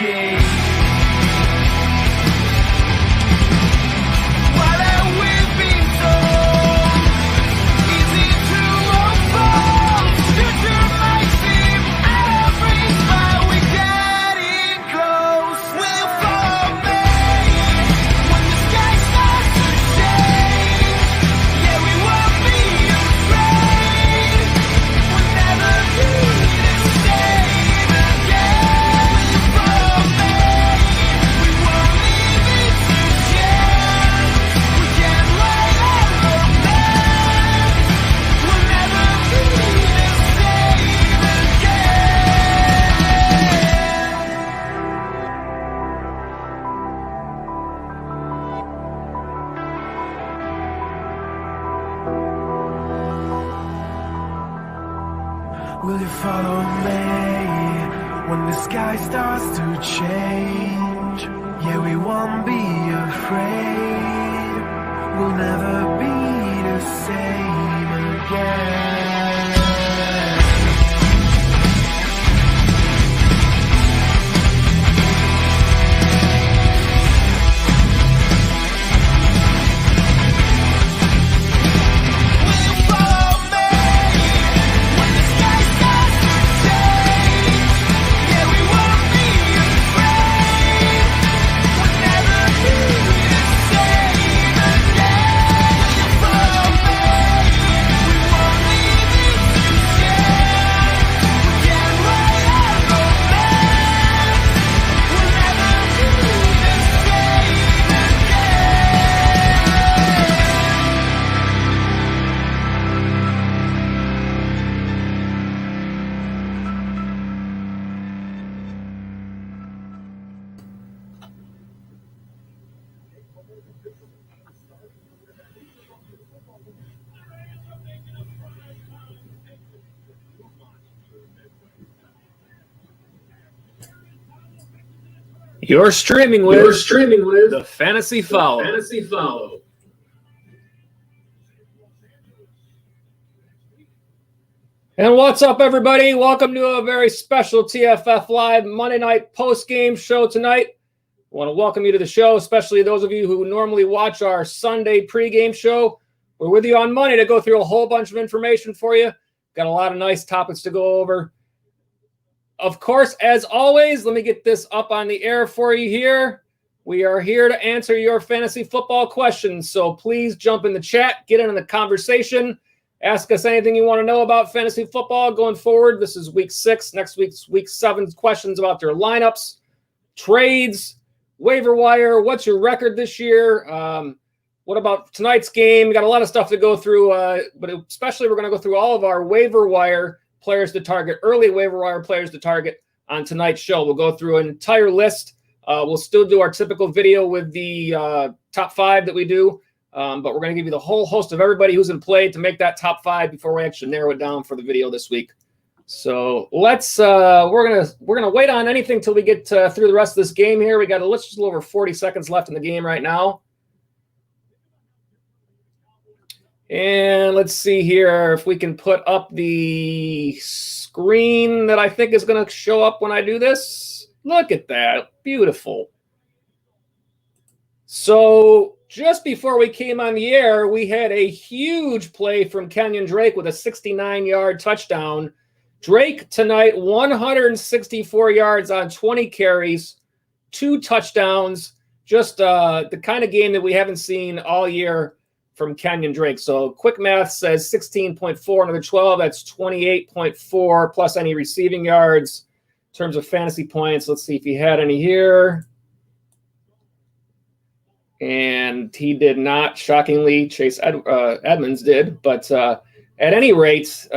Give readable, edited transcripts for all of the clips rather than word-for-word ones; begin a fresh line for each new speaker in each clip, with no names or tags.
Postgame. Why have we been so easy to unfold? Future might seem every spot we're getting close. Will follow me when the sky starts to change. Yeah, we won't be afraid. We'll never be the same again. Follow me, we won't leave it to chance. We can't wait romance. We'll never be the same again. Will you follow me when the sky starts to change? Yeah, we won't be afraid. We'll never be the same again. Will you follow me when the sky starts to change? Yeah, we won't be afraid. We'll never be the same again. Will you follow me? We won't leave it to chance. We can't wait romance. We'll never be the same
You're streaming with the Fantasy Follow. And what's up, everybody? Welcome to a very special TFF Live Monday night post-game show tonight. I want to welcome you to the show, especially those of you who normally watch our Sunday pregame show. We're with you on Monday to go through a whole bunch of information for you. Got a lot of nice topics to go over. Of course, as always, let me get this up on the air for you here. We are here to answer your fantasy football questions, so please jump in the chat, get in the conversation, ask us anything you want to know about fantasy football going forward. This is week 6. Next week's week 7 questions about their lineups, trades, waiver wire. What's your record this year? What about tonight's game? We got a lot of stuff to go through, but especially we're going to go through all of our waiver wire players to target, early waiver wire players to target on tonight's show. We'll go through an entire list. We'll still do our typical video with the top 5 that we do, but we're going to give you the whole host of everybody who's in play to make that top 5 before we actually narrow it down for the video this week. So let's we're gonna wait on anything till we get through the rest of this game here. We got a little over 40 seconds left in the game right now. And let's see here if we can put up the screen that I think is going to show up when I do this. Look at that. Beautiful. So just before we came on the air, we had a huge play from Kenyan Drake with a 69-yard touchdown. Drake tonight, 164 yards on 20 carries, 2 touchdowns. Just the kind of game that we haven't seen all year from Kenyan Drake. So quick math says 16.4, another 12. That's 28.4 plus any receiving yards in terms of fantasy points. Let's see if he had any here. And he did not, shockingly. Chase Edmonds did. But at any rate,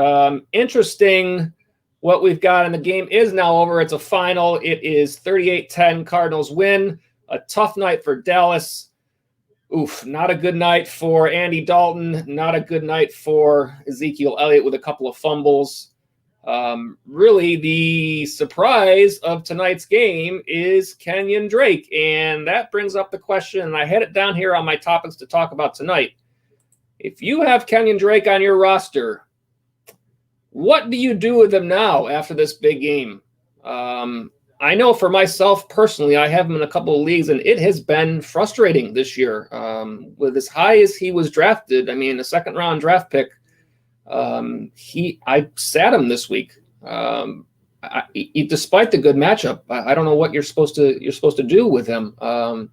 interesting what we've got. And the game is now over. It's a final. It is 38-10 Cardinals win. A tough night for Dallas. Oof, not a good night for Andy Dalton. Not a good night for Ezekiel Elliott with a couple of fumbles. Really, the surprise of tonight's game is Kenyan Drake. And that brings up the question, and I had it down here on my topics to talk about tonight. If you have Kenyan Drake on your roster, what do you do with him now after this big game? I know for myself personally, I have him in a couple of leagues, and it has been frustrating this year. With as high as he was drafted, I mean, a second-round draft pick, I sat him this week. Despite the good matchup, I don't know what you're supposed to do with him.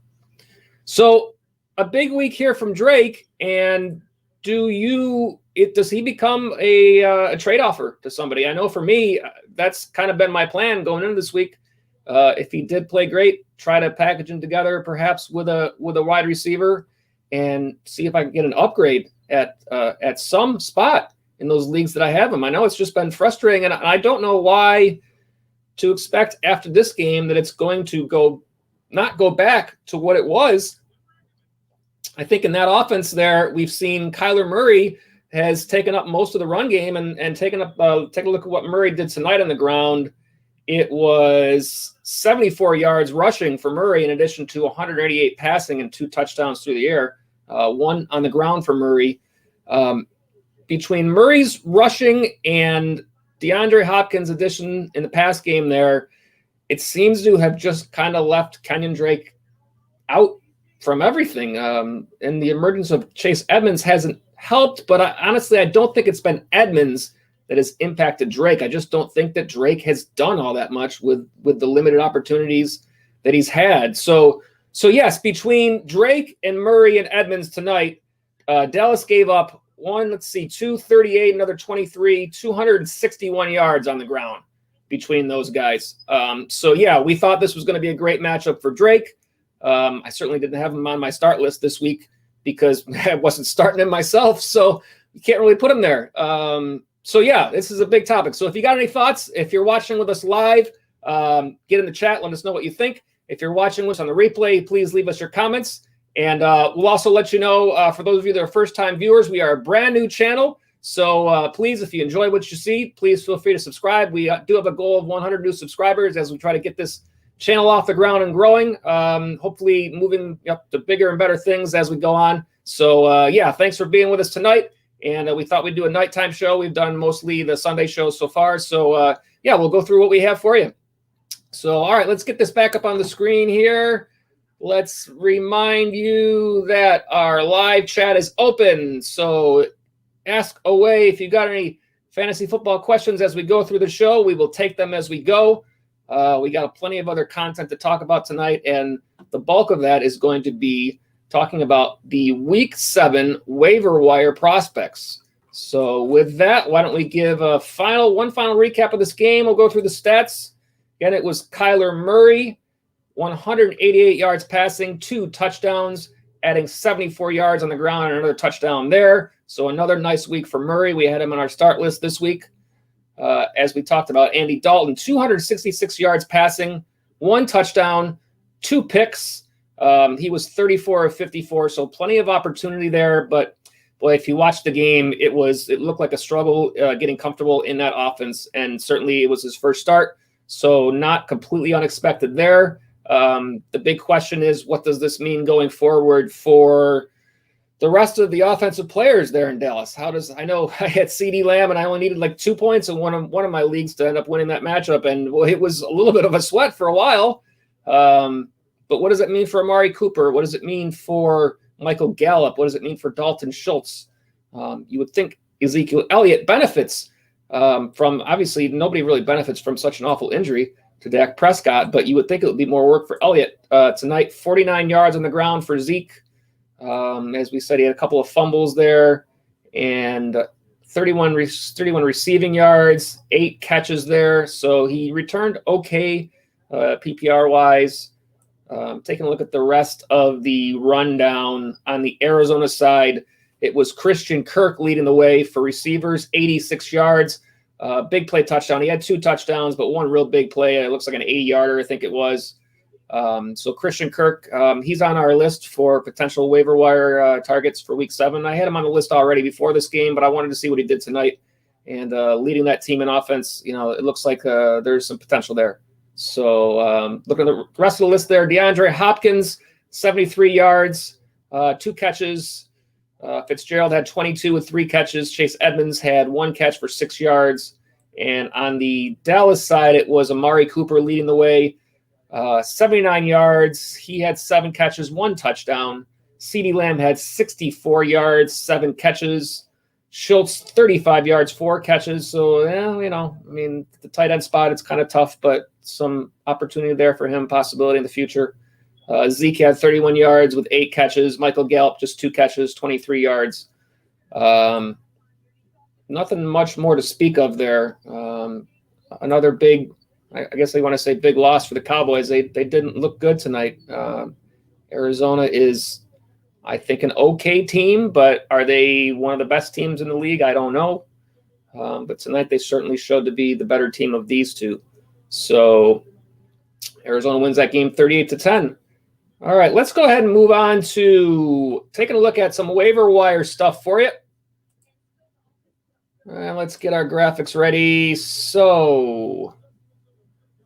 So a big week here from Drake, and does he become a trade offer to somebody? I know for me, that's kind of been my plan going into this week. If he did play great, try to package him together, perhaps with a wide receiver, and see if I can get an upgrade at some spot in those leagues that I have him. I know it's just been frustrating, and I don't know why to expect after this game that it's going to not go back to what it was. I think in that offense there, we've seen Kyler Murray has taken up most of the run game and taken up. Take a look at what Murray did tonight on the ground. It was 74 yards rushing for Murray, in addition to 188 passing and 2 touchdowns through the air, 1 on the ground for Murray. Between Murray's rushing and DeAndre Hopkins' addition in the pass game there, it seems to have just kind of left Kenyan Drake out from everything. And the emergence of Chase Edmonds hasn't helped, but honestly, I don't think it's been Edmonds that has impacted Drake. I just don't think that Drake has done all that much with the limited opportunities that he's had. So yes, between Drake and Murray and Edmonds tonight, Dallas gave up 238, another 23, 261 yards on the ground between those guys. So yeah, we thought this was going to be a great matchup for Drake. I certainly didn't have him on my start list this week because I wasn't starting him myself, so you can't really put him there. So yeah, this is a big topic. So if you got any thoughts, if you're watching with us live, get in the chat, let us know what you think. If you're watching us on the replay, please leave us your comments. And we'll also let you know, for those of you that are first-time viewers, we are a brand new channel. So please, if you enjoy what you see, please feel free to subscribe. We do have a goal of 100 new subscribers as we try to get this channel off the ground and growing, hopefully moving up to bigger and better things as we go on. So yeah, thanks for being with us tonight. And we thought we'd do a nighttime show. We've done mostly the Sunday shows so far. So yeah, we'll go through what we have for you. So, all right, let's get this back up on the screen here. Let's remind you that our live chat is open. So ask away if you got any fantasy football questions as we go through the show. We will take them as we go. We got plenty of other content to talk about tonight, and the bulk of that is going to be talking about the Week 7 waiver wire prospects. So with that, why don't we give one final recap of this game. We'll go through the stats. Again, it was Kyler Murray, 188 yards passing, 2 touchdowns, adding 74 yards on the ground and another touchdown there. So another nice week for Murray. We had him on our start list this week. As we talked about, Andy Dalton, 266 yards passing, 1 touchdown, 2 picks. He was 34 of 54, so plenty of opportunity there. But boy, if you watch the game, it looked like a struggle getting comfortable in that offense, and certainly it was his first start, so not completely unexpected there. The big question is, what does this mean going forward for the rest of the offensive players there in Dallas? I know I had CeeDee Lamb and I only needed like 2 points in one of my leagues to end up winning that matchup. And well, it was a little bit of a sweat for a while. But what does it mean for Amari Cooper? What does it mean for Michael Gallup? What does it mean for Dalton Schultz? You would think Ezekiel Elliott benefits from, obviously nobody really benefits from such an awful injury to Dak Prescott, but you would think it would be more work for Elliott. Tonight, 49 yards on the ground for Zeke. As we said, he had a couple of fumbles there and 31 receiving yards, 8 catches there. So he returned okay, PPR-wise. Taking a look at the rest of the rundown on the Arizona side, it was Christian Kirk leading the way for receivers, 86 yards, big play touchdown. He had 2 touchdowns, but 1 real big play. It looks like an 80-yarder, I think it was. So Christian Kirk, he's on our list for potential waiver wire targets for Week 7. I had him on the list already before this game, but I wanted to see what he did tonight. And leading that team in offense, it looks like there's some potential there. So looking at the rest of the list there, DeAndre Hopkins, 73 yards, 2 catches. Fitzgerald had 22 with 3 catches. Chase Edmonds had 1 catch for 6 yards. And on the Dallas side, it was Amari Cooper leading the way, 79 yards. He had 7 catches, 1 touchdown. CeeDee Lamb had 64 yards, 7 catches. Schultz, 35 yards, 4 catches. So, the tight end spot, it's kind of tough, but some opportunity there for him, possibility in the future. Zeke had 31 yards with 8 catches. Michael Gallup, just 2 catches, 23 yards. Nothing much more to speak of there. Another big, I guess they want to say big loss for the Cowboys. They didn't look good tonight. Arizona is, I think, an okay team, but are they one of the best teams in the league? I don't know. But tonight they certainly showed to be the better team of these two. So Arizona wins that game 38-10. All right, let's go ahead and move on to taking a look at some waiver wire stuff for you. And let's get our graphics ready. So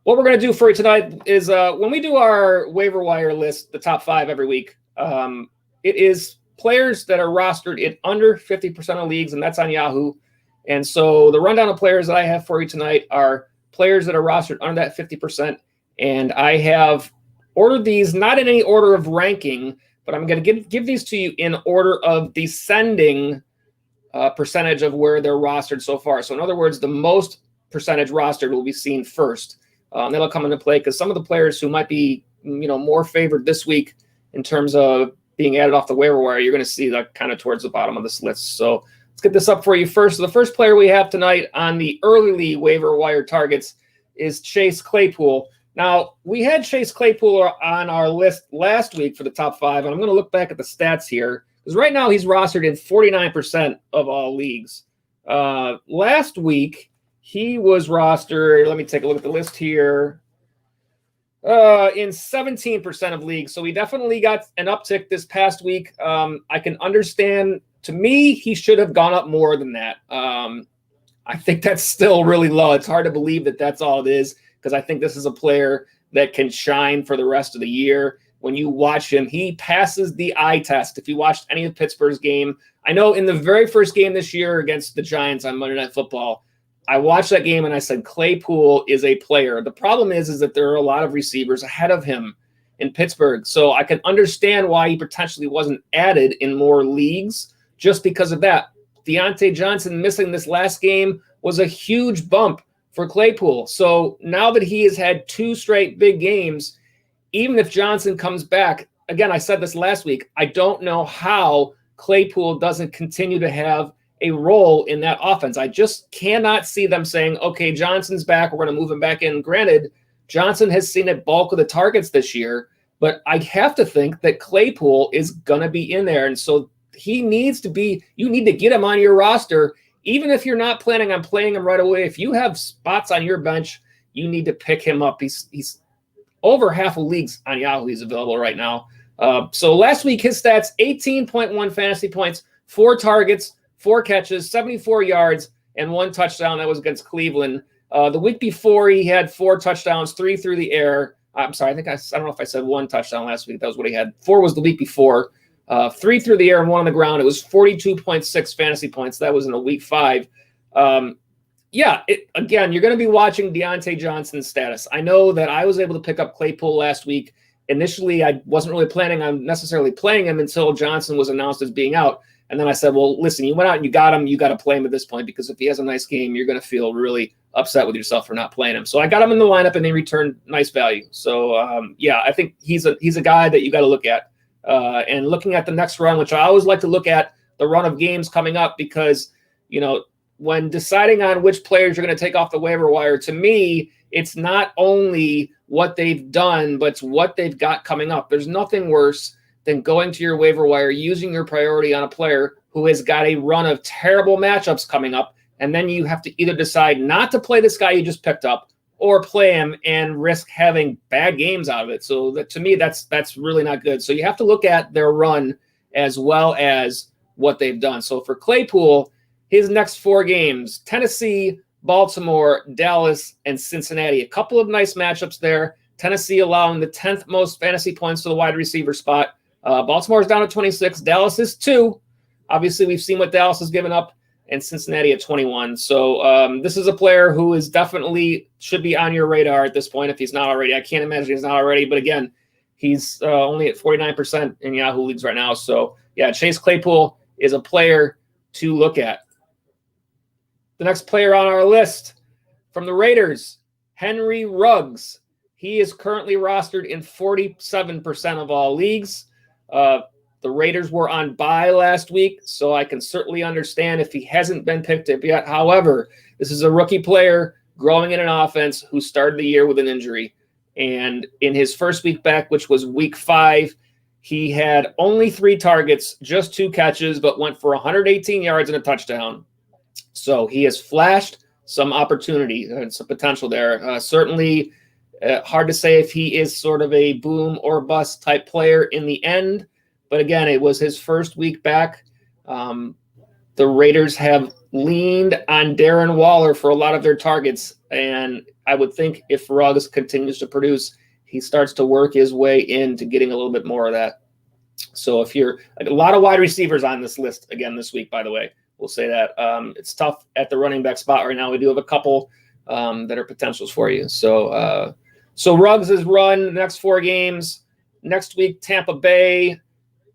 what we're going to do for you tonight is when we do our waiver wire list, the top 5 every week, it is players that are rostered in under 50% of leagues, and that's on Yahoo. And so the rundown of players that I have for you tonight are players that are rostered under that 50%. And I have ordered these not in any order of ranking, but I'm going to give these to you in order of descending percentage of where they're rostered so far. So in other words, the most percentage rostered will be seen first. That'll come into play because some of the players who might be, more favored this week in terms of being added off the waiver wire, you're going to see that kind of towards the bottom of this list. So let's get this up for you first. So the first player we have tonight on the early waiver wire targets is Chase Claypool. Now, we had Chase Claypool on our list last week for the top 5, and I'm going to look back at the stats here. Because right now he's rostered in 49% of all leagues. Last week, he was rostered, let me take a look at the list here, in 17% of leagues. So he definitely got an uptick this past week. I can understand, to me, he should have gone up more than that. I think that's still really low. It's hard to believe that that's all it is, because I think this is a player that can shine for the rest of the year. When you watch him, he passes the eye test. If you watched any of Pittsburgh's game, I know in the very first game this year against the Giants on Monday Night Football, I watched that game and I said, Claypool is a player. The problem is that there are a lot of receivers ahead of him in Pittsburgh. So I can understand why he potentially wasn't added in more leagues just because of that. Deontay Johnson missing this last game was a huge bump for Claypool. So now that he has had 2 straight big games, even if Johnson comes back, again, I said this last week, I don't know how Claypool doesn't continue to have a role in that offense. I just cannot see them saying, okay, Johnson's back, we're going to move him back in. Granted, Johnson has seen a bulk of the targets this year, but I have to think that Claypool is going to be in there. And so he needs to be, you need to get him on your roster. Even if you're not planning on playing him right away, if you have spots on your bench, you need to pick him up. He's over half of leagues on Yahoo he's available right now. So last week, his stats, 18.1 fantasy points, 4 targets, 4 catches, 74 yards, and 1 touchdown. That was against Cleveland. The week before, he had 4 touchdowns, 3 through the air. I'm sorry, I don't know if I said 1 touchdown last week. That was what he had. 4 was the week before. 3 through the air and 1 on the ground. It was 42.6 fantasy points. That was in a week 5. Again, you're going to be watching Deontay Johnson's status. I know that I was able to pick up Claypool last week. Initially, I wasn't really planning on necessarily playing him until Johnson was announced as being out. And then I said, well, listen, you went out and you got him. You got to play him at this point, because if he has a nice game, you're going to feel really upset with yourself for not playing him. So I got him in the lineup and he returned nice value. So, I think he's a guy that you got to look at. And looking at the next run, which I always like to look at the run of games coming up, because, when deciding on which players you're going to take off the waiver wire, to me, it's not only what they've done, but it's what they've got coming up. There's nothing worse than going to your waiver wire, using your priority on a player who has got a run of terrible matchups coming up, and then you have to either decide not to play this guy you just picked up or play him and risk having bad games out of it. So that, to me, that's really not good. So you have to look at their run as well as what they've done. So for Claypool, his next 4 games, Tennessee, Baltimore, Dallas, and Cincinnati. A couple of nice matchups there. Tennessee allowing the 10th most fantasy points to the wide receiver spot. Baltimore's down at 26. Dallas is 2. Obviously, we've seen what Dallas has given up and Cincinnati at 21. So this is a player who is definitely should be on your radar at this point if he's not already. I can't imagine he's not already. But again, he's only at 49% in Yahoo leagues right now. So yeah, Chase Claypool is a player to look at. The next player on our list from the Raiders, Henry Ruggs. He is currently rostered in 47% of all leagues. The Raiders were on bye last week, so I can certainly understand if he hasn't been picked up yet. However, this is a rookie player growing in an offense who started the year with an injury. And in his first week back, which was week 5, he had only 3 targets, just 2 catches, but went for 118 yards and a touchdown. So he has flashed some opportunity and some potential there. Certainly hard to say if he is sort of a boom or bust type player in the end. But again, it was his first week back. The Raiders have leaned on Darren Waller for a lot of their targets. And I would think if Ruggs continues to produce, he starts to work his way into getting a little bit more of that. So if you're a lot of wide receivers on this list again this week, by the way, we'll say that it's tough at the running back spot right now. We do have a couple that are potentials for you. So Ruggs has run the next 4 games. Next week, Tampa Bay,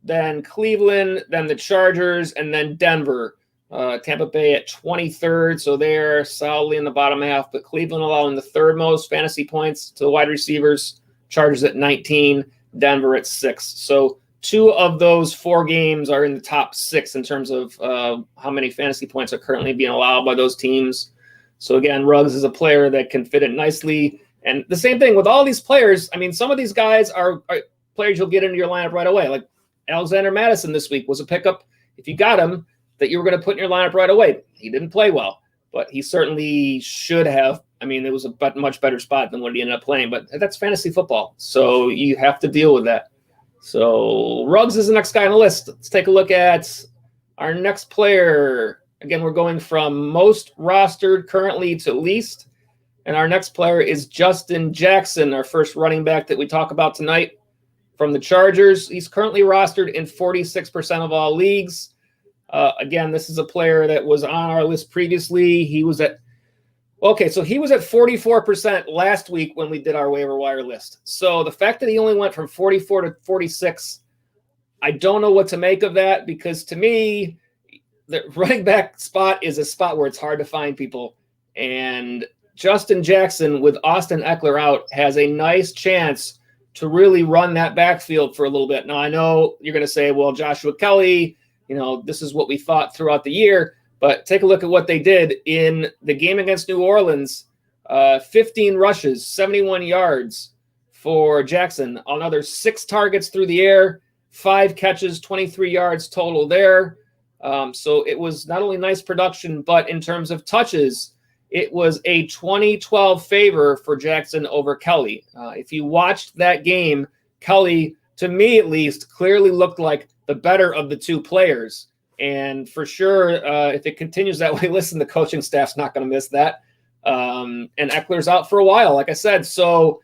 then Cleveland, then the Chargers, and then Denver. Tampa Bay at 23rd, so they're solidly in the bottom half, but Cleveland allowing the 3rd most fantasy points to the wide receivers, Chargers at 19, Denver at 6. So 2 of those 4 games are in the top 6 in terms of how many fantasy points are currently being allowed by those teams. So again, Ruggs is a player that can fit it nicely. And the same thing with all these players. I mean, some of these guys are players you'll get into your lineup right away. Like Alexander Madison this week was a pickup, if you got him, that you were going to put in your lineup right away. He didn't play well, but he certainly should have. I mean, it was a much better spot than what he ended up playing, but that's fantasy football. So you have to deal with that. So Ruggs is the next guy on the list. Let's take a look at our next player. Again, we're going from most rostered currently to least. And our next player is Justin Jackson, our first running back that we talk about tonight from the Chargers. He's currently rostered in 46% of all leagues. Again, this is a player that was on our list previously. He was at 44% last week when we did our waiver wire list. So the fact that he only went from 44 to 46, I don't know what to make of that, because to me, the running back spot is a spot where it's hard to find people. And Justin Jackson with Austin Eckler out has a nice chance to really run that backfield for a little bit. Now, I know you're going to say, well, Joshua Kelly, this is what we thought throughout the year. But take a look at what they did in the game against New Orleans. 15 rushes, 71 yards for Jackson. Another 6 targets through the air, 5 catches, 23 yards total there. So it was not only nice production, but in terms of touches, it was a 20-12 favor for Jackson over Kelly. If you watched that game, Kelly, to me at least, clearly looked like the better of the 2 players. And for sure, if it continues that way, listen, the coaching staff's not going to miss that. And Eckler's out for a while, like I said. So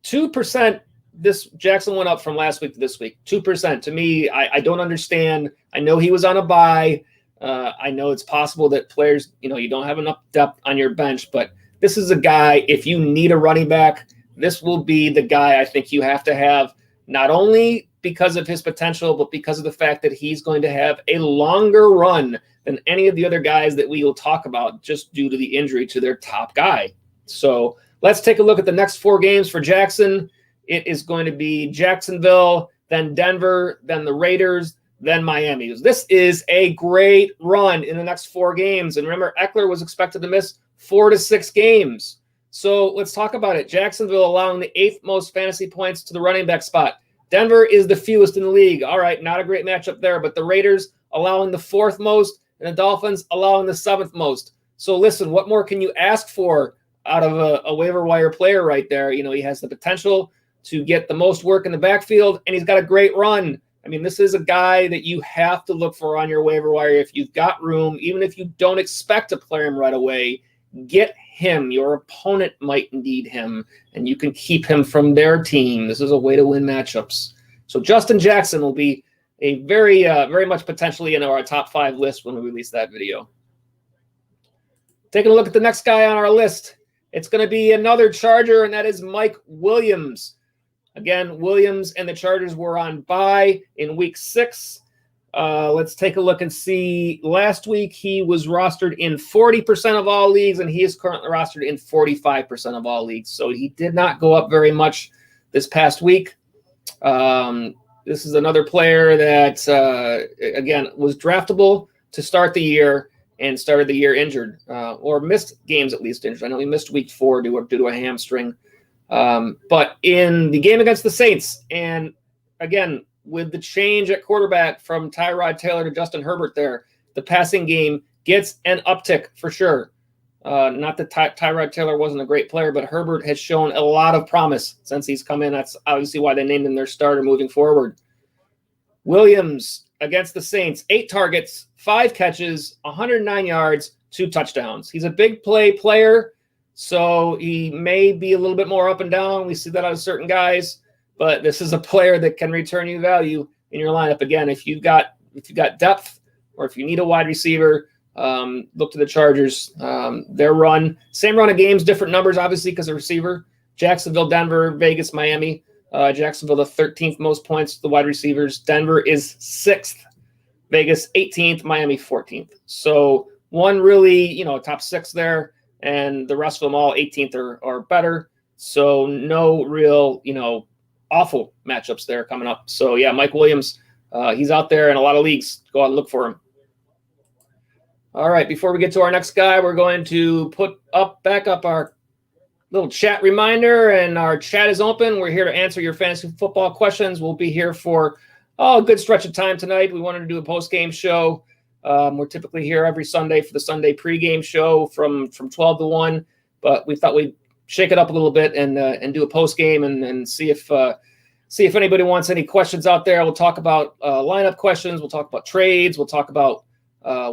2%, this Jackson went up from last week to this week. 2%. To me, I don't understand. I know he was on a bye. I know it's possible that players, you don't have enough depth on your bench. But this is a guy, if you need a running back, this will be the guy I think you have to have, not only because of his potential, but because of the fact that he's going to have a longer run than any of the other guys that we will talk about just due to the injury to their top guy. So let's take a look at the next 4 games for Jackson. It is going to be Jacksonville, then Denver, then the Raiders, then Miami. This is a great run in the next 4 games. And remember, Eckler was expected to miss 4 to 6 games. So let's talk about it. Jacksonville allowing the 8th most fantasy points to the running back spot. Denver is the fewest in the league. All right, not a great matchup there, but the Raiders allowing the 4th most and the Dolphins allowing the 7th most. So listen, what more can you ask for out of a waiver wire player right there? He has the potential to get the most work in the backfield, and he's got a great run. I mean, this is a guy that you have to look for on your waiver wire if you've got room, even if you don't expect to play him right away. Get him. Your opponent might need him, and you can keep him from their team. This is a way to win matchups. So Justin Jackson will be a very much potentially in our top 5 list when we release that video. Taking a look at the next guy on our list, it's going to be another Charger, and that is Mike Williams. Again, Williams and the Chargers were on bye in week 6. Let's take a look and see. Last week, he was rostered in 40% of all leagues, and he is currently rostered in 45% of all leagues. So he did not go up very much this past week. This is another player that, again, was draftable to start the year and started the year injured, or missed games at least injured. I know he missed week 4 due to a hamstring. But in the game against the Saints, and again, with the change at quarterback from Tyrod Taylor to Justin Herbert there, the passing game gets an uptick for sure. Not that Tyrod Taylor wasn't a great player, but Herbert has shown a lot of promise since he's come in. That's obviously why they named him their starter moving forward. Williams against the Saints, 8 targets, 5 catches, 109 yards, 2 touchdowns. He's a big player, so he may be a little bit more up and down. We see that out of certain guys. But this is a player that can return you value in your lineup. Again, if you've got depth or if you need a wide receiver, look to the Chargers. Their run, same run of games, different numbers, obviously, because of receiver. Jacksonville, Denver, Vegas, Miami. Jacksonville, the 13th most points to the wide receivers. Denver is 6th. Vegas, 18th. Miami, 14th. So one really, top 6 there, and the rest of them all 18th or better. So no real, awful matchups there coming up. So yeah, Mike Williams, he's out there in a lot of leagues. Go out and look for him. All right, before we get to our next guy, we're going to put back up our little chat reminder, and our chat is open. We're here to answer your fantasy football questions. We'll be here for a good stretch of time tonight. We wanted to do a post-game show. We're typically here every Sunday for the Sunday pregame show from 12 to 1, but we thought we'd shake it up a little bit and do a post game and see if anybody wants any questions out there. We'll talk about lineup questions. We'll talk about trades. We'll talk about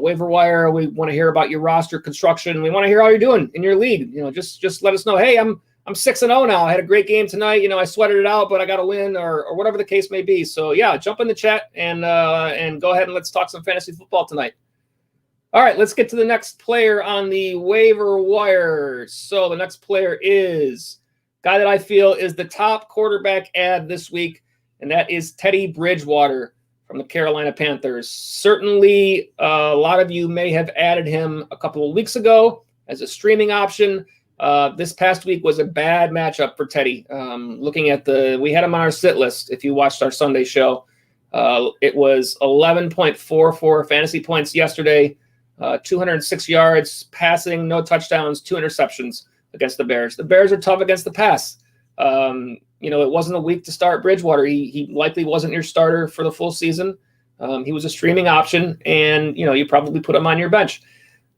waiver wire. We want to hear about your roster construction. We want to hear how you're doing in your league. Just let us know. Hey, I'm 6-0 now. I had a great game tonight. I sweated it out, but I got a win or whatever the case may be. So yeah, jump in the chat and go ahead and let's talk some fantasy football tonight. All right, let's get to the next player on the waiver wire. So the next player is a guy that I feel is the top quarterback ad this week, and that is Teddy Bridgewater from the Carolina Panthers. Certainly, a lot of you may have added him a couple of weeks ago as a streaming option. This past week was a bad matchup for Teddy. Looking at we had him on our sit list. If you watched our Sunday show, it was 11.44 fantasy points yesterday. 206 yards passing, no touchdowns, 2 interceptions against the Bears. The Bears are tough against the pass. It wasn't a week to start Bridgewater. He likely wasn't your starter for the full season. He was a streaming option, and you probably put him on your bench.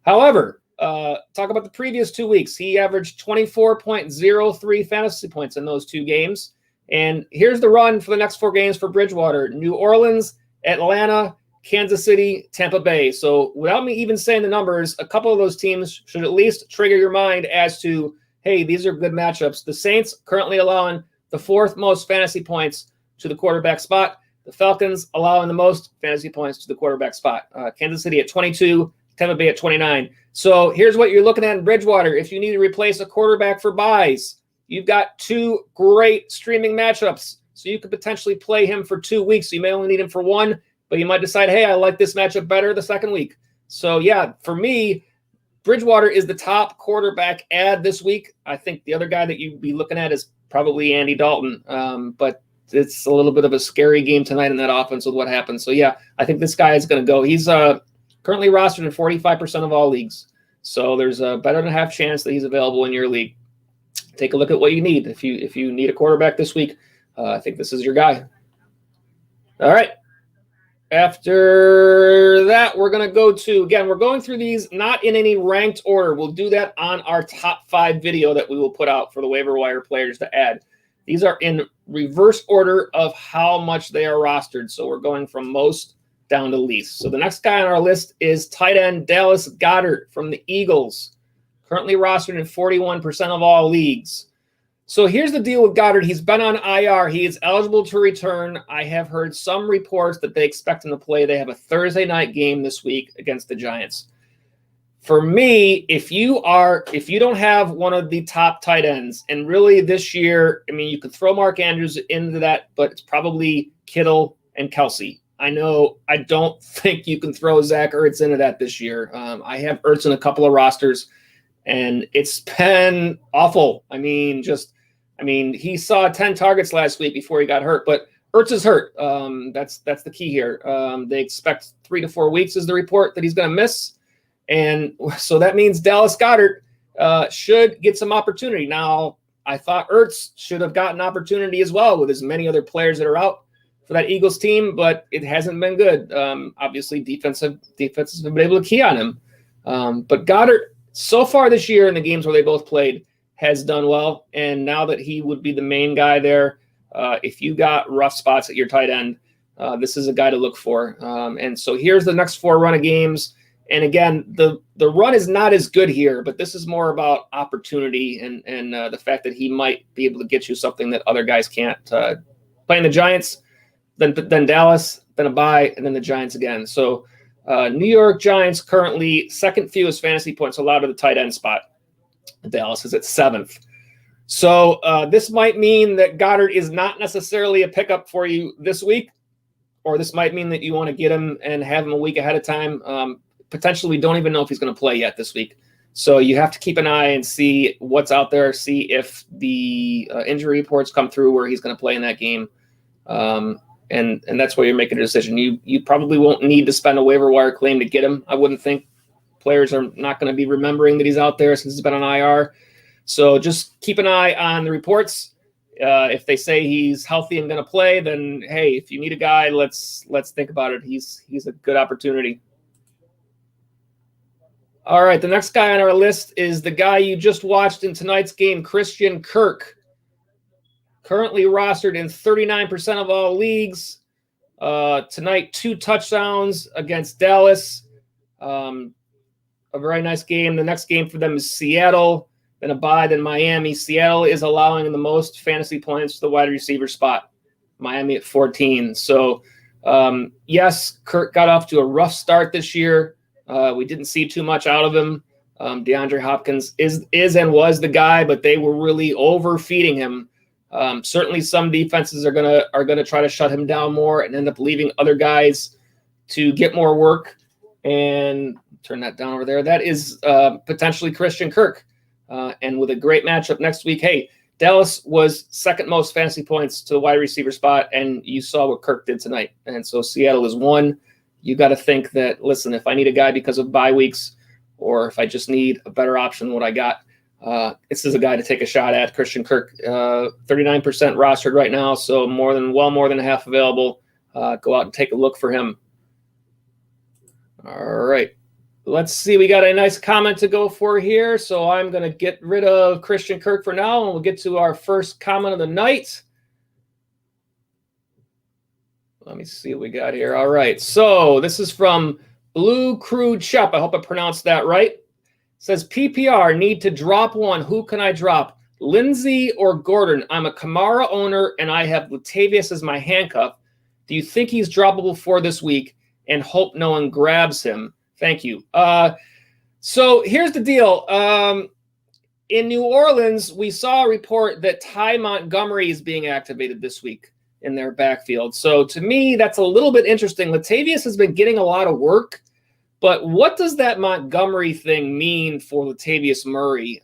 However, talk about the previous 2 weeks. He averaged 24.03 fantasy points in those 2 games. And here's the run for the next 4 games for Bridgewater: New Orleans, Atlanta, Kansas City, Tampa Bay. So without me even saying the numbers, a couple of those teams should at least trigger your mind as to, hey, these are good matchups. The Saints currently allowing the 4th most fantasy points to the quarterback spot. The Falcons allowing the most fantasy points to the quarterback spot. Kansas City at 22, Tampa Bay at 29. So here's what you're looking at in Bridgewater. If you need to replace a quarterback for buys, you've got 2 great streaming matchups. So you could potentially play him for 2 weeks. You may only need him for 1. But you might decide, hey, I like this matchup better the second week. So, yeah, for me, Bridgewater is the top quarterback ad this week. I think the other guy that you'd be looking at is probably Andy Dalton. But it's a little bit of a scary game tonight in that offense with what happened. So, yeah, I think this guy is going to go. He's currently rostered in 45% of all leagues. So there's a better than half chance that he's available in your league. Take a look at what you need. If you need a quarterback this week, I think this is your guy. All right. After that, we're going to go to, again, we're going through these not in any ranked order. We'll do that on our top 5 video that we will put out for the waiver wire players to add. These are in reverse order of how much they are rostered. So we're going from most down to least. So the next guy on our list is tight end Dallas Goedert from the Eagles, currently rostered in 41% of all leagues. So here's the deal with Goedert. He's been on IR. He is eligible to return. I have heard some reports that they expect him to play. They have a Thursday night game this week against the Giants. For me, if you don't have one of the top tight ends, and really this year, I mean, you could throw Mark Andrews into that, but it's probably Kittle and Kelsey. I know I don't think you can throw Zach Ertz into that this year. I have Ertz in a couple of rosters, and it's been awful. I mean, he saw 10 targets last week before he got hurt, but Ertz is hurt. That's the key here. They expect 3 to 4 weeks is the report that he's going to miss. And so that means Dallas Goedert should get some opportunity. Now, I thought Ertz should have gotten opportunity as well with as many other players that are out for that Eagles team, but it hasn't been good. Obviously, defenses have been able to key on him. But Goedert, so far this year in the games where they both played, has done well. And now that he would be the main guy there, if you got rough spots at your tight end, this is a guy to look for. And so here's the next 4 run of games. And again, the run is not as good here, but this is more about opportunity and the fact that he might be able to get you something that other guys can't. Playing the Giants, then Dallas, then a bye, and then the Giants again. So New York Giants currently second fewest fantasy points allowed to the tight end spot. Dallas is at 7th. So this might mean that Goedert is not necessarily a pickup for you this week, or this might mean that you want to get him and have him a week ahead of time. Potentially, we don't even know if he's going to play yet this week. So you have to keep an eye and see what's out there, see if the injury reports come through where he's going to play in that game. And that's where you're making a decision. You probably won't need to spend a waiver wire claim to get him. I wouldn't think. Players are not going to be remembering that he's out there since he's been on IR. So just keep an eye on the reports. If they say he's healthy and going to play, then hey, if you need a guy, let's think about it. He's a good opportunity. All right, the next guy on our list is the guy you just watched in tonight's game, Christian Kirk. Currently rostered in 39% of all leagues. Tonight, 2 touchdowns against Dallas. A very nice game. The next game for them is Seattle, then a bye, then Miami. Seattle is allowing the most fantasy points to the wide receiver spot. Miami at 14. So, yes, Kirk got off to a rough start this year. We didn't see too much out of him. DeAndre Hopkins is and was the guy, but they were really overfeeding him. Certainly, some defenses are gonna try to shut him down more and end up leaving other guys to get more work. And turn that down over there. That is potentially Christian Kirk. And with a great matchup next week, hey, Dallas was second most fantasy points to the wide receiver spot, and you saw what Kirk did tonight. And so Seattle is 1. You got to think that, listen, if I need a guy because of bye weeks, or if I just need a better option than what I got, this is a guy to take a shot at. Christian Kirk, 39% rostered right now, so more than half available. Go out and take a look for him. All right. Let's see. We got a nice comment to go for here, so I'm going to get rid of Christian Kirk for now, and we'll get to our first comment of the night. Let me see what we got here. All right. So this is from Blue Crew Chubb. I hope I pronounced that right. It says, PPR, need to drop one. Who can I drop? Lindsey or Gordon? I'm a Kamara owner, and I have Latavius as my handcuff. Do you think he's droppable for this week? And hope no one grabs him. Thank you. So here's the deal. In New Orleans, we saw a report that Ty Montgomery is being activated this week in their backfield. So to me, that's a little bit interesting. Latavius has been getting a lot of work, but what does that Montgomery thing mean for Latavius Murray?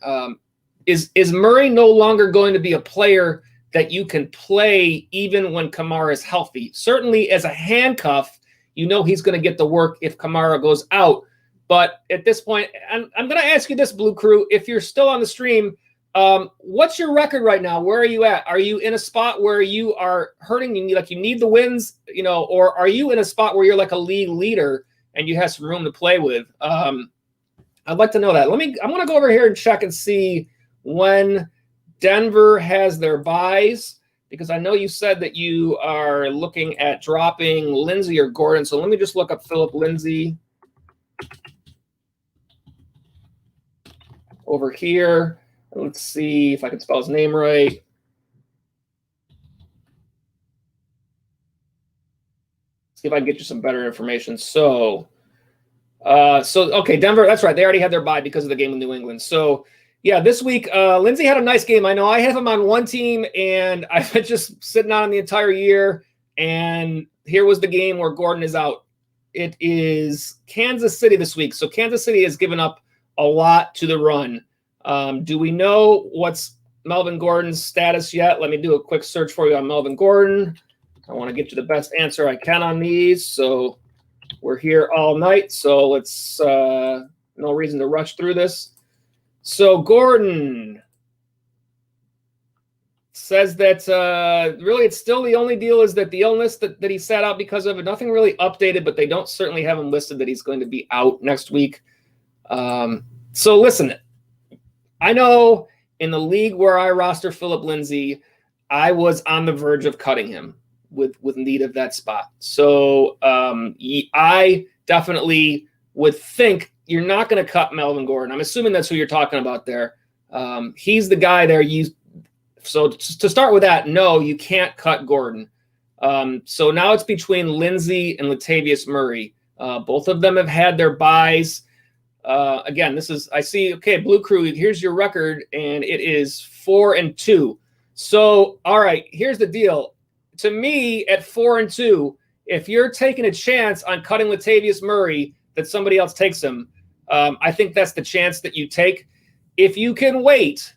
Is Murray no longer going to be a player that you can play even when Kamara is healthy? Certainly as a handcuff, you know he's going to get the work if Kamara goes out. But at this point, I'm going to ask you this, Blue Crew. If you're still on the stream, what's your record right now? Where are you at? Are you in a spot where you are hurting? You need the wins, or are you in a spot where you're like a league leader and you have some room to play with? I'd like to know that. I'm going to go over here and check and see when Denver has their buys, because I know you said that you are looking at dropping Lindsey or Gordon. So let me just look up Philip Lindsey over here. Let's see if I can spell his name right. See if I can get you some better information. So okay, Denver, that's right. They already had their bye because of the game in New England. So, yeah, this week, Lindsay had a nice game. I know I have him on one team, and I've been just sitting on him the entire year. And here was the game where Gordon is out. It is Kansas City this week. So Kansas City has given up a lot to the run. Do we know what's Melvin Gordon's status yet? Let me do a quick search for you on Melvin Gordon. I want to get you the best answer I can on these. So we're here all night. So let's no reason to rush through this. So Gordon says that really it's still the only deal is that the illness that he sat out because of it. Nothing really updated, but they don't certainly have him listed that he's going to be out next week. So listen, I know in the league where I roster Philip Lindsay, I was on the verge of cutting him with need of that spot. So I definitely would think you're not going to cut Melvin Gordon. I'm assuming that's who you're talking about there. He's the guy there. So to start with that, no, you can't cut Gordon. So now it's between Lindsay and Latavius Murray. Both of them have had their buys. Again, I see, okay, Blue Crew, here's your record, and it is 4-2. So, all right, here's the deal. To me, at 4-2, if you're taking a chance on cutting Latavius Murray, that somebody else takes him, I think that's the chance that you take. If you can wait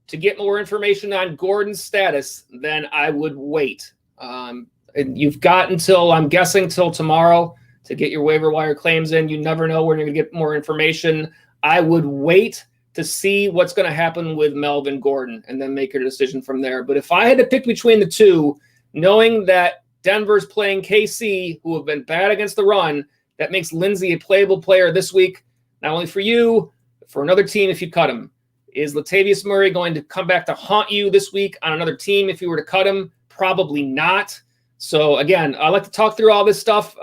to get more information on Gordon's status, then I would wait. And you've got until, I'm guessing, till tomorrow to get your waiver wire claims in. You never know when you're going to get more information. I would wait to see what's going to happen with Melvin Gordon and then make your decision from there. But if I had to pick between the two, knowing that Denver's playing KC, who have been bad against the run, that makes Lindsay a playable player this week, not only for you, but for another team if you cut him. Is Latavius Murray going to come back to haunt you this week on another team if you were to cut him? Probably not. So, again, I like to talk through all this stuff.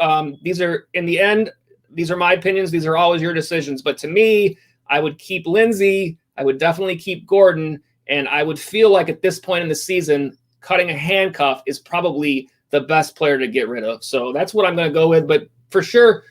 These are, in the end, these are my opinions. These are always your decisions. But to me, I would keep Lindsay. I would definitely keep Gordon. And I would feel like at this point in the season, cutting a handcuff is probably the best player to get rid of. So that's what I'm going to go with. But for sure,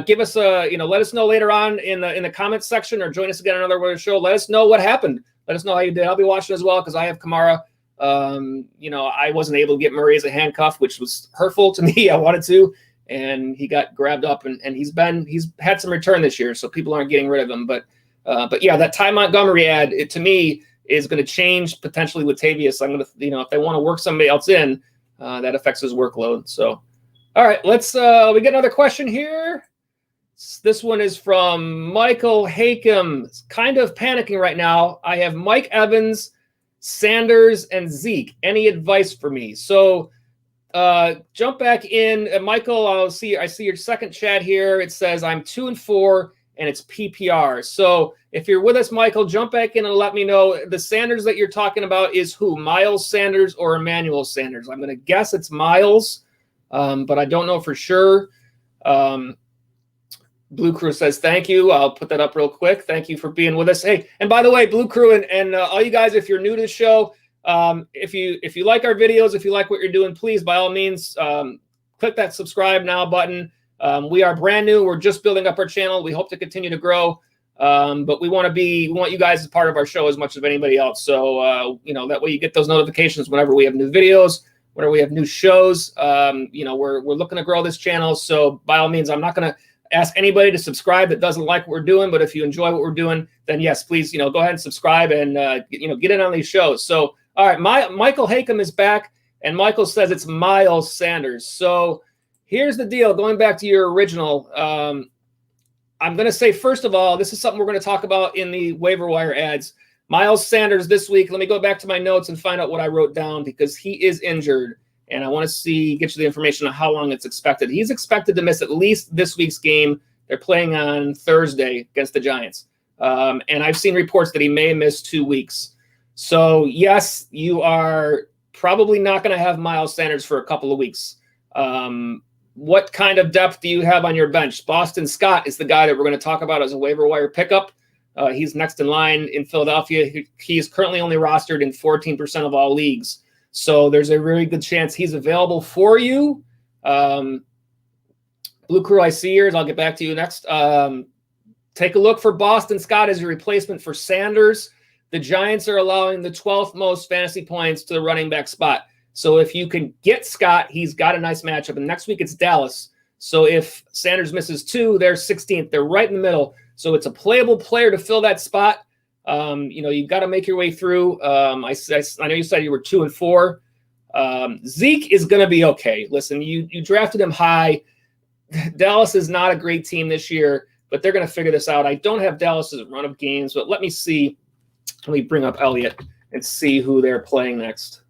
give us let us know later on in the comments section, or join us again on another show. Let us know what happened. Let us know how you did. I'll be watching as well because I have Kamara. I wasn't able to get Murray as a handcuff, which was hurtful to me. I wanted to, and he got grabbed up, and he's had some return this year, so people aren't getting rid of him. But yeah, that Ty Montgomery ad, to me, is going to change potentially with Latavius. I'm going to, if they want to work somebody else in, that affects his workload. So, all right, let's we get another question here. This one is from Michael Hakem. Kind of panicking right now. I have Mike Evans, Sanders, and Zeke. Any advice for me? So jump back in. Michael, I see your second chat here. It says I'm 2-4 and it's PPR. So if you're with us, Michael, jump back in and let me know. The Sanders that you're talking about is who? Miles Sanders or Emmanuel Sanders? I'm going to guess it's Miles, but I don't know for sure. Blue Crew says, thank you. I'll put that up real quick. Thank you for being with us. Hey, and by the way, Blue Crew and all you guys, if you're new to the show, if you like our videos, if you like what you're doing, please, by all means, click that subscribe now button. We are brand new. We're just building up our channel. We hope to continue to grow. But we want you guys as part of our show as much as anybody else. So, that way you get those notifications whenever we have new videos, whenever we have new shows. We're looking to grow this channel. So by all means, I'm not going to ask anybody to subscribe that doesn't like what we're doing, but if you enjoy what we're doing, then yes, please, go ahead and subscribe and, get in on these shows. So, all right, Michael Hakem is back, and Michael says it's Miles Sanders. So here's the deal. Going back to your original, I'm going to say, first of all, this is something we're going to talk about in the waiver wire ads. Miles Sanders this week. Let me go back to my notes and find out what I wrote down because he is injured. And I want to get you the information on how long it's expected. He's expected to miss at least this week's game. They're playing on Thursday against the Giants. And I've seen reports that he may miss 2 weeks. So, yes, you are probably not going to have Miles Sanders for a couple of weeks. What kind of depth do you have on your bench? Boston Scott is the guy that we're going to talk about as a waiver wire pickup. He's next in line in Philadelphia. He is currently only rostered in 14% of all leagues. So there's a very good chance he's available for you. Blue Crew, I see yours. I'll get back to you next. Take a look for Boston Scott as your replacement for Sanders. The Giants are allowing the 12th most fantasy points to the running back spot. So if you can get Scott, he's got a nice matchup. And next week it's Dallas. So if Sanders misses 2, they're 16th. They're right in the middle. So it's a playable player to fill that spot. You've got to make your way through. I know you said you were 2 and 4. Zeke is going to be okay. Listen, you drafted him high. Dallas is not a great team this year, but they're going to figure this out. I don't have Dallas's run of games, but let me see. Let me bring up Elliott and see who they're playing next.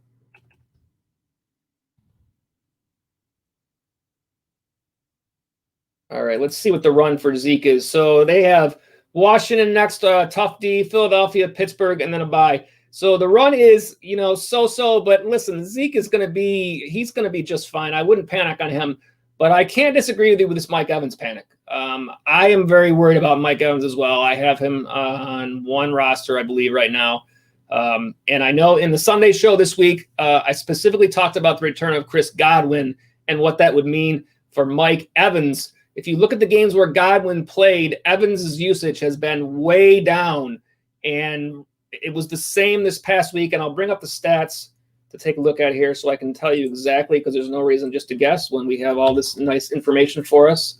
All right, let's see what the run for Zeke is. So they have Washington next, tough D, Philadelphia, Pittsburgh, and then a bye. So the run is, so-so, but listen, Zeke is going to be just fine. I wouldn't panic on him, but I can't disagree with you with this Mike Evans panic. I am very worried about Mike Evans as well. I have him on one roster, I believe, right now. And I know in the Sunday show this week, I specifically talked about the return of Chris Godwin and what that would mean for Mike Evans. If you look at the games where Godwin played, Evans' usage has been way down, and it was the same this past week. And I'll bring up the stats to take a look at here so I can tell you exactly, because there's no reason just to guess when we have all this nice information for us.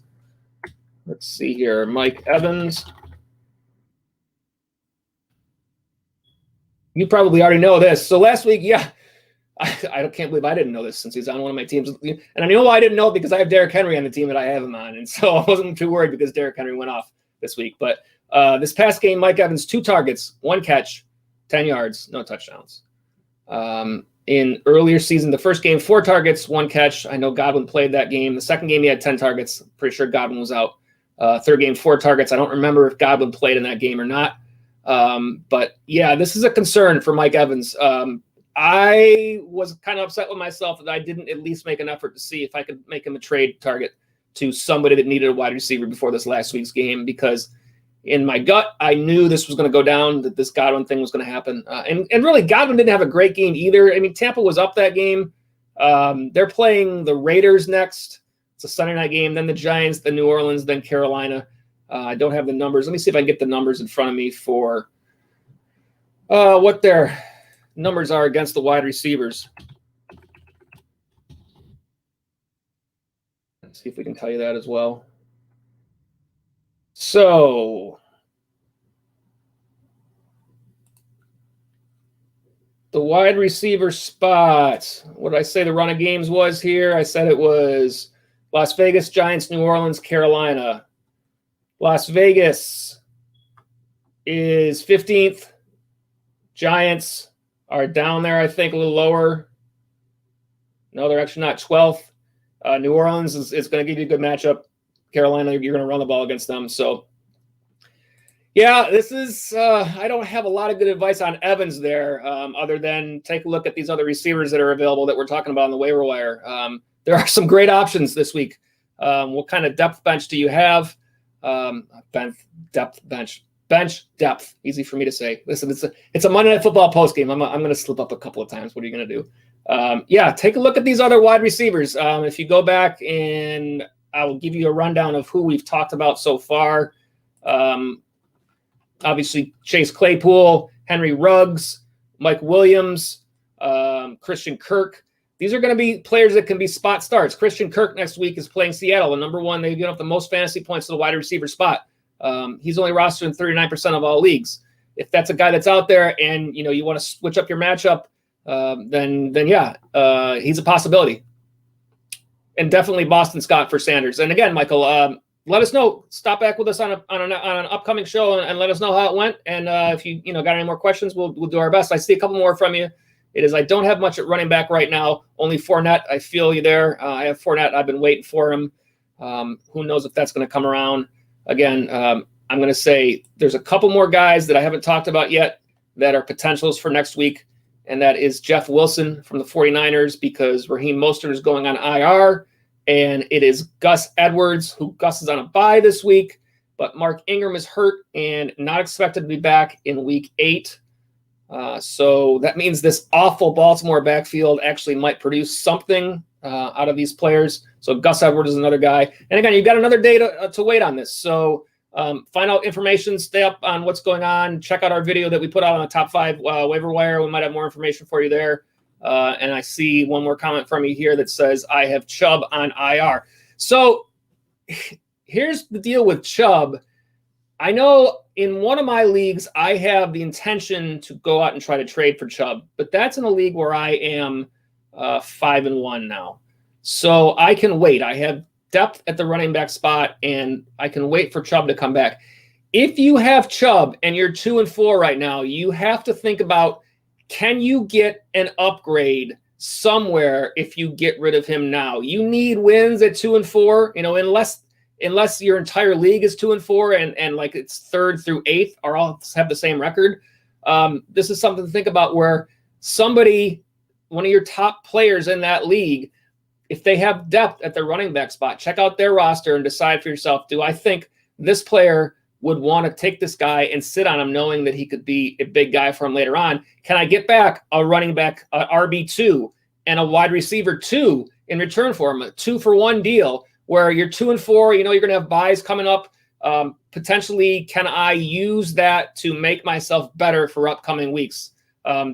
Let's see here. Mike Evans. You probably already know this. So last week, I can't believe I didn't know this since he's on one of my teams. And I know I didn't know it because I have Derrick Henry on the team that I have him on. And so I wasn't too worried because Derrick Henry went off this week. But this past game, Mike Evans, 2 targets, 1 catch, 10 yards, no touchdowns. In earlier season, the first game, 4 targets, 1 catch. I know Godwin played that game. The second game, he had 10 targets. Pretty sure Godwin was out. Third game, 4 targets. I don't remember if Godwin played in that game or not. But yeah, this is a concern for Mike Evans. I was kind of upset with myself that I didn't at least make an effort to see if I could make him a trade target to somebody that needed a wide receiver before this last week's game, because in my gut, I knew this was going to go down, that this Godwin thing was going to happen. And really, Godwin didn't have a great game either. I mean, Tampa was up that game. They're playing the Raiders next. It's a Sunday night game, then the Giants, then New Orleans, then Carolina. I don't have the numbers. Let me see if I can get the numbers in front of me for what their numbers are against the wide receivers. Let's see if we can tell you that as well. So the wide receiver spot, what did I say the run of games was here? I said it was Las Vegas, Giants, New Orleans, Carolina. Las Vegas is 15th. Giants are down there, I think, a little lower. No, they're actually not. 12th. New Orleans is going to give you a good matchup. Carolina, you're going to run the ball against them. So, yeah, this is I don't have a lot of good advice on Evans there, other than take a look at these other receivers that are available that we're talking about on the waiver wire. There are some great options this week. What kind of depth bench do you have? Bench depth. Easy for me to say. Listen, it's a Monday Night Football postgame. I'm going to slip up a couple of times. What are you going to do? Yeah, take a look at these other wide receivers. If you go back, and I will give you a rundown of who we've talked about so far. Obviously, Chase Claypool, Henry Ruggs, Mike Williams, Christian Kirk. These are going to be players that can be spot starts. Christian Kirk next week is playing Seattle. The number one, they get up the most fantasy points to the wide receiver spot. He's only rostered in 39% of all leagues. If that's a guy that's out there and you want to switch up your matchup, then yeah, he's a possibility. And definitely Boston Scott for Sanders. And again, Michael, let us know. Stop back with us on an upcoming show and let us know how it went. And if you got any more questions, we'll do our best. I see a couple more from you. It is I don't have much at running back right now. Only Fournette. I feel you there. I have Fournette. I've been waiting for him. Who knows if that's going to come around. Again, I'm going to say there's a couple more guys that I haven't talked about yet that are potentials for next week, and that is Jeff Wilson from the 49ers, because Raheem Mostert is going on IR, and it is Gus Edwards, who Gus is on a bye this week, but Mark Ingram is hurt and not expected to be back in week 8. So that means this awful Baltimore backfield actually might produce something out of these players. So Gus Edwards is another guy. And again, you've got another day to wait on this. So find out information, stay up on what's going on. Check out our video that we put out on the top 5 waiver wire. We might have more information for you there. And I see one more comment from you here that says, I have Chubb on IR. So here's the deal with Chubb. I know in one of my leagues, I have the intention to go out and try to trade for Chubb, but that's in a league where I am 5-1 now. So I can wait. I have depth at the running back spot, and I can wait for Chubb to come back. If you have Chubb and you're 2-4 right now, you have to think about, can you get an upgrade somewhere if you get rid of him now? You need wins at 2-4, unless your entire league is 2-4 and like it's 3rd through 8th or all have the same record. This is something to think about where somebody, one of your top players in that league, if they have depth at their running back spot, check out their roster and decide for yourself, do I think this player would want to take this guy and sit on him knowing that he could be a big guy for him later on? Can I get back a running back, RB2, and a wide receiver 2 in return for him, a 2-for-1 deal where you're 2-4, you're going to have buys coming up. Potentially, can I use that to make myself better for upcoming weeks?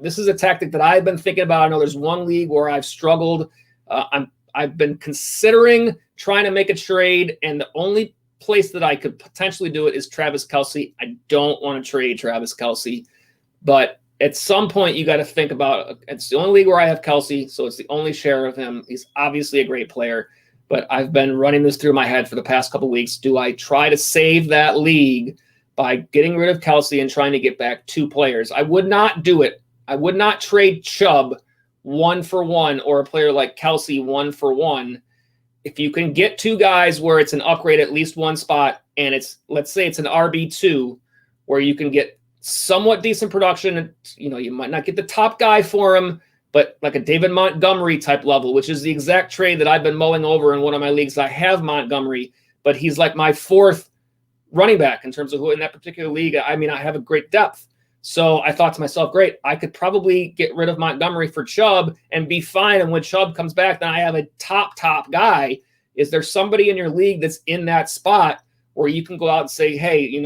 This is a tactic that I've been thinking about. I know there's one league where I've struggled. I've been considering trying to make a trade, and the only place that I could potentially do it is Travis Kelce. I don't want to trade Travis Kelce, but at some point you got to think about, it's the only league where I have Kelce, so it's the only share of him. He's obviously a great player, but I've been running this through my head for the past couple of weeks. Do I try to save that league by getting rid of Kelce and trying to get back 2 players? I would not do it. I would not trade Chubb 1-for-1 or a player like Kelce 1-for-1. If you can get 2 guys where it's an upgrade at least one spot, and it's, let's say it's an RB2 where you can get somewhat decent production, you might not get the top guy for him, but like a David Montgomery type level, which is the exact trade that I've been mulling over in one of my leagues. I have Montgomery, but he's like my 4th running back in terms of who in that particular league. I have a great depth. So I thought to myself, great, I could probably get rid of Montgomery for Chubb and be fine. And when Chubb comes back, then I have a top guy. Is there somebody in your league that's in that spot where you can go out and say, hey,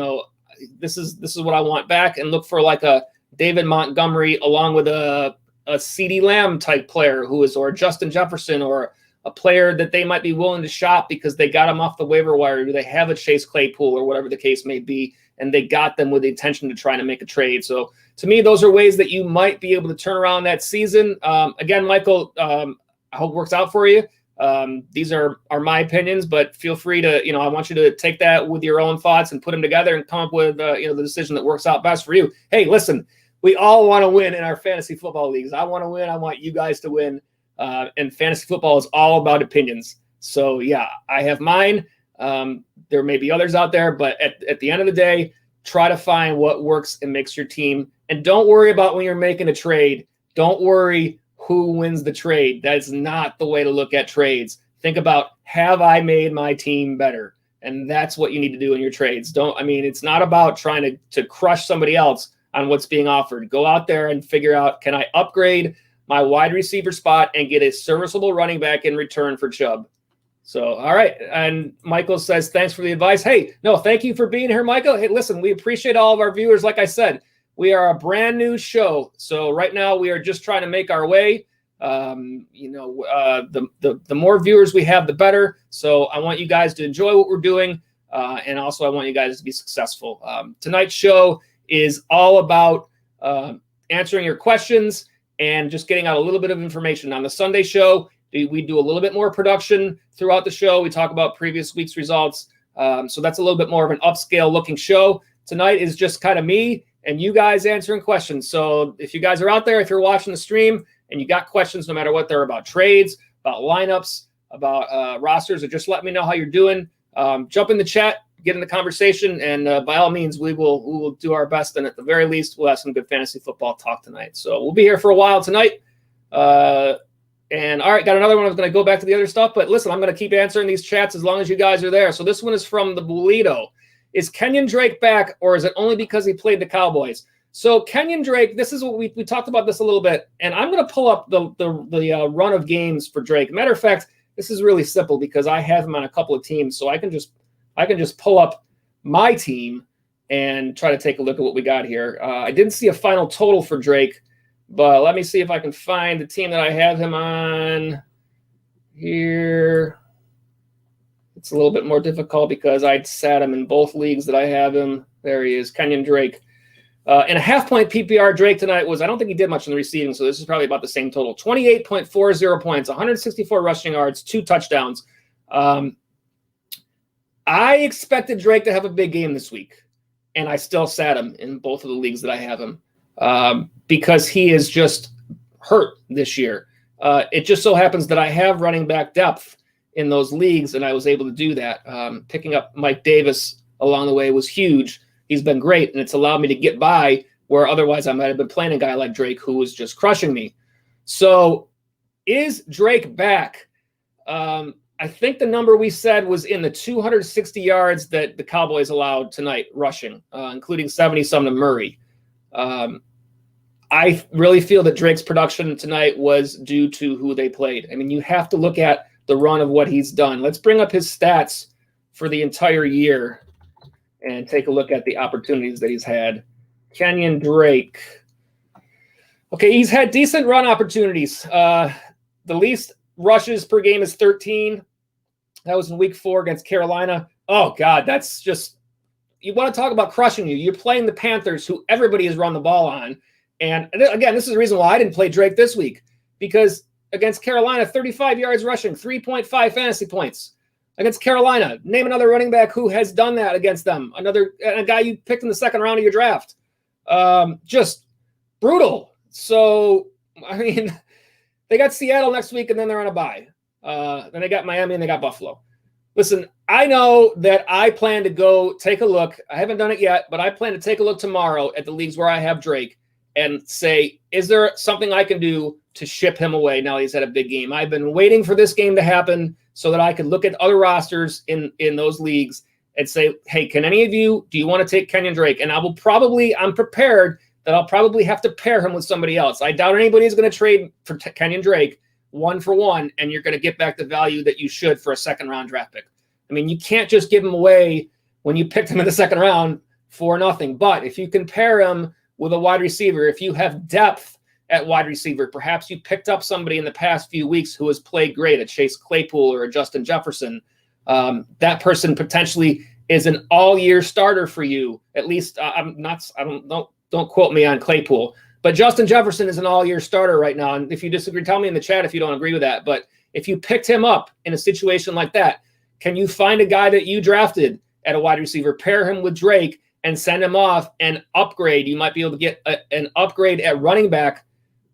this is what I want back, and look for like a David Montgomery along with a CeeDee Lamb type player or a Justin Jefferson, or a player that they might be willing to shop because they got him off the waiver wire. Do they have a Chase Claypool or whatever the case may be, and they got them with the intention to try to make a trade? So to me, those are ways that you might be able to turn around that season. Again, Michael, I hope it works out for you. These are my opinions, but feel free to, I want you to take that with your own thoughts and put them together and come up with, the decision that works out best for you. Hey, listen, we all want to win in our fantasy football leagues. I want to win. I want you guys to win. And fantasy football is all about opinions. So yeah, I have mine. There may be others out there, but at the end of the day, try to find what works and makes your team. And don't worry about when you're making a trade. Don't worry who wins the trade. That's not the way to look at trades. Think about, have I made my team better? And that's what you need to do in your trades. It's not about trying to crush somebody else on what's being offered. Go out there and figure out, can I upgrade my wide receiver spot and get a serviceable running back in return for Chubb? So, all right. And Michael says, thanks for the advice. Hey, no, thank you for being here, Michael. Hey, listen, we appreciate all of our viewers. Like I said, we are a brand new show. So right now we are just trying to make our way. The more viewers we have, the better. So I want you guys to enjoy what we're doing. And also I want you guys to be successful. Tonight's show is all about answering your questions and just getting out a little bit of information. On the Sunday show, we do a little bit more production throughout the show. We talk about previous week's results. So that's a little bit more of an upscale looking show. Tonight is just kind of me and you guys answering questions. So if you guys are out there, if you're watching the stream and you got questions, no matter what they're about, trades, about lineups, about rosters, or just let me know how you're doing. Jump in the chat, get in the conversation, and by all means, we will do our best. And at the very least, we'll have some good fantasy football talk tonight. So we'll be here for a while tonight. And all right, got another one. I was going to go back to the other stuff, but listen, I'm going to keep answering these chats as long as you guys are there. So this one is from the Bulito. is Kenyan Drake back, or is it only because he played the Cowboys? So Kenyan Drake, this is what we talked about this a little bit, and I'm going to pull up the run of games for Drake. Matter of fact, this is really simple because I have him on a couple of teams, so I can just pull up my team and try to take a look at what we got here. I didn't see a final total for Drake, but let me see if I can find the team that I have him on here. It's a little bit more difficult because I sat him in both leagues that I have him. There he is, Kenyan Drake. And a half-point PPR Drake tonight was, I don't think he did much in the receiving, so this is probably about the same total. 28.40 points, 164 rushing yards, 2 touchdowns. I expected Drake to have a big game this week, and I still sat him in both of the leagues that I have him because he is just hurt this year. It just so happens that I have running back depth in those leagues, and I was able to do that. Picking up Mike Davis along the way was huge. He's been great, and it's allowed me to get by where otherwise I might have been playing a guy like Drake who was just crushing me. So is Drake back? I think the number we said was in the 260 yards that the Cowboys allowed tonight rushing, including 70-some to Murray. I really feel that Drake's production tonight was due to who they played. I mean, you have to look at the run of what he's done. Let's bring up his stats for the entire year and take a look at the opportunities that he's had. Kenyan Drake. Okay, he's had decent run opportunities. The least rushes per game is 13. That was in week 4 against Carolina. Oh, God, that's just – you want to talk about crushing you. You're playing the Panthers, who everybody has run the ball on. And, again, this is the reason why I didn't play Drake this week, because against Carolina, 35 yards rushing, 3.5 fantasy points. Against Carolina, name another running back who has done that against them. A guy you picked in the second round of your draft. Just brutal. So, I mean, they got Seattle next week, and then they're on a bye. Then they got Miami, and they got Buffalo. Listen, I know that I plan to go take a look. I haven't done it yet, but I plan to take a look tomorrow at the leagues where I have Drake and say, is there something I can do to ship him away now he's had a big game? I've been waiting for this game to happen so that I could look at other rosters in those leagues and say, hey, can any of you, do you want to take Kenyan Drake? And I'm prepared that I'll probably have to pair him with somebody else. I doubt anybody's going to trade for Kenyan Drake 1-for-1, and you're going to get back the value that you should for a second-round draft pick. I mean, you can't just give him away when you picked him in the second round for nothing. But if you can pair him with a wide receiver, if you have depth at wide receiver, perhaps you picked up somebody in the past few weeks who has played great, a Chase Claypool or a Justin Jefferson, that person potentially is an all-year starter for you. At least don't quote me on Claypool, but Justin Jefferson is an all-year starter right now. And if you disagree, tell me in the chat if you don't agree with that. But if you picked him up in a situation like that, can you find a guy that you drafted at a wide receiver, pair him with Drake, and send him off and upgrade? You might be able to get an upgrade at running back.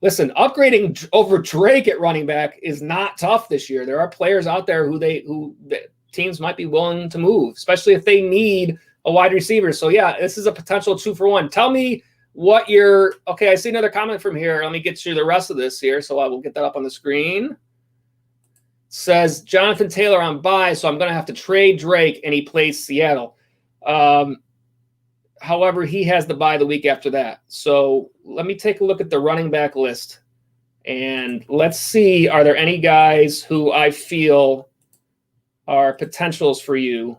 Listen, upgrading over Drake at running back is not tough this year. There are players out there who teams might be willing to move, especially if they need a wide receiver. So, yeah, this is a potential 2-for-1. Tell me what okay, I see another comment from here. Let me get you the rest of this here, so I will get that up on the screen. Says Jonathan Taylor on bye, so I'm going to have to trade Drake, and he plays Seattle. However, he has the bye the week after that. So let me take a look at the running back list, and let's see, are there any guys who I feel are potentials for you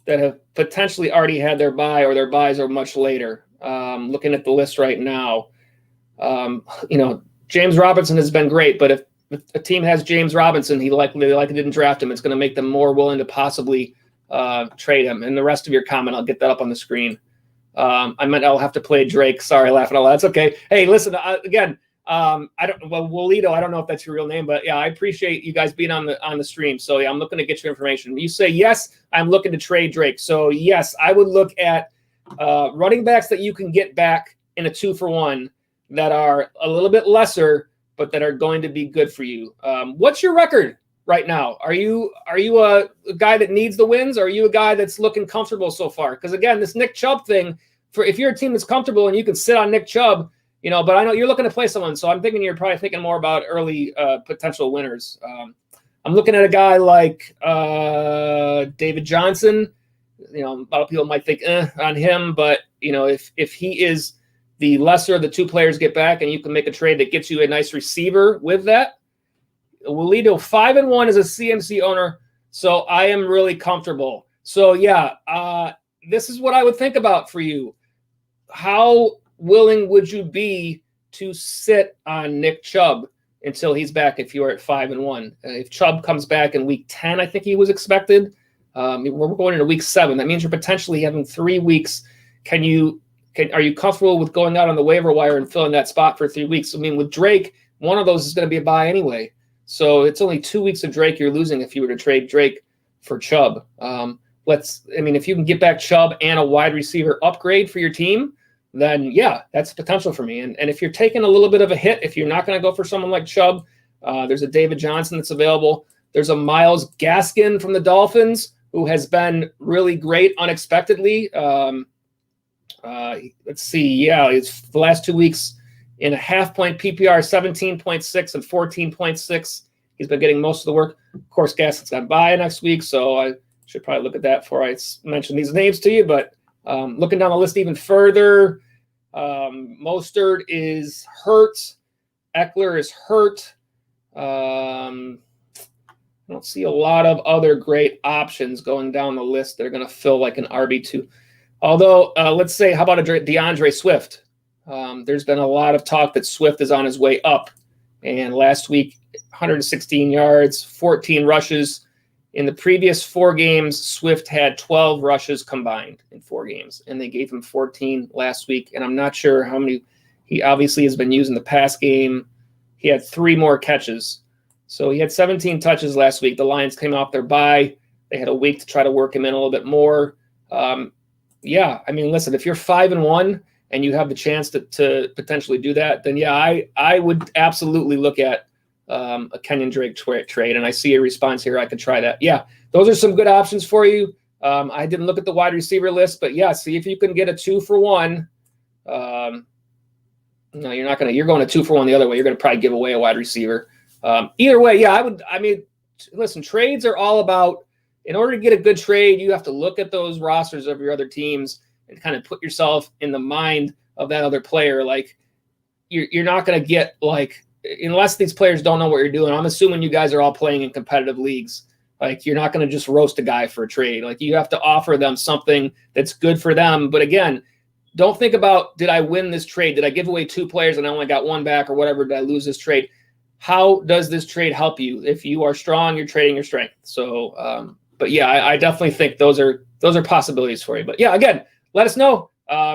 that have potentially already had their bye, or their buys are much later. Looking at the list right now, James Robinson has been great, but if a team has James Robinson, they likely didn't draft him. It's going to make them more willing to possibly trade him. And the rest of your comment, I'll get that up on the screen. I'll have to play Drake. Sorry, laughing out loud. That's okay. Hey, listen, again, Wolito, I don't know if that's your real name, but yeah, I appreciate you guys being on the stream. So yeah, I'm looking to get your information. You say, yes, I'm looking to trade Drake. So yes, I would look at running backs that you can get back in a 2-for-1 that are a little bit lesser, but that are going to be good for you. What's your record right now? Are you a guy that needs the wins? Or are you a guy that's looking comfortable so far? Because again, this Nick Chubb thing, if you're a team that's comfortable and you can sit on Nick Chubb, but I know you're looking to play someone, so I'm thinking you're probably thinking more about early potential winners. I'm looking at a guy like David Johnson. A lot of people might think on him, but if he is the lesser of the two players get back, and you can make a trade that gets you a nice receiver with that, it will lead to 5-1 as a CMC owner. So I am really comfortable. So this is what I would think about for you. How willing would you be to sit on Nick Chubb until he's back if you are at 5-1? If Chubb comes back in week 10, I think he was expected. We're going into week 7. That means you're potentially having 3 weeks. Are you comfortable with going out on the waiver wire and filling that spot for 3 weeks? I mean, with Drake, one of those is going to be a buy anyway. So it's only 2 weeks of Drake you're losing if you were to trade Drake for Chubb. If you can get back Chubb and a wide receiver upgrade for your team, then that's potential for me. And if you're taking a little bit of a hit, if you're not going to go for someone like Chubb, there's a David Johnson that's available. There's a Myles Gaskin from the Dolphins who has been really great unexpectedly. Let's see. It's the last 2 weeks in a half-point PPR, 17.6 and 14.6. He's been getting most of the work. Of course, Gaskin's got bye next week, so I should probably look at that before I mention these names to you. But looking down the list even further, Mostert is hurt. Eckler is hurt. I don't see a lot of other great options going down the list that are going to fill like an RB2. Although, let's say, how about a DeAndre Swift? There's been a lot of talk that Swift is on his way up. And last week, 116 yards, 14 rushes. In the previous 4 games, Swift had 12 rushes combined in 4 games. And they gave him 14 last week. And I'm not sure how many he obviously has been using the pass game. He had 3 more catches. So he had 17 touches last week. The Lions came off their bye. They had a week to try to work him in a little bit more. Listen, if you're 5-1 and you have the chance to potentially do that, then I would absolutely look at a Kenyan Drake trade. And I see a response here. I could try that. Those are some good options for you. I didn't look at the wide receiver list, but see if you can get a 2-for-1. No, you're not you're going a 2-for-1 the other way. You're going to probably give away a wide receiver. Either way, listen, trades are all about, in order to get a good trade, you have to look at those rosters of your other teams and kind of put yourself in the mind of that other player. Like, you're not going to get, unless these players don't know what you're doing. I'm assuming you guys are all playing in competitive leagues. Like, you're not going to just roast a guy for a trade. Like, you have to offer them something that's good for them. But again, don't think about, did I win this trade? Did I give away 2 players and I only got 1 back or whatever? Did I lose this trade? How does this trade help you? If you are strong, you're trading your strength. So, I definitely think those are possibilities for you. But again, let us know.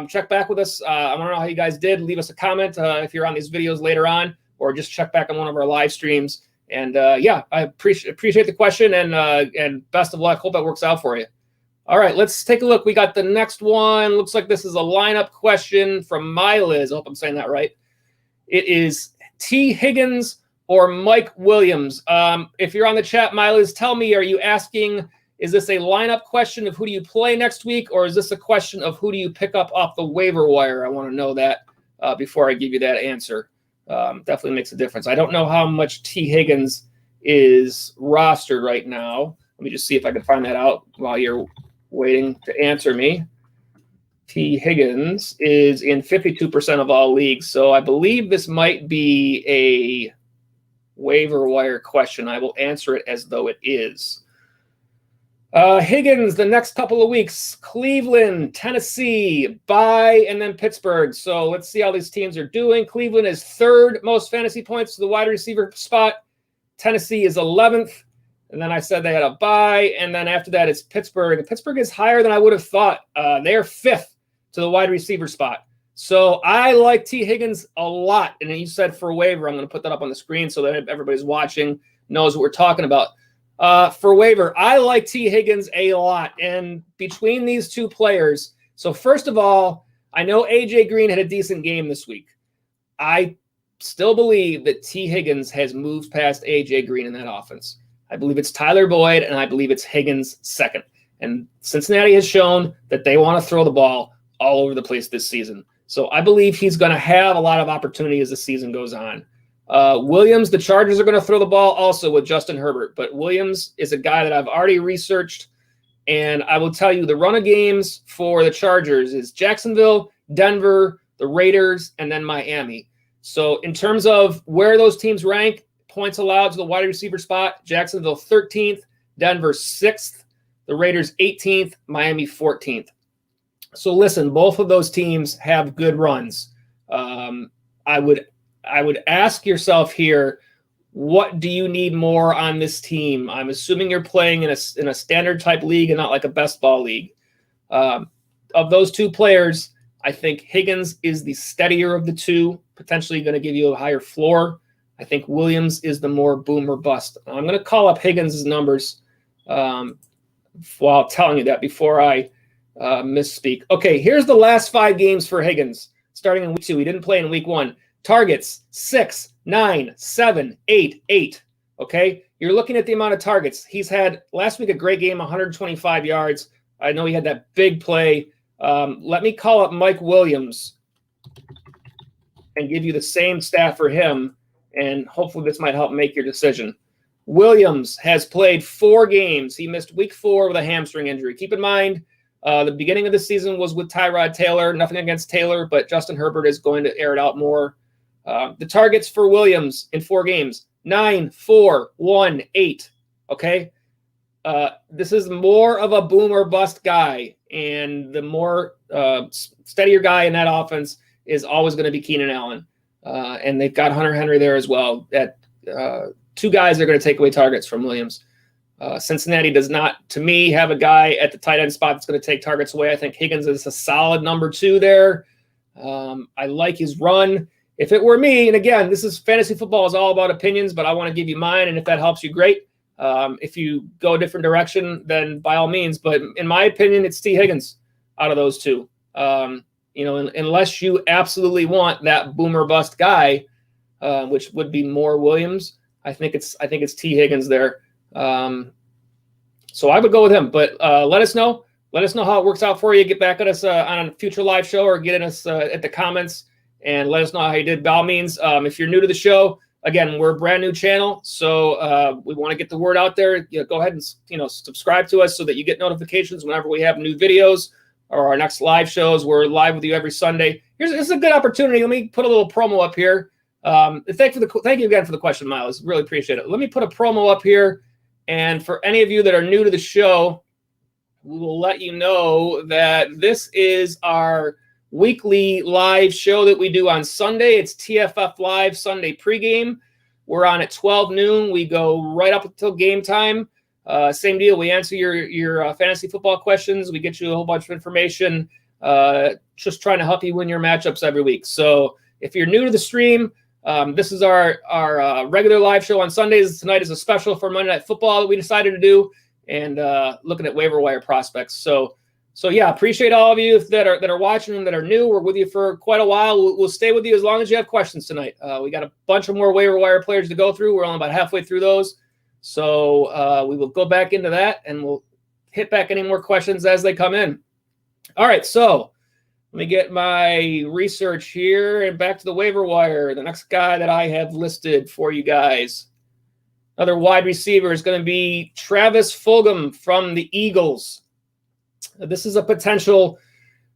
Check back with us. I want to know how you guys did. Leave us a comment if you're on these videos later on, or just check back on one of our live streams. And I appreciate the question, and best of luck. Hope that works out for you. All right, let's take a look. We got the next one. Looks like this is a lineup question from Myliz. I hope I'm saying that right. It is T. Higgins or Mike Williams. If you're on the chat, Myliz, tell me, are you asking, is this a lineup question of who do you play next week, or is this a question of who do you pick up off the waiver wire? I want to know that before I give you that answer. Definitely makes a difference. I don't know how much T. Higgins is rostered right now. Let me just see if I can find that out while you're waiting to answer me. T. Higgins is in 52% of all leagues, so I believe this might be a waiver wire question. I will answer it as though it is. Higgins, the next couple of weeks, Cleveland, Tennessee, bye, and then Pittsburgh. So let's see how these teams are doing. Cleveland is 3rd most fantasy points to the wide receiver spot. Tennessee is 11th. And then I said they had a bye. And then after that, it's Pittsburgh. And Pittsburgh is higher than I would have thought. They're 5th to the wide receiver spot. So I like T. Higgins a lot. And then you said for waiver, I'm going to put that up on the screen so that everybody's watching knows what we're talking about. For waiver, I like T. Higgins a lot. And between these 2 players, so first of all, I know A.J. Green had a decent game this week. I still believe that T. Higgins has moved past A.J. Green in that offense. I believe it's Tyler Boyd, and I believe it's Higgins second. And Cincinnati has shown that they want to throw the ball all over the place this season. So I believe he's going to have a lot of opportunity as the season goes on. Williams, the Chargers are going to throw the ball also with Justin Herbert, but Williams is a guy that I've already researched, and I will tell you the run of games for the Chargers is Jacksonville, Denver, the Raiders, and then Miami. So in terms of where those teams rank, points allowed to the wide receiver spot, Jacksonville 13th, Denver 6th, the Raiders 18th, Miami 14th. So listen, both of those teams have good runs. I would ask yourself here, what do you need more on this team? I'm assuming you're playing in a standard type league and not like a best ball league. Of those two players, I think Higgins is the steadier of the two, potentially going to give you a higher floor. I think Williams is the more boom or bust. I'm going to call up Higgins' numbers while telling you that before I misspeak. Okay, here's the last 5 games for Higgins, starting in week 2. He didn't play in week 1. Targets, 6, 9, 7, 8, 8. Okay, you're looking at the amount of targets. He's had last week a great game, 125 yards. I know he had that big play. Let me call up Mike Williams and give you the same stat for him, and hopefully this might help make your decision. Williams has played 4 games. He missed week 4 with a hamstring injury. Keep in mind, the beginning of the season was with Tyrod Taylor. Nothing against Taylor, but Justin Herbert is going to air it out more. The targets for Williams in 4 games, 9, 4, 1, 8. Okay. This is more of a boom or bust guy, and the more steadier guy in that offense is always going to be Keenan Allen. And they've got Hunter Henry there as well. At 2 guys that are going to take away targets from Williams. Cincinnati does not, to me, have a guy at the tight end spot that's going to take targets away. I think Higgins is a solid number 2 there. I like his run. If it were me, and again, this is fantasy football is all about opinions, but I want to give you mine, and if that helps you, great. If you go a different direction, then by all means. But in my opinion, it's T. Higgins out of those 2. Unless you absolutely want that boomer bust guy, which would be more Williams, I think it's T. Higgins there. So I would go with him. But let us know. Let us know how it works out for you. Get back at us on a future live show, or get at us at the comments and let us know how you did. By all means, if you're new to the show, again, we're a brand new channel, so we want to get the word out there. Go ahead and subscribe to us so that you get notifications whenever we have new videos or our next live shows. We're live with you every Sunday. This is a good opportunity. Let me put a little promo up here. Thank you again for the question, Miles. Really appreciate it. Let me put a promo up here, and for any of you that are new to the show, we will let you know that this is our weekly live show that we do on Sunday. It's TFF Live Sunday pregame. We're on at 12 noon. We go right up until game time. Same deal. We answer your fantasy football questions. We get you a whole bunch of information, just trying to help you win your matchups every week. So if you're new to the stream, this is our regular live show on Sundays. Tonight is a special for Monday Night Football that we decided to do, and looking at waiver wire prospects. So yeah, appreciate all of you that are watching and that are new. We're with you for quite a while. We'll stay with you as long as you have questions tonight. We got a bunch of more waiver wire players to go through. We're only about halfway through those. So we will go back into that, and we'll hit back any more questions as they come in. All right, so let me get my research here and back to the waiver wire. The next guy that I have listed for you guys, another wide receiver, is going to be Travis Fulgham from the Eagles. This is a potential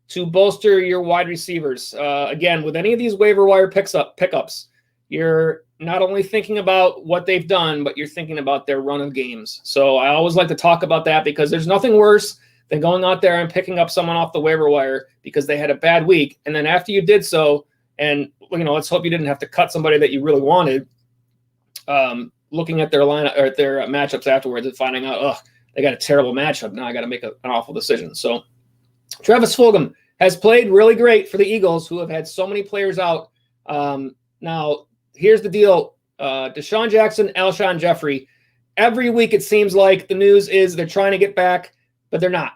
to bolster your wide receivers. Again, with any of these waiver wire pickups, you're not only thinking about what they've done, but you're thinking about their run of games. So I always like to talk about that, because there's nothing worse than going out there and picking up someone off the waiver wire because they had a bad week. And then after you did so, and let's hope you didn't have to cut somebody that you really wanted, looking at their lineup or their matchups afterwards and finding out, they got a terrible matchup. Now I got to make an awful decision. So Travis Fulgham has played really great for the Eagles, who have had so many players out. Now, here's the deal. Deshaun Jackson, Alshon Jeffrey, every week it seems like the news is they're trying to get back, but they're not.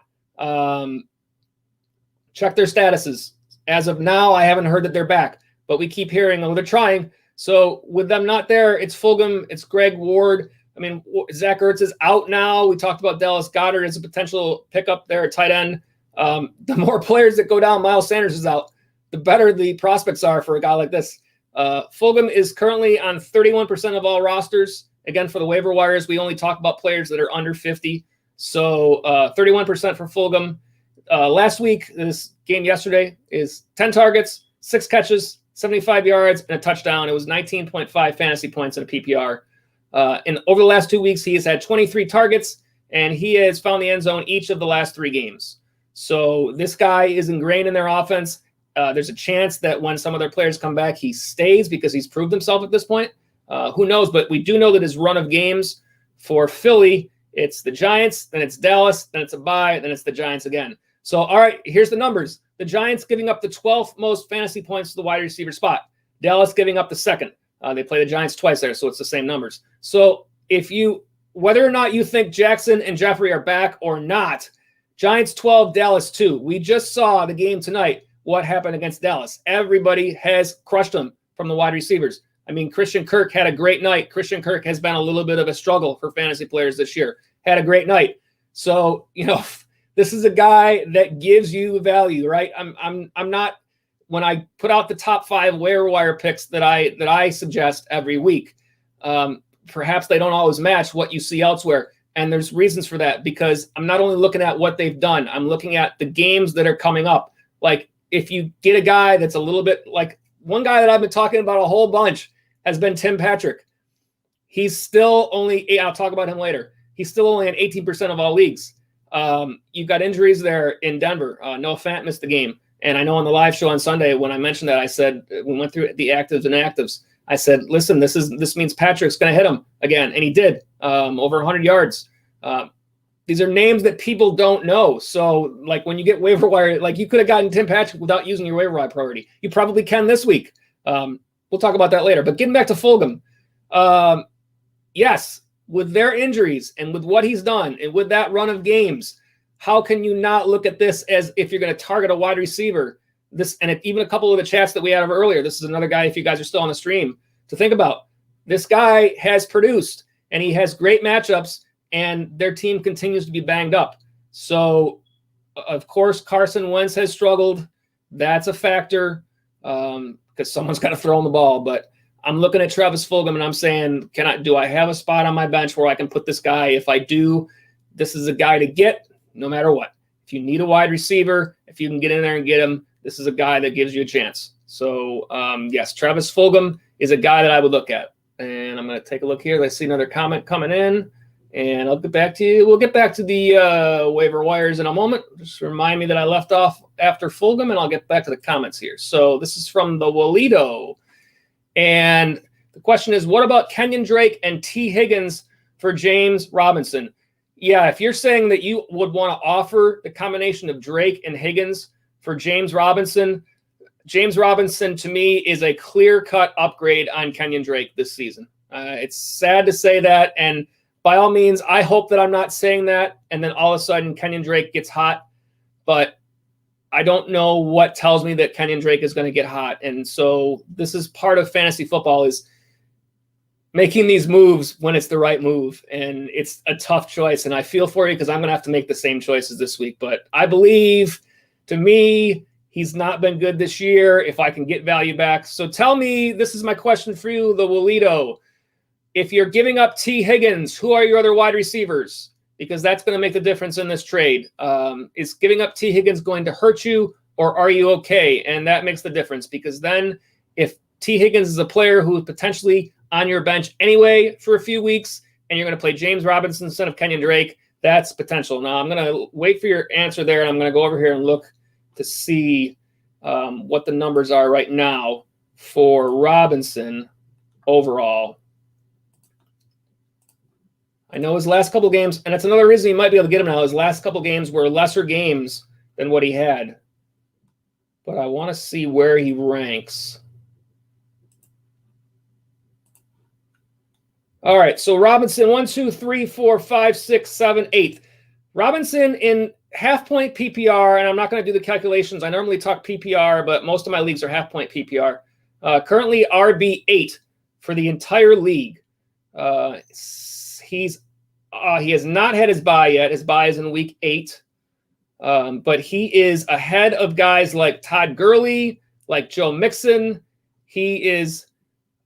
Check their statuses. As of now, I haven't heard that they're back, but we keep hearing, they're trying. So with them not there, it's Fulgham, it's Greg Ward. I mean, Zach Ertz is out now. We talked about Dallas Goedert as a potential pickup there at tight end. The more players that go down, Miles Sanders is out, the better the prospects are for a guy like this. Fulgham is currently on 31% of all rosters. Again, for the waiver wires, we only talk about players that are under 50. So 31% for Fulgham. Last week, this game yesterday, is 10 targets, 6 catches, 75 yards, and a touchdown. It was 19.5 fantasy points in a PPR. And over the last 2 weeks, he has had 23 targets, and he has found the end zone each of the last 3 games. So this guy is ingrained in their offense. There's a chance that when some of their players come back, he stays because he's proved himself at this point. Who knows? But we do know that his run of games for Philly, it's the Giants, then it's Dallas, then it's a bye, then it's the Giants again. So, all right, here's the numbers. The Giants giving up the 12th most fantasy points to the wide receiver spot. Dallas giving up the 2nd. They play the Giants twice there, so it's the same numbers. So whether or not you think Jackson and Jeffrey are back or not, Giants 12, Dallas 2. We just saw the game tonight, what happened against Dallas. Everybody has crushed them from the wide receivers. I mean, Christian Kirk had a great night. Christian Kirk has been a little bit of a struggle for fantasy players this year. Had a great night. So, this is a guy that gives you value, right? I'm not, when I put out the top 5 waiver wire picks that I suggest every week, perhaps they don't always match what you see elsewhere. And there's reasons for that, because I'm not only looking at what they've done, I'm looking at the games that are coming up. Like, if you get a guy that's a little bit like one guy that I've been talking about a whole bunch has been Tim Patrick. He's still only, I'll talk about him later. He's still only on 18% of all leagues. You've got injuries there in Denver. Noah Fant missed the game. And I know on the live show on Sunday, when I mentioned that, I said, we went through the actives and actives. I said, listen, this means Patrick's going to hit him again. And he did, over 100 yards. These are names that people don't know. So, like, when you get waiver wire, like, you could have gotten Tim Patrick without using your waiver wire priority. You probably can this week. We'll talk about that later. But getting back to Fulgham, yes, with their injuries and with what he's done and with that run of games, how can you not look at this as if you're going to target a wide receiver? Even a couple of the chats that we had earlier, this is another guy, if you guys are still on the stream, to think about. This guy has produced, and he has great matchups, and their team continues to be banged up. So, of course, Carson Wentz has struggled. That's a factor because someone's got to throw him the ball. But I'm looking at Travis Fulgham, and I'm saying, do I have a spot on my bench where I can put this guy? If I do, this is a guy to get no matter what. If you need a wide receiver, if you can get in there and get him, this is a guy that gives you a chance. So, yes, Travis Fulgham is a guy that I would look at. And I'm going to take a look here. I see another comment coming in, and I'll get back to you. We'll get back to the waiver wires in a moment. Just remind me that I left off after Fulgham, and I'll get back to the comments here. So this is from the Walito. And the question is, what about Kenyan Drake and T. Higgins for James Robinson? Yeah, if you're saying that you would want to offer the combination of Drake and Higgins for James Robinson to me is a clear-cut upgrade on Kenyan Drake this season. It's sad to say that, and by all means, I hope that I'm not saying that, and then all of a sudden Kenyan Drake gets hot, but I don't know what tells me that Kenyan Drake is going to get hot. And so this is part of fantasy football, is making these moves when it's the right move. And it's a tough choice. And I feel for you because I'm going to have to make the same choices this week. But I believe, to me, he's not been good this year if I can get value back. So tell me, this is my question for you, the Walito. If you're giving up T. Higgins, who are your other wide receivers? Because that's going to make the difference in this trade. Is giving up T. Higgins going to hurt you, or are you okay? And that makes the difference, because then if T. Higgins is a player who is potentially on your bench anyway for a few weeks, and you're going to play James Robinson instead of Kenyan Drake, that's potential. Now, I'm going to wait for your answer there, and I'm going to go over here and look to see what the numbers are right now for Robinson overall. I know his last couple games, and that's another reason you might be able to get him now, his last couple games were lesser games than what he had. But I want to see where he ranks. All right, so Robinson, 1, 2, 3, 4, 5, 6, 7, 8. Robinson in half-point PPR, and I'm not going to do the calculations. I normally talk PPR, but most of my leagues are half-point PPR. Currently RB8 for the entire league. He has not had his bye yet. His bye is in week 8. But he is ahead of guys like Todd Gurley, like Joe Mixon. He is,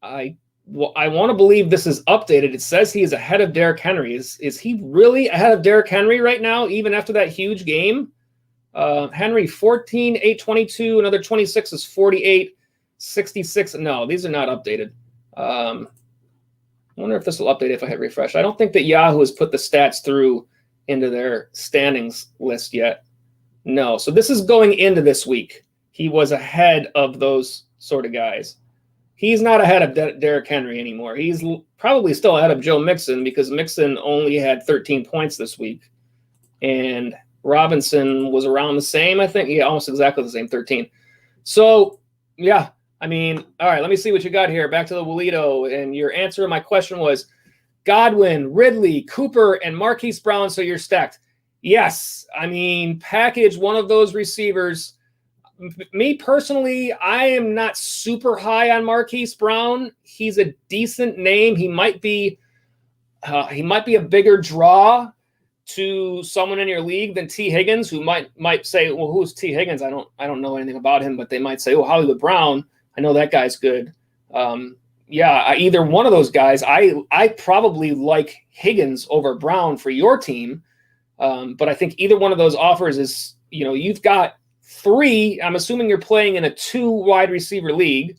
I want to believe this is updated. It says he is ahead of Derrick Henry. Is he really ahead of Derrick Henry right now, even after that huge game? Henry 14, 822, another 26 is 48, 66. No, these are not updated. I wonder if this will update if I hit refresh. I don't think that Yahoo has put the stats through into their standings list yet. No, so this is going into this week. He was ahead of those sort of guys. He's not ahead of Derrick Henry anymore. He's probably still ahead of Joe Mixon because Mixon only had 13 points this week. And Robinson was around the same, I think. Yeah, almost exactly the same, 13. So, yeah, I mean, all right, let me see what you got here. Back to the Walito. And your answer to my question was Godwin, Ridley, Cooper, and Marquise Brown, so you're stacked. Yes, I mean, package one of those receivers. Me personally, I am not super high on Marquise Brown. He's a decent name. He might be a bigger draw to someone in your league than T. Higgins, who might say, well, who's T. Higgins? I don't know anything about him, but they might say, oh, Hollywood Brown. I know that guy's good. Either one of those guys. I probably like Higgins over Brown for your team, but I think either one of those offers is, you've got 3. I'm assuming you're playing in a 2 wide receiver league.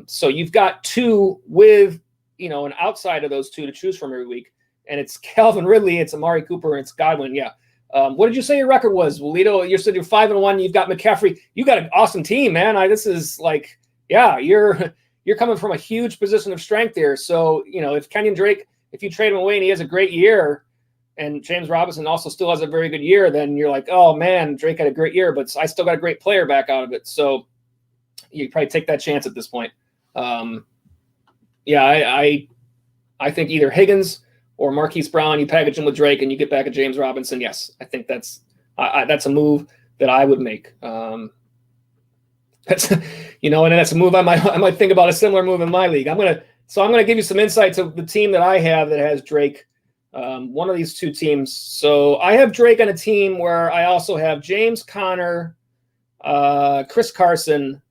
So you've got 2 with, an outside of those 2 to choose from every week. And it's Calvin Ridley, it's Amari Cooper, and it's Godwin. Yeah. What did you say your record was, Walito? You said you're 5-1. You've got McCaffrey. You got an awesome team, man. This is like, yeah, you're coming from a huge position of strength here. So, if Kenyan Drake, if you trade him away and he has a great year, and James Robinson also still has a very good year, then you're like, oh, man, Drake had a great year, but I still got a great player back out of it. So you probably take that chance at this point. I think either Higgins or Marquise Brown, you package him with Drake and you get back a James Robinson. Yes, I think that's a move that I would make. That's and that's a move I might think about a similar move in my league. I'm gonna give you some insights of the team that I have that has Drake. One of these 2 teams. So I have Drake on a team where I also have James Conner, Chris Carson,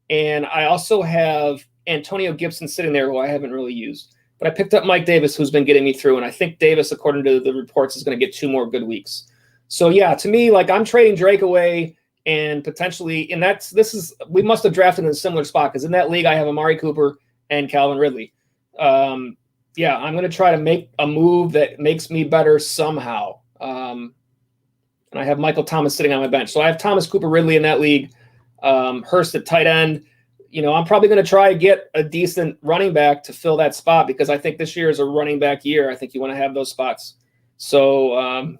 and I also have Antonio Gibson sitting there who I haven't really used. But I picked up Mike Davis, who's been getting me through, and I think Davis, according to the reports, is going to get 2 more good weeks. So yeah, to me, like I'm trading Drake away and potentially, and we must have drafted in a similar spot because in that league I have Amari Cooper and Calvin Ridley. Yeah, I'm going to try to make a move that makes me better somehow. And I have Michael Thomas sitting on my bench. So I have Thomas, Cooper, Ridley in that league. Hurst at tight end. I'm probably going to try to get a decent running back to fill that spot because I think this year is a running back year. I think you want to have those spots. So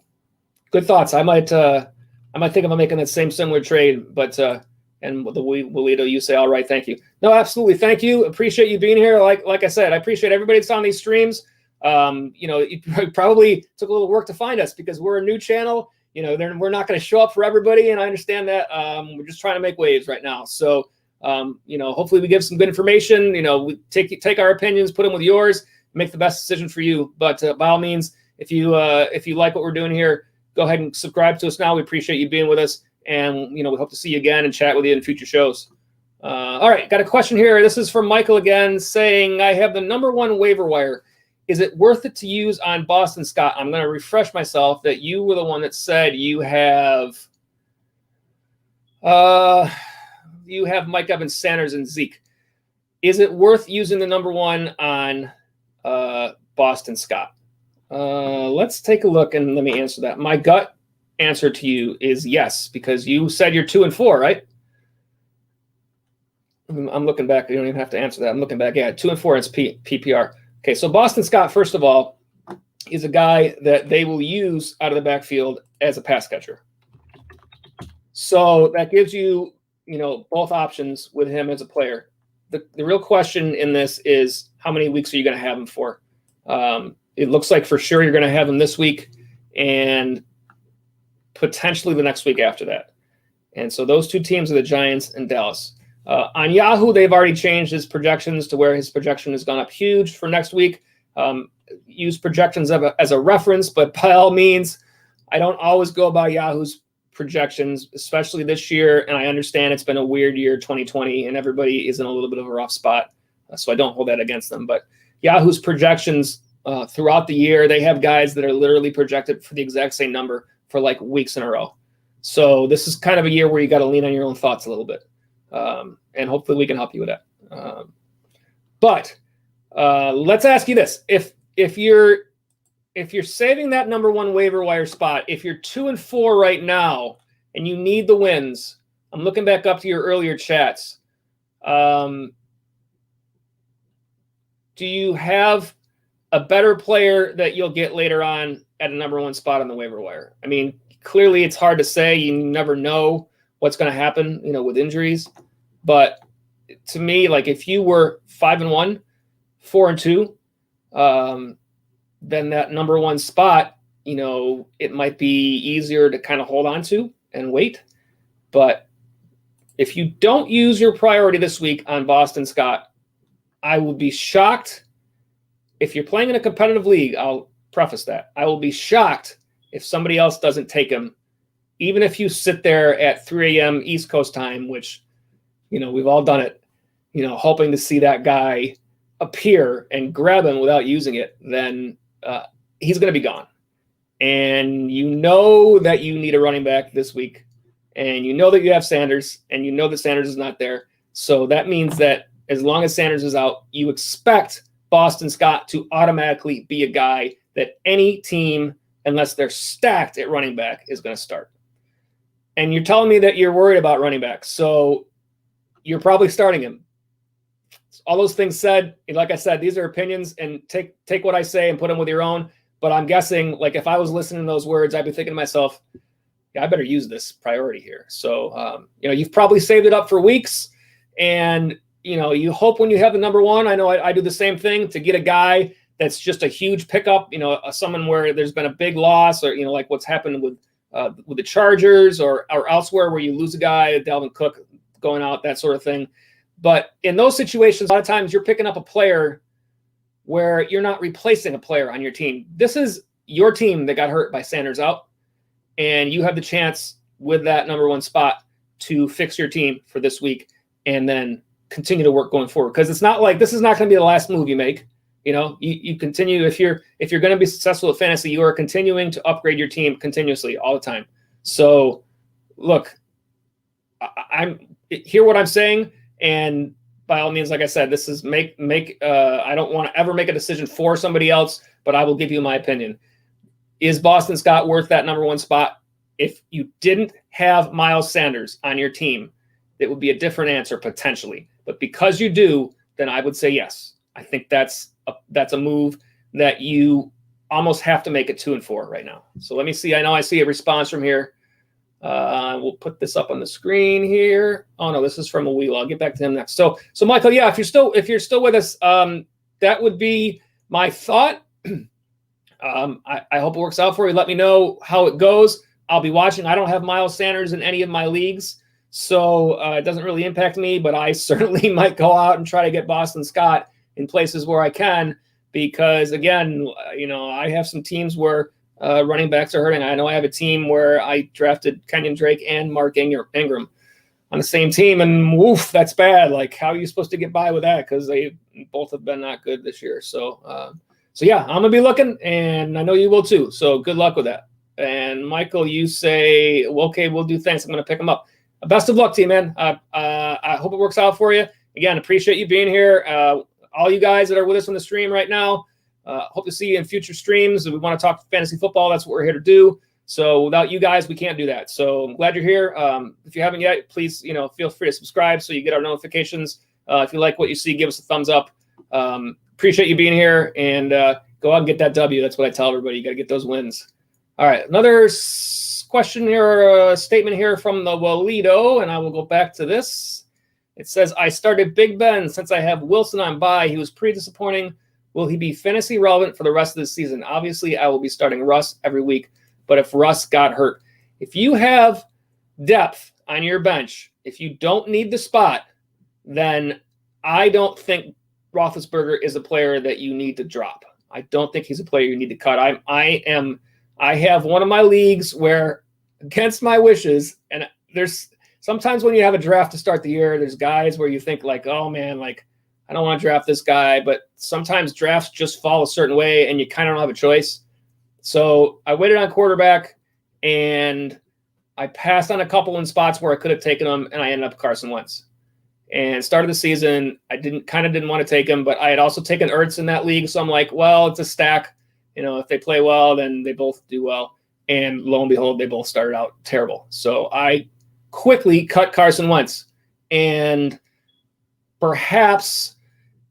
good thoughts. I might think about making that similar trade, but and the Walito, you say, all right, thank you. No, absolutely. Thank you. Appreciate you being here. Like I said, I appreciate everybody that's on these streams. It probably took a little work to find us because we're a new channel. We're not going to show up for everybody. And I understand that. We're just trying to make waves right now. So, hopefully we give some good information. We take our opinions, put them with yours, make the best decision for you. But by all means, if you like what we're doing here, go ahead and subscribe to us now. We appreciate you being with us. And, we hope to see you again and chat with you in future shows. All right, got a question here. This is from Michael again saying, I have the #1 waiver wire. Is it worth it to use on Boston Scott? I'm going to refresh myself that you were the one that said you have Mike Evans, Sanders, and Zeke. Is it worth using the #1 on Boston Scott? Let's take a look and let me answer that. My gut answer to you is yes, because you said you're 2 and 4, right? I'm looking back. You don't even have to answer that. I'm looking back. Yeah, 2 and 4. It's PPR. Okay, so Boston Scott, first of all, is a guy that they will use out of the backfield as a pass catcher. So that gives you, both options with him as a player. The real question in this is how many weeks are you going to have him for? It looks like for sure you're going to have him this week and potentially the next week after that. And so those 2 teams are the Giants and Dallas. On Yahoo, they've already changed his projections to where his projection has gone up huge for next week. Use projections as a reference, but by all means, I don't always go by Yahoo's projections, especially this year. And I understand it's been a weird year, 2020, and everybody is in a little bit of a rough spot. So I don't hold that against them. But Yahoo's projections throughout the year, they have guys that are literally projected for the exact same number for like weeks in a row. So this is kind of a year where you got to lean on your own thoughts a little bit. And hopefully we can help you with that. But let's ask you this. If you're saving that number one waiver wire spot, if you're 2-4 right now and you need the wins, I'm looking back up to your earlier chats. Do you have a better player that you'll get later on at a number one spot on the waiver wire? I mean, clearly it's hard to say. You never know what's going to happen, with injuries. But to me, like if you were 5-1, 4-2, then that number one spot, it might be easier to kind of hold on to and wait. But if you don't use your priority this week on Boston Scott, I will be shocked. If you're playing in a competitive league, I'll preface that. I will be shocked if somebody else doesn't take him, even if you sit there at 3 a.m. East Coast time, which, we've all done it, hoping to see that guy appear and grab him without using it, then he's going to be gone. And that you need a running back this week, and that you have Sanders, and that Sanders is not there. So that means that as long as Sanders is out, you expect Boston Scott to automatically be a guy that any team, unless they're stacked at running back, is going to start. And you're telling me that you're worried about running back, so you're probably starting him. All those things said, like I said, these are opinions, and take what I say and put them with your own. But I'm guessing, like if I was listening to those words, I'd be thinking to myself, yeah, I better use this priority here. So, you've probably saved it up for weeks, and you hope when you have the number one. I know I do the same thing, to get a guy that's just a huge pickup. Someone where there's been a big loss, or like what's happened with the Chargers or elsewhere, where you lose a guy, Dalvin Cook going out, that sort of thing. But in those situations, a lot of times you're picking up a player where you're not replacing a player on your team. This is your team that got hurt by Sanders out, and you have the chance with that number one spot to fix your team for this week and then continue to work going forward. Because it's not like this is not going to be the last move you make. You continue. If you're going to be successful at fantasy, you are continuing to upgrade your team continuously all the time. So look, hear what I'm saying, and by all means, like I said, this is make I don't want to ever make a decision for somebody else, but I will give you my opinion. Is Boston Scott worth that number one spot? If you didn't have Miles Sanders on your team, it would be a different answer potentially. But because you do, then I would say yes. I think that's a move that you almost have to make it 2-4 right now. So let me see. I know I see a response from here. We'll put this up on the screen here. Oh no, this is from a wheel. I'll get back to him next. So Michael, yeah, if you're still with us, that would be my thought. I hope it works out for you. Let me know how it goes. I'll be watching. I don't have Miles Sanders in any of my leagues, so it doesn't really impact me, but I certainly might go out and try to get Boston Scott in places where I can, because again, I have some teams where running backs are hurting. I know I have a team where I drafted Kenyan Drake and Mark Ingram on the same team, and woof, that's bad. Like, how are you supposed to get by with that? Because they both have been not good this year. So yeah, I'm going to be looking, and I know you will too. So good luck with that. And Michael, you say, well, okay, we'll do thanks. I'm going to pick them up. Best of luck to you, man. I hope it works out for you. Again, appreciate you being here. All you guys that are with us on the stream right now, hope to see you in future streams. We want to talk fantasy football. That's what we're here to do. So without you guys, we can't do that. So I'm glad you're here. If you haven't yet, please, feel free to subscribe so you get our notifications. If you like what you see, give us a thumbs up. Appreciate you being here, and go out and get that W. That's what I tell everybody. You got to get those wins. All right, another question here, or a statement here from the Walido, and I will go back to this. It says, I started Big Ben since I have Wilson on bye. He was pretty disappointing. Will he be fantasy relevant for the rest of the season? Obviously, I will be starting Russ every week, but if Russ got hurt, if you have depth on your bench, if you don't need the spot, then I don't think Roethlisberger is a player that you need to drop. I don't think he's a player you need to cut. I have one of my leagues where against my wishes, and there's sometimes when you have a draft to start the year, there's guys where you think like, oh man, like I don't want to draft this guy, but sometimes drafts just fall a certain way and you kind of don't have a choice. So I waited on quarterback and I passed on a couple in spots where I could have taken him, and I ended up Carson Wentz. And started the season, I didn't want to take him, but I had also taken Ertz in that league. So I'm like, well, it's a stack. If they play well, then they both do well. And lo and behold, they both started out terrible. So I quickly cut Carson Wentz. And perhaps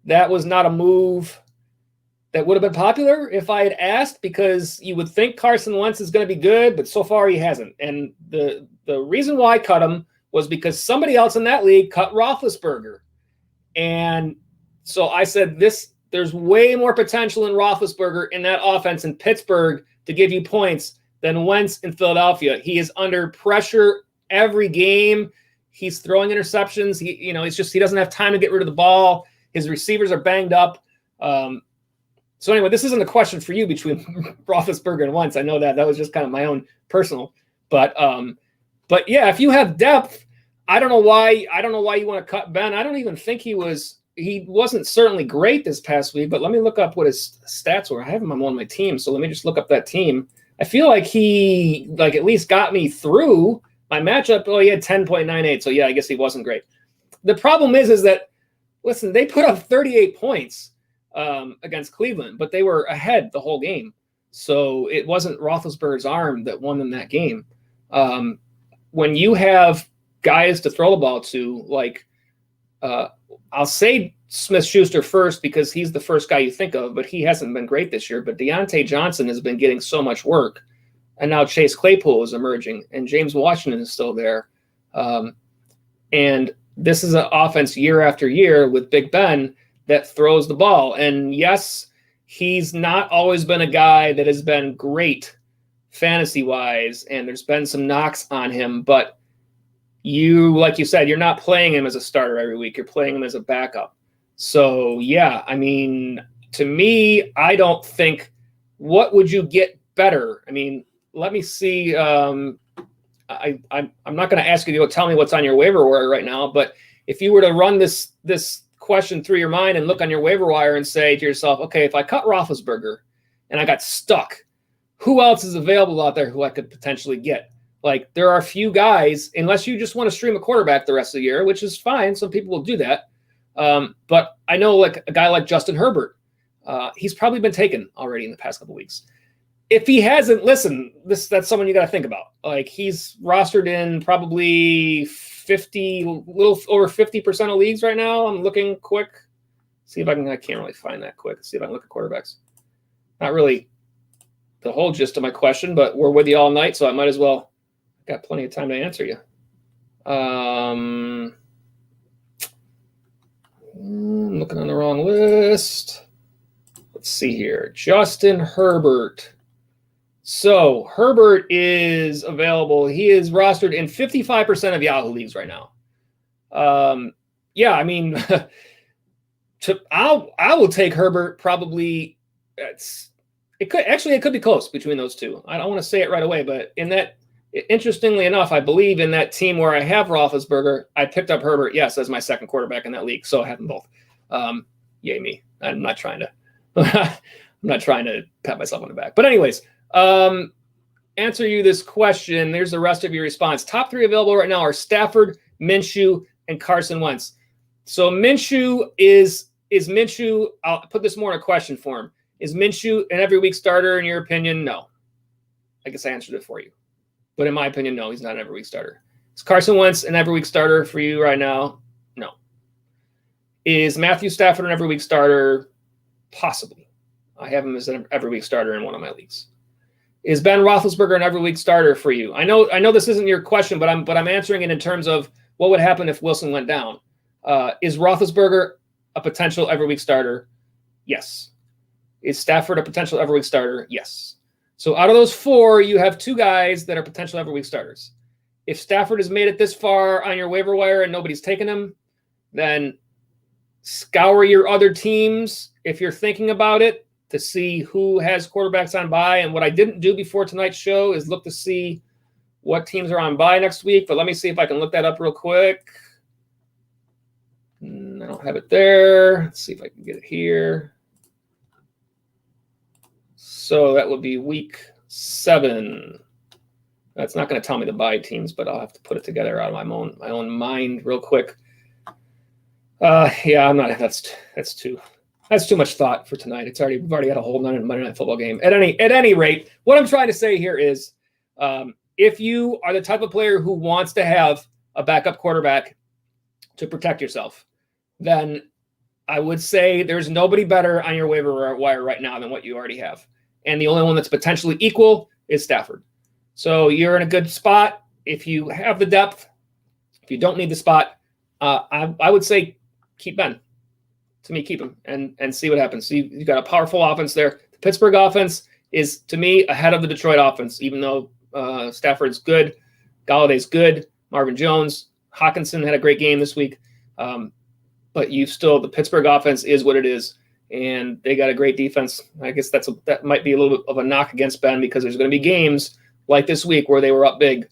that was not a move that would have been popular if I had asked, because you would think Carson Wentz is going to be good, but so far he hasn't. And the reason why I cut him was because somebody else in that league cut Roethlisberger. And so I said, there's way more potential in Roethlisberger in that offense in Pittsburgh to give you points than Wentz in Philadelphia. He is under pressure every game. He's throwing interceptions. He doesn't have time to get rid of the ball. His receivers are banged up. So anyway, this isn't a question for you between Roethlisberger and Wentz. I know that was just kind of my own personal, but yeah, if you have depth, I don't know why you want to cut Ben. I don't even think he wasn't certainly great this past week, but let me look up what his stats were. I have him on one of my teams, so let me just look up that team. I feel like he at least got me through my matchup. Oh, he had 10.98, so yeah, I guess he wasn't great. The problem is that, listen, they put up 38 points against Cleveland, but they were ahead the whole game. So it wasn't Roethlisberger's arm that won them that game. When you have guys to throw the ball to, like I'll say Smith-Schuster first because he's the first guy you think of, but he hasn't been great this year. But Deontay Johnson has been getting so much work, and now Chase Claypool is emerging, and James Washington is still there. And this is an offense year after year with Big Ben that throws the ball. And yes, he's not always been a guy that has been great fantasy-wise, and there's been some knocks on him, but like you said, you're not playing him as a starter every week. You're playing him as a backup. So, yeah, I mean, to me, I don't think – what would you get better? I mean, let me see. I'm not going to ask you to tell me what's on your waiver wire right now, but if you were to run this question through your mind and look on your waiver wire and say to yourself, okay, if I cut Roethlisberger and I got stuck, who else is available out there who I could potentially get? Like, there are a few guys, unless you just want to stream a quarterback the rest of the year, which is fine. Some people will do that. But I know like a guy like Justin Herbert, he's probably been taken already in the past couple weeks. If he hasn't, listen, that's someone you got to think about. Like, he's rostered in probably 50, little over 50% of leagues right now. I'm looking quick. See if I can't really find that quick. See if I can look at quarterbacks. Not really the whole gist of my question, but we're with you all night, so I might as well. Got plenty of time to answer you. I'm looking on the wrong list. Let's see here. Justin Herbert. So Herbert is available. He is rostered in 55% of Yahoo leagues right now. Yeah, I mean, I will take Herbert probably. It could be close between those two. I don't want to say it right away, but interestingly enough, I believe in that team where I have Roethlisberger, I picked up Herbert, yes, as my second quarterback in that league. So I have them both. Yay me. I'm not trying to pat myself on the back. But anyways, answer you this question. There's the rest of your response. Top three available right now are Stafford, Minshew, and Carson Wentz. So Minshew is Minshew, I'll put this more in a question form. Is Minshew an every week starter in your opinion? No. I guess I answered it for you. But in my opinion, no, he's not an every week starter. Is Carson Wentz an every week starter for you right now? No. Is Matthew Stafford an every week starter? Possibly. I have him as an every week starter in one of my leagues. Is Ben Roethlisberger an every week starter for you? I know this isn't your question, but I'm answering it in terms of what would happen if Wilson went down. Is Roethlisberger a potential every week starter? Yes. Is Stafford a potential every week starter? Yes. So out of those four, you have two guys that are potential every week starters. If Stafford has made it this far on your waiver wire and nobody's taken him, then scour your other teams if you're thinking about it to see who has quarterbacks on bye. And what I didn't do before tonight's show is look to see what teams are on bye next week, but let me see if I can look that up real quick. I don't have it there. Let's see if I can get it here. So that would be week 7. That's not going to tell me the bye teams, but I'll have to put it together out of my own mind real quick. Yeah, I'm not. That's too much thought for tonight. We've already got a whole Monday Night Football game. At any rate, what I'm trying to say here is, if you are the type of player who wants to have a backup quarterback to protect yourself, then I would say there's nobody better on your waiver wire right now than what you already have. And the only one that's potentially equal is Stafford. So you're in a good spot. If you have the depth, if you don't need the spot, I would say keep Ben. To me, keep him and see what happens. So you've got a powerful offense there. The Pittsburgh offense is, to me, ahead of the Detroit offense, even though Stafford's good, Galladay's good, Marvin Jones, Hawkinson had a great game this week. But the Pittsburgh offense is what it is, and they got a great defense. I guess that might be a little bit of a knock against Ben, because there's going to be games like this week where they were up big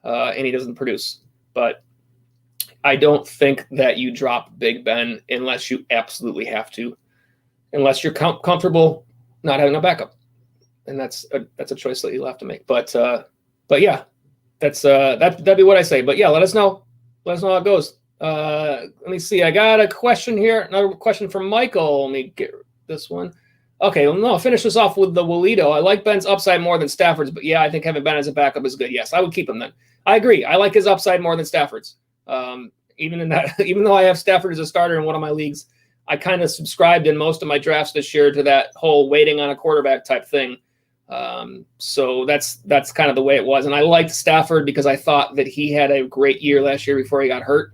and he doesn't produce. But I don't think that you drop Big Ben unless you absolutely have to, unless you're comfortable not having a backup, and that's a choice that you'll have to make. But yeah, that'd be what I say. But yeah, let us know how it goes. Let me see. I got a question here. Another question from Michael. Let me get this one. Okay, well, no, I'll finish this off with the Walito. I like Ben's upside more than Stafford's, but yeah, I think having Ben as a backup is good. Yes, I would keep him then. I agree. I like his upside more than Stafford's. Even though I have Stafford as a starter in one of my leagues, I kind of subscribed in most of my drafts this year to that whole waiting on a quarterback type thing. So that's kind of the way it was. And I liked Stafford because I thought that he had a great year last year before he got hurt.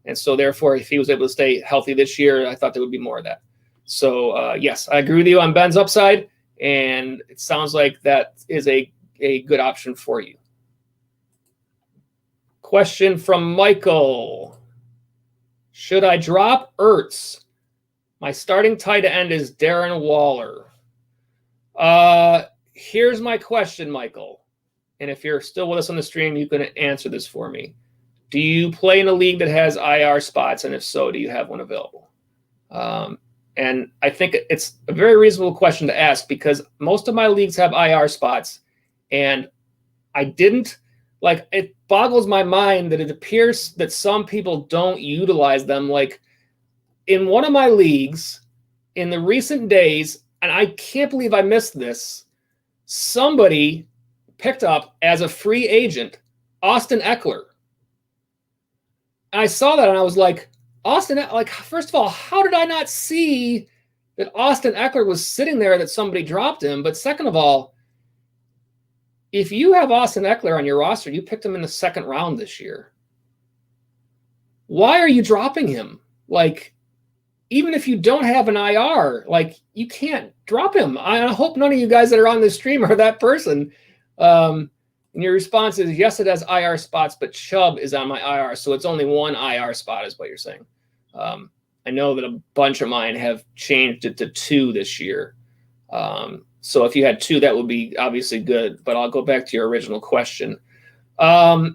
And so therefore, if he was able to stay healthy this year, I thought there would be more of that. So yes, I agree with you on Ben's upside, and it sounds like that is a good option for you. Question from Michael. Should I drop Ertz? My starting tight end is Darren Waller. Here's my question, Michael. And if you're still with us on the stream, you can answer this for me. Do you play in a league that has IR spots? And if so, do you have one available? And I think it's a very reasonable question to ask, because most of my leagues have IR spots. And it boggles my mind that it appears that some people don't utilize them. Like in one of my leagues in the recent days, and I can't believe I missed this, somebody picked up as a free agent Austin Eckler. And I saw that and I was like, first of all, how did I not see that Austin Eckler was sitting there, that somebody dropped him? But second of all, if you have Austin Eckler on your roster, you picked him in the 2nd round this year. Why are you dropping him? Like, even if you don't have an IR, you can't drop him. I hope none of you guys that are on this stream are that person. And your response is, yes, it has IR spots, but Chubb is on my IR, so it's only one IR spot is what you're saying. I know that a bunch of mine have changed it to 2 this year. So if you had 2, that would be obviously good, but I'll go back to your original question. My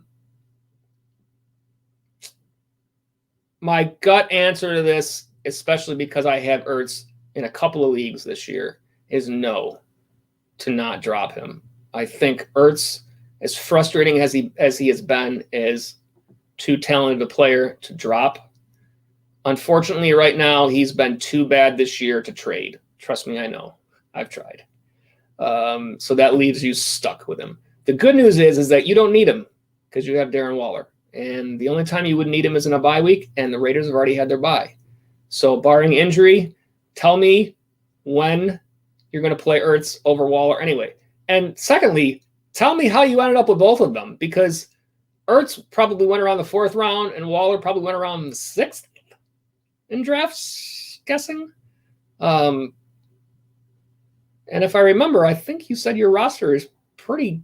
gut answer to this, especially because I have Ertz in a couple of leagues this year, is no, to not drop him. I think Ertz, as frustrating as he has been, is too talented a player to drop. Unfortunately, right now, he's been too bad this year to trade. Trust me, I know. I've tried. So that leaves you stuck with him. The good news is that you don't need him because you have Darren Waller. And the only time you would need him is in a bye week, and the Raiders have already had their bye. So barring injury, tell me when you're going to play Ertz over Waller anyway. And secondly, tell me how you ended up with both of them, because Ertz probably went around the 4th round and Waller probably went around the 6th in drafts, guessing. And if I remember, I think you said your roster is pretty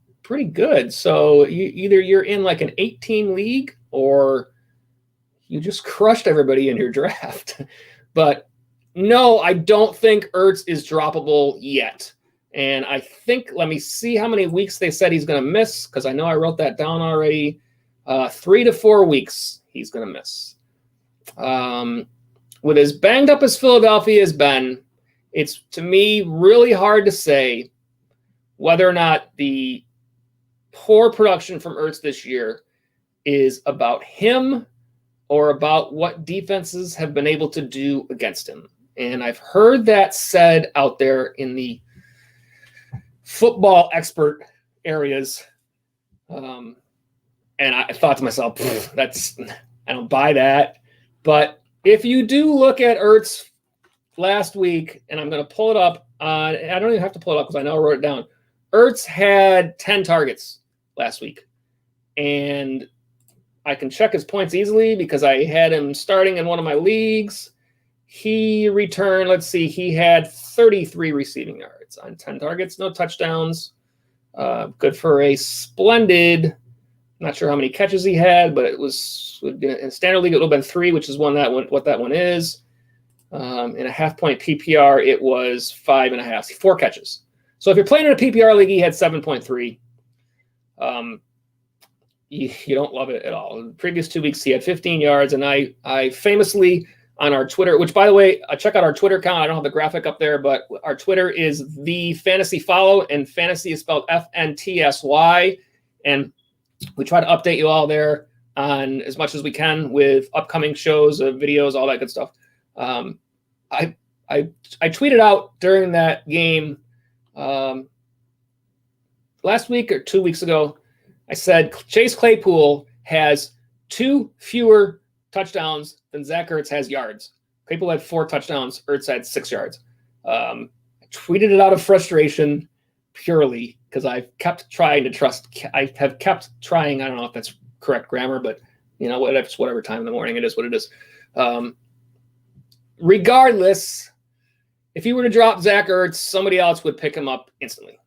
good. So either you're in like an 8-team league or you just crushed everybody in your draft. But no, I don't think Ertz is droppable yet. And I think, let me see how many weeks they said he's going to miss, because I know I wrote that down already. 3 to 4 weeks he's going to miss. With as banged up as Philadelphia has been, it's, to me, really hard to say whether or not the poor production from Ertz this year is about him or about what defenses have been able to do against him. And I've heard that said out there in the football expert areas. And I thought to myself, I don't buy that. But if you do look at Ertz last week, and I'm going to pull it up, I don't even have to pull it up because I know I wrote it down. Ertz had 10 targets last week. And I can check his points easily because I had him starting in one of my leagues. He returned, let's see, he had 33 receiving yards on 10 targets, no touchdowns. Good for a splendid, not sure how many catches he had, but it was, in standard league, it would have been 3, which is what that one is. In a half-point PPR, it was 5.5, 4 catches. So if you're playing in a PPR league, he had 7.3. You don't love it at all. In the previous 2 weeks, he had 15 yards, and I famously on our Twitter, which, by the way, check out our Twitter account. I don't have the graphic up there, but our Twitter is The Fantasy Follow, and fantasy is spelled FNTSY, and we try to update you all there on as much as we can with upcoming shows, videos, all that good stuff. I tweeted out during that game last week or 2 weeks ago. I said Chase Claypool has 2 fewer touchdowns than Zach Ertz has yards. Claypool had 4 touchdowns. Ertz had 6 yards. I tweeted it out of frustration purely because I've kept trying to trust. I have kept trying. I don't know if that's correct grammar, but whatever time in the morning it is what it is. Regardless, if you were to drop Zach Ertz, somebody else would pick him up instantly.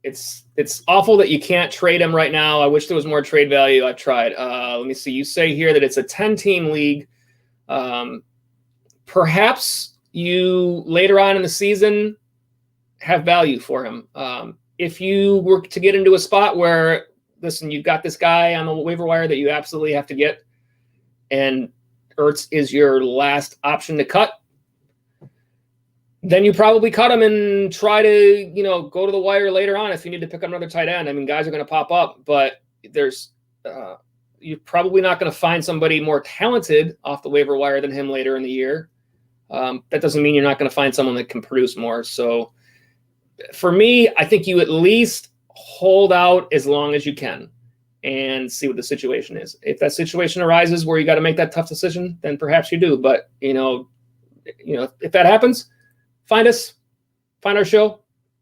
It's awful that you can't trade him right now. I wish there was more trade value. I've tried. Let me see. You say here that it's a 10-team league. Perhaps you later on in the season have value for him. If you were to get into a spot where, listen, you've got this guy on the waiver wire that you absolutely have to get, and Ertz is your last option to cut, then you probably cut him and try to, go to the wire later on if you need to pick up another tight end. I mean, guys are going to pop up, but you're probably not going to find somebody more talented off the waiver wire than him later in the year. That doesn't mean you're not going to find someone that can produce more. So for me, I think you at least hold out as long as you can and see what the situation is. If that situation arises where you got to make that tough decision, then perhaps you do. But, if that happens, find us, find our show,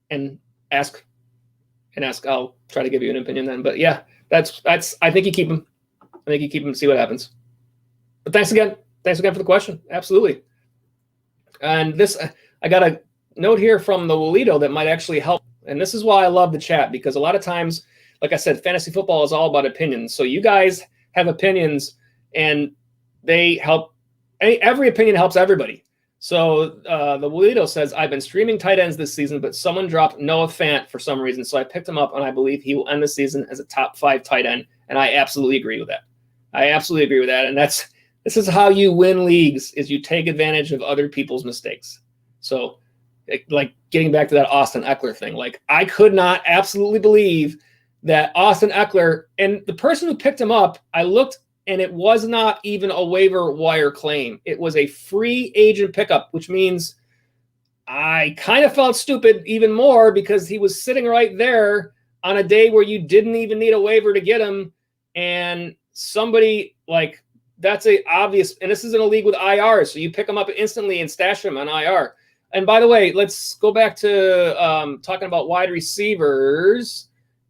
and ask. I'll try to give you an opinion then. But yeah, that's. I think you keep him. And see what happens. But thanks again. Thanks again for the question. Absolutely. And this, I got a note here from the Walito that might actually help. And this is why I love the chat, because a lot of times, like I said, fantasy football is all about opinions. So you guys have opinions, and they help. Every opinion helps everybody. So the Walito says, I've been streaming tight ends this season, but someone dropped Noah Fant for some reason. So I picked him up, and I believe he will end the season as a top 5 tight end. And I absolutely agree with that. And this is how you win leagues, is you take advantage of other people's mistakes. So like getting back to that Austin Eckler thing, like I could not absolutely believe that Austin Eckler, and the person who picked him up, I looked, and it was not even a waiver wire claim. It was a free agent pickup, which means I kind of felt stupid even more because he was sitting right there on a day where you didn't even need a waiver to get him. And somebody like, that's a obvious, and this is in a league with IR, so you pick him up instantly and stash him on IR. And by the way, let's go back to talking about wide receivers.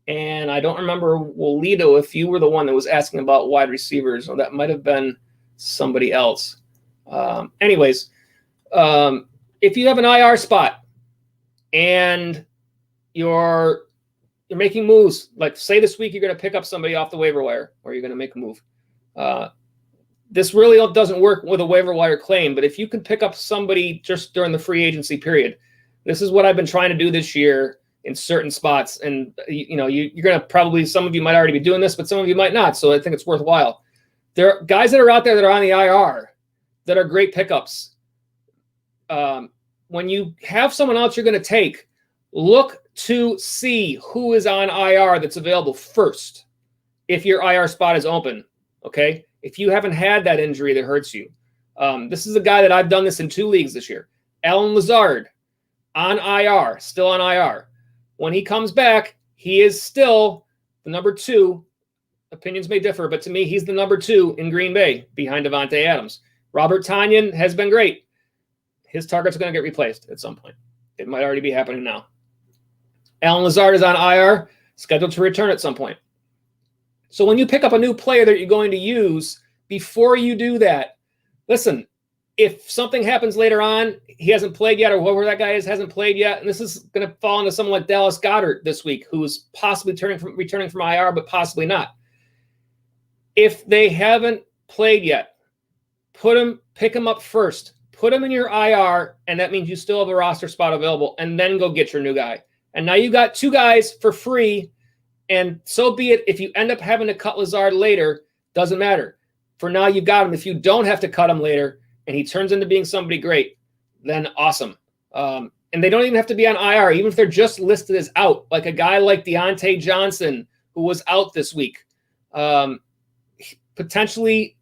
And I don't remember, Walito, if you were the one that was asking about wide receivers, or that might have been somebody else. Anyways, if you have an IR spot and you're making moves, like say this week you're going to pick up somebody off the waiver wire, or you're going to make a move. This really doesn't work with a waiver wire claim, but if you can pick up somebody just during the free agency period, This is what I've been trying to do this year in certain spots. And, you're going to probably, some of you might already be doing this, but some of you might not. So I think it's worthwhile. There are guys that are out there that are on the IR that are great pickups. When you have someone else you're going to take, look to see who is on IR that's available first if your IR spot is open, okay? If you haven't had that injury that hurts you. This is a guy that I've done this in 2 leagues this year. Allen Lazard on IR, still on IR. When he comes back, he is still the number 2. Opinions may differ, but to me, he's the number 2 in Green Bay behind Devontae Adams. Robert Tonyan has been great. His targets are going to get replaced at some point. It might already be happening now. Allen Lazard is on IR, scheduled to return at some point. So when you pick up a new player that you're going to use, before you do that, listen, if something happens later on, he hasn't played yet, or whoever that guy is hasn't played yet, and this is going to fall into someone like Dallas Goedert this week, who's possibly returning from IR, but possibly not. If they haven't played yet, pick him up first. Put him in your IR, and that means you still have a roster spot available, and then go get your new guy. And now you got 2 guys for free, and so be it. If you end up having to cut Lazard later, doesn't matter. For now, you got him. If you don't have to cut him later and he turns into being somebody great, then awesome. And they don't even have to be on IR, even if they're just listed as out, like a guy like Deontay Johnson, who was out this week. Potentially,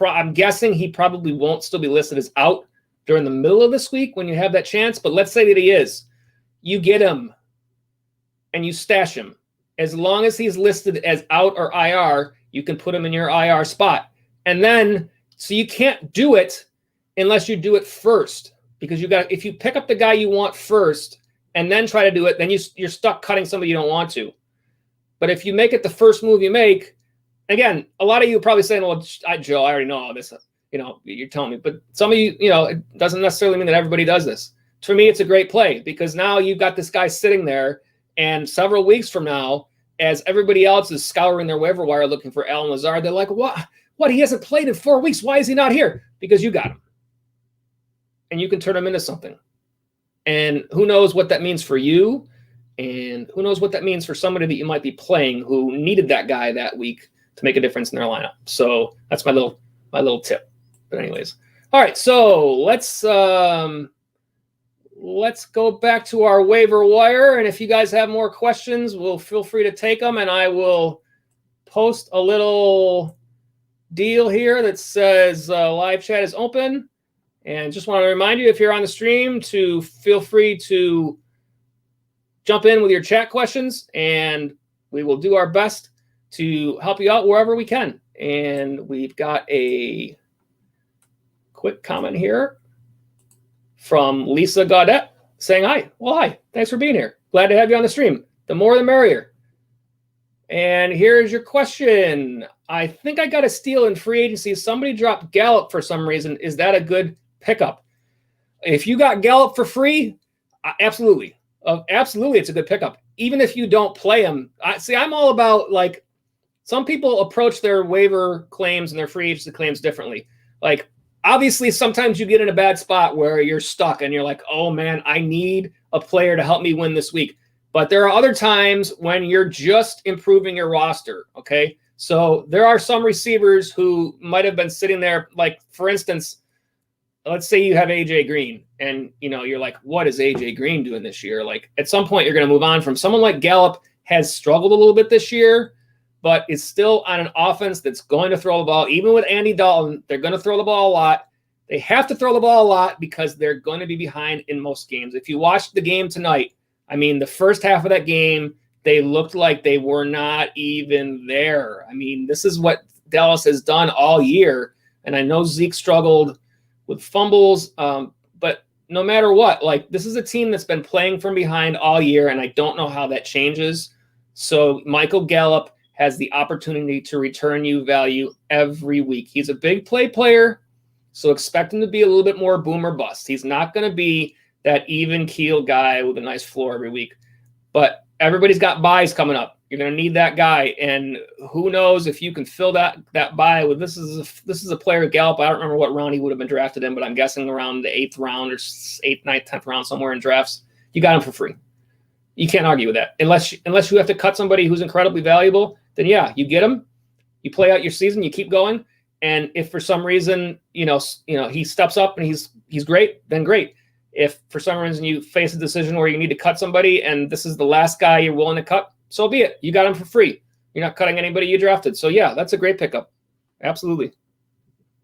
I'm guessing he probably won't still be listed as out during the middle of this week when you have that chance. But let's say that he is. You get him and you stash him. As long as he's listed as out or IR, you can put him in your IR spot. And then, so you can't do it unless you do it first. Because if you pick up the guy you want first and then try to do it, then you're stuck cutting somebody you don't want to. But if you make it the first move you make, again, a lot of you are probably saying, well, Joe, I already know all this. You're telling me. But some of you, it doesn't necessarily mean that everybody does this. For me, it's a great play because now you've got this guy sitting there, and several weeks from now, as everybody else is scouring their waiver wire looking for Allen Lazard, they're like, what? He hasn't played in 4 weeks. Why is he not here? Because you got him. And you can turn him into something. And who knows what that means for you, and who knows what that means for somebody that you might be playing who needed that guy that week to make a difference in their lineup. So that's my little tip. But anyways. All right, so let's go back to our waiver wire. And if you guys have more questions, feel free to take them. And I will post a little deal here that says live chat is open. And just want to remind you, if you're on the stream, to feel free to jump in with your chat questions. And we will do our best to help you out wherever we can. And we've got a quick comment here from Lisa Goedert saying hi. Well, hi. Thanks for being here. Glad to have you on the stream. The more the merrier. And here's your question. I think I got a steal in free agency. Somebody dropped Gallup for some reason. Is that a good pickup? If you got Gallup for free, absolutely. Absolutely, it's a good pickup. Even if you don't play him. I'm all about, like, some people approach their waiver claims and their free agency claims differently. Like, obviously, sometimes you get in a bad spot where you're stuck and you're like, oh, man, I need a player to help me win this week. But there are other times when you're just improving your roster, okay? So there are some receivers who might have been sitting there, like, for instance, let's say you have A.J. Green and, you're like, what is A.J. Green doing this year? Like, at some point, you're going to move on from someone like Gallup. Has struggled a little bit this year, but is still on an offense that's going to throw the ball. Even with Andy Dalton, they're going to throw the ball a lot. They have to throw the ball a lot because they're going to be behind in most games. If you watched the game tonight, the first half of that game, they looked like they were not even there. This is what Dallas has done all year. And I know Zeke struggled with fumbles, but no matter what, this is a team that's been playing from behind all year, and I don't know how that changes. So Michael Gallup has the opportunity to return you value every week. He's a big play player, so expect him to be a little bit more boom or bust. He's not going to be that even keel guy with a nice floor every week. But everybody's got buys coming up. You're going to need that guy, and who knows if you can fill that buy with. This is a player Gallup. I don't remember what round he would have been drafted in, but I'm guessing around the 8th round or 8th, 9th, 10th round, somewhere in drafts. You got him for free. You can't argue with that. Unless you have to cut somebody who's incredibly valuable, then yeah, you get him. You play out your season, you keep going. And if for some reason, he steps up and he's great, then great. If for some reason you face a decision where you need to cut somebody and this is the last guy you're willing to cut, so be it. You got him for free. You're not cutting anybody you drafted. So yeah, that's a great pickup. Absolutely.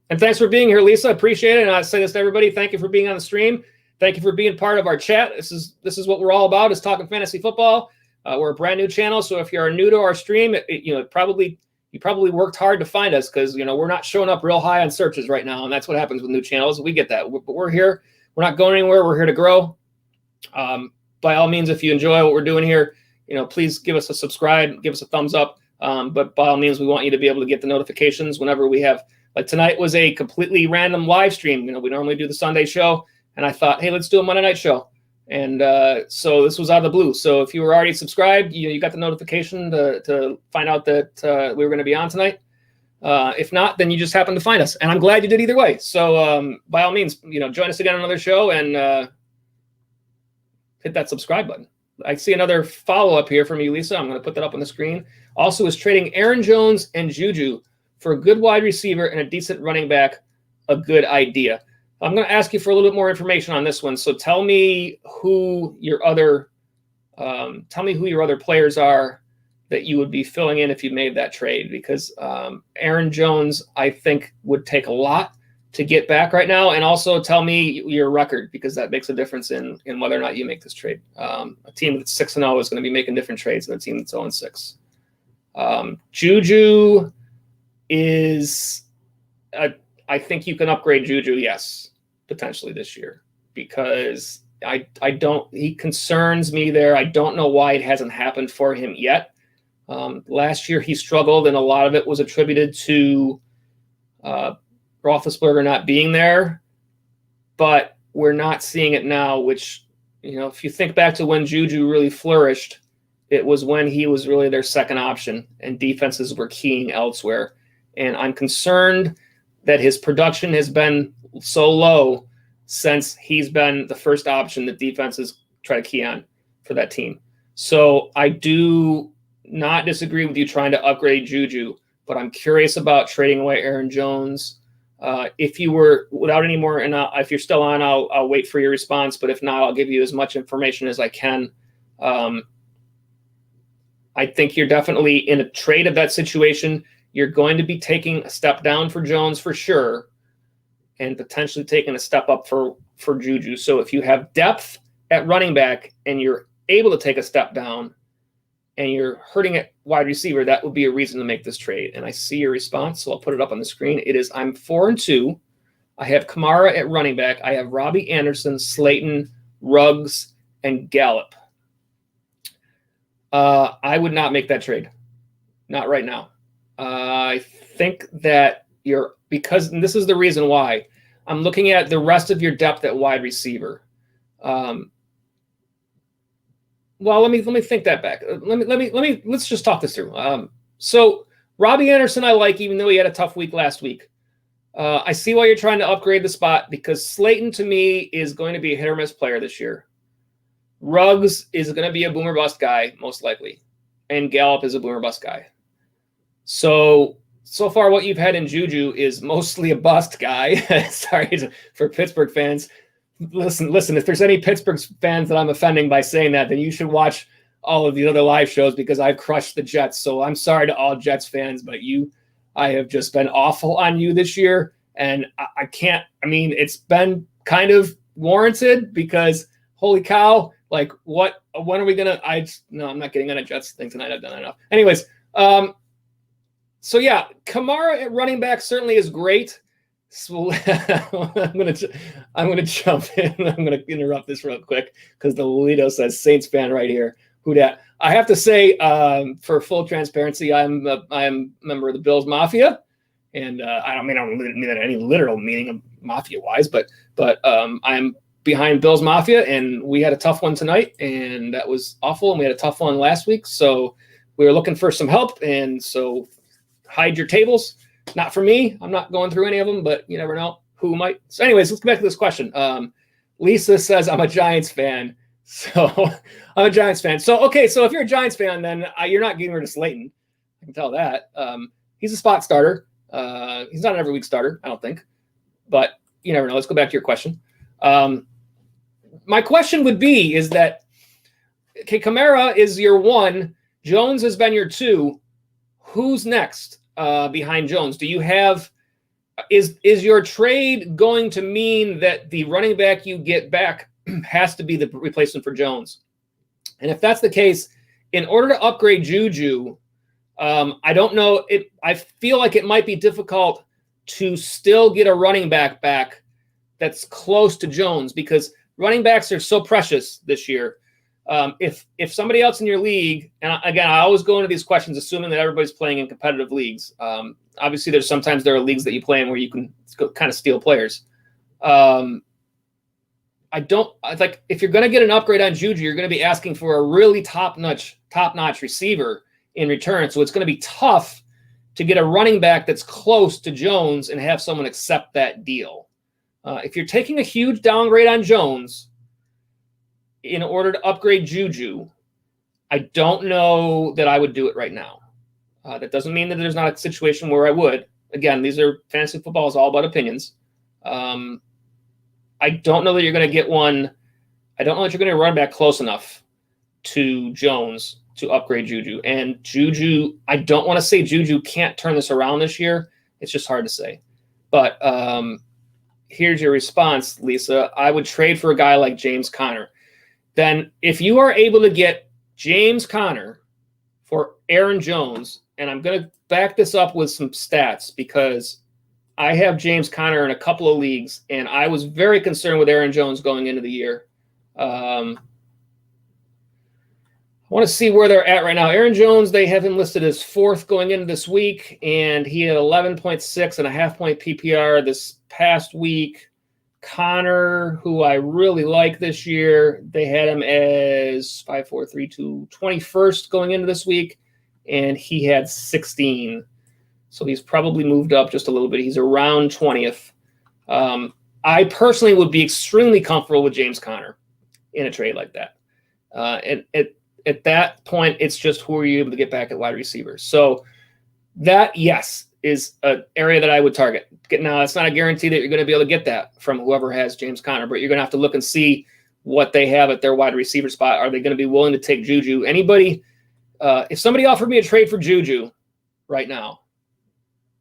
And thanks for being here, Lisa. Appreciate it. And I say this to everybody. Thank you for being on the stream. Thank you for being part of our chat. This is what we're all about, is talking fantasy football. We're a brand new channel. So if you're new to our stream, you probably worked hard to find us, because we're not showing up real high on searches right now. And that's what happens with new channels. We get that. But we're here. We're not going anywhere. We're here to grow. By all means, if you enjoy what we're doing here, please give us a subscribe, give us a thumbs up. But by all means, we want you to be able to get the notifications whenever we have. Like tonight was a completely random live stream. We normally do the Sunday show, and I thought, hey, let's do a Monday night show. And so this was out of the blue. So if you were already subscribed, you got the notification to find out that we were going to be on tonight. If not, then you just happened to find us, and I'm glad you did either way. So by all means, join us again on another show and hit that subscribe button. I see another follow-up here from you, Lisa. I'm going to put that up on the screen. Also, is trading Aaron Jones and Juju for a good wide receiver and a decent running back a good idea? I'm going to ask you for a little bit more information on this one. So tell me who your other players are that you would be filling in if you made that trade, because Aaron Jones, I think, would take a lot to get back right now. And also tell me your record, because that makes a difference in whether or not you make this trade. A team that's 6-0 is going to be making different trades than a team that's 0-6. Juju is, I think you can upgrade Juju, yes, potentially this year, because he concerns me there. I don't know why it hasn't happened for him yet. Last year he struggled, and a lot of it was attributed to Roethlisberger not being there, but we're not seeing it now, which, if you think back to when Juju really flourished, it was when he was really their second option and defenses were keying elsewhere. And I'm concerned that his production has been so low since he's been the first option that defenses try to key on for that team. So I do not disagree with you trying to upgrade Juju, but I'm curious about trading away Aaron Jones. If you were without any more, and if you're still on, I'll wait for your response. But if not, I'll give you as much information as I can. I think you're definitely in a trade of that situation. You're going to be taking a step down for Jones for sure, and potentially taking a step up for Juju. So if you have depth at running back and you're able to take a step down and you're hurting at wide receiver, that would be a reason to make this trade. And I see your response, so I'll put it up on the screen. It is, I'm 4-2. I have Kamara at running back. I have Robbie Anderson, Slayton, Ruggs, and Gallup. I would not make that trade. Not right now. I think that because this is the reason why. I'm looking at the rest of your depth at wide receiver. Well, let me think that back. Let's just talk this through. So Robbie Anderson, I like, even though he had a tough week last week. I see why you're trying to upgrade the spot, because Slayton to me is going to be a hit or miss player this year. Ruggs is going to be a boomer bust guy, most likely. And Gallup is a boomer bust guy. So far what you've had in Juju is mostly a bust guy. Sorry for Pittsburgh fans. Listen, if there's any Pittsburgh fans that I'm offending by saying that, then you should watch all of the other live shows, because I've crushed the Jets. So I'm sorry to all Jets fans, but I have just been awful on you this year. And I can't, it's been kind of warranted, because holy cow, like when are we going to, no, I'm not getting on a Jets thing tonight. I've done enough. Anyways, so yeah, Kamara at running back certainly is great. So I'm gonna jump in. I'm gonna interrupt this real quick, because the Lolito says Saints fan right here. Who dat? I have to say, for full transparency, I'm a member of the Bills Mafia, and I don't mean that any literal meaning of mafia wise, but I'm behind Bills Mafia, and we had a tough one tonight, and that was awful, and we had a tough one last week, so we were looking for some help, and so hide your tables. Not for me. I'm not going through any of them, but you never know who might. So anyways, let's get back to this question. Lisa says, I'm a Giants fan. So I'm a Giants fan. So, okay, so if you're a Giants fan, then you're not getting rid of Slayton. I can tell that. He's a spot starter. He's not an every week starter, I don't think. But you never know. Let's go back to your question. My question would be is that, okay, Kamara is your 1. Jones has been your 2. Who's next behind Jones? Do you have is your trade going to mean that the running back you get back has to be the replacement for Jones? And if that's the case, in order to upgrade Juju, I don't know. I feel like it might be difficult to still get a running back that's close to Jones because running backs are so precious this year. If somebody else in your league, and again, I always go into these questions assuming that everybody's playing in competitive leagues. Obviously, there are leagues that you play in where you can kind of steal players. If you're going to get an upgrade on Juju, you're going to be asking for a really top-notch receiver in return. So it's going to be tough to get a running back that's close to Jones and have someone accept that deal. If you're taking a huge downgrade on Jones in order to upgrade Juju, I don't know that I would do it right now. That doesn't mean that there's not a situation where I would. Again, these are fantasy football is all about opinions. I don't know that you're going to get one. I don't know that you're going to run back close enough to Jones to upgrade Juju. And Juju, I don't want to say Juju can't turn this around this year. It's just hard to say. But here's your response, Lisa. I would trade for a guy like James Conner. Then if you are able to get James Conner for Aaron Jones, and I'm going to back this up with some stats because I have James Conner in a couple of leagues, and I was very concerned with Aaron Jones going into the year. I want to see where they're at right now. Aaron Jones, they have him listed as 4th going into this week, and he had 11.6 and a half-point PPR this past week. Connor, who I really like this year, they had him as 21st going into this week, and he had 16. So he's probably moved up just a little bit. He's around 20th. I personally would be extremely comfortable with James Conner in a trade like that. And at that point, it's just who are you able to get back at wide receiver. So that, yes, is an area that I would target. Now, it's not a guarantee that you're going to be able to get that from whoever has James Conner, but you're going to have to look and see what they have at their wide receiver spot. Are they going to be willing to take Juju? Anybody, if somebody offered me a trade for Juju right now,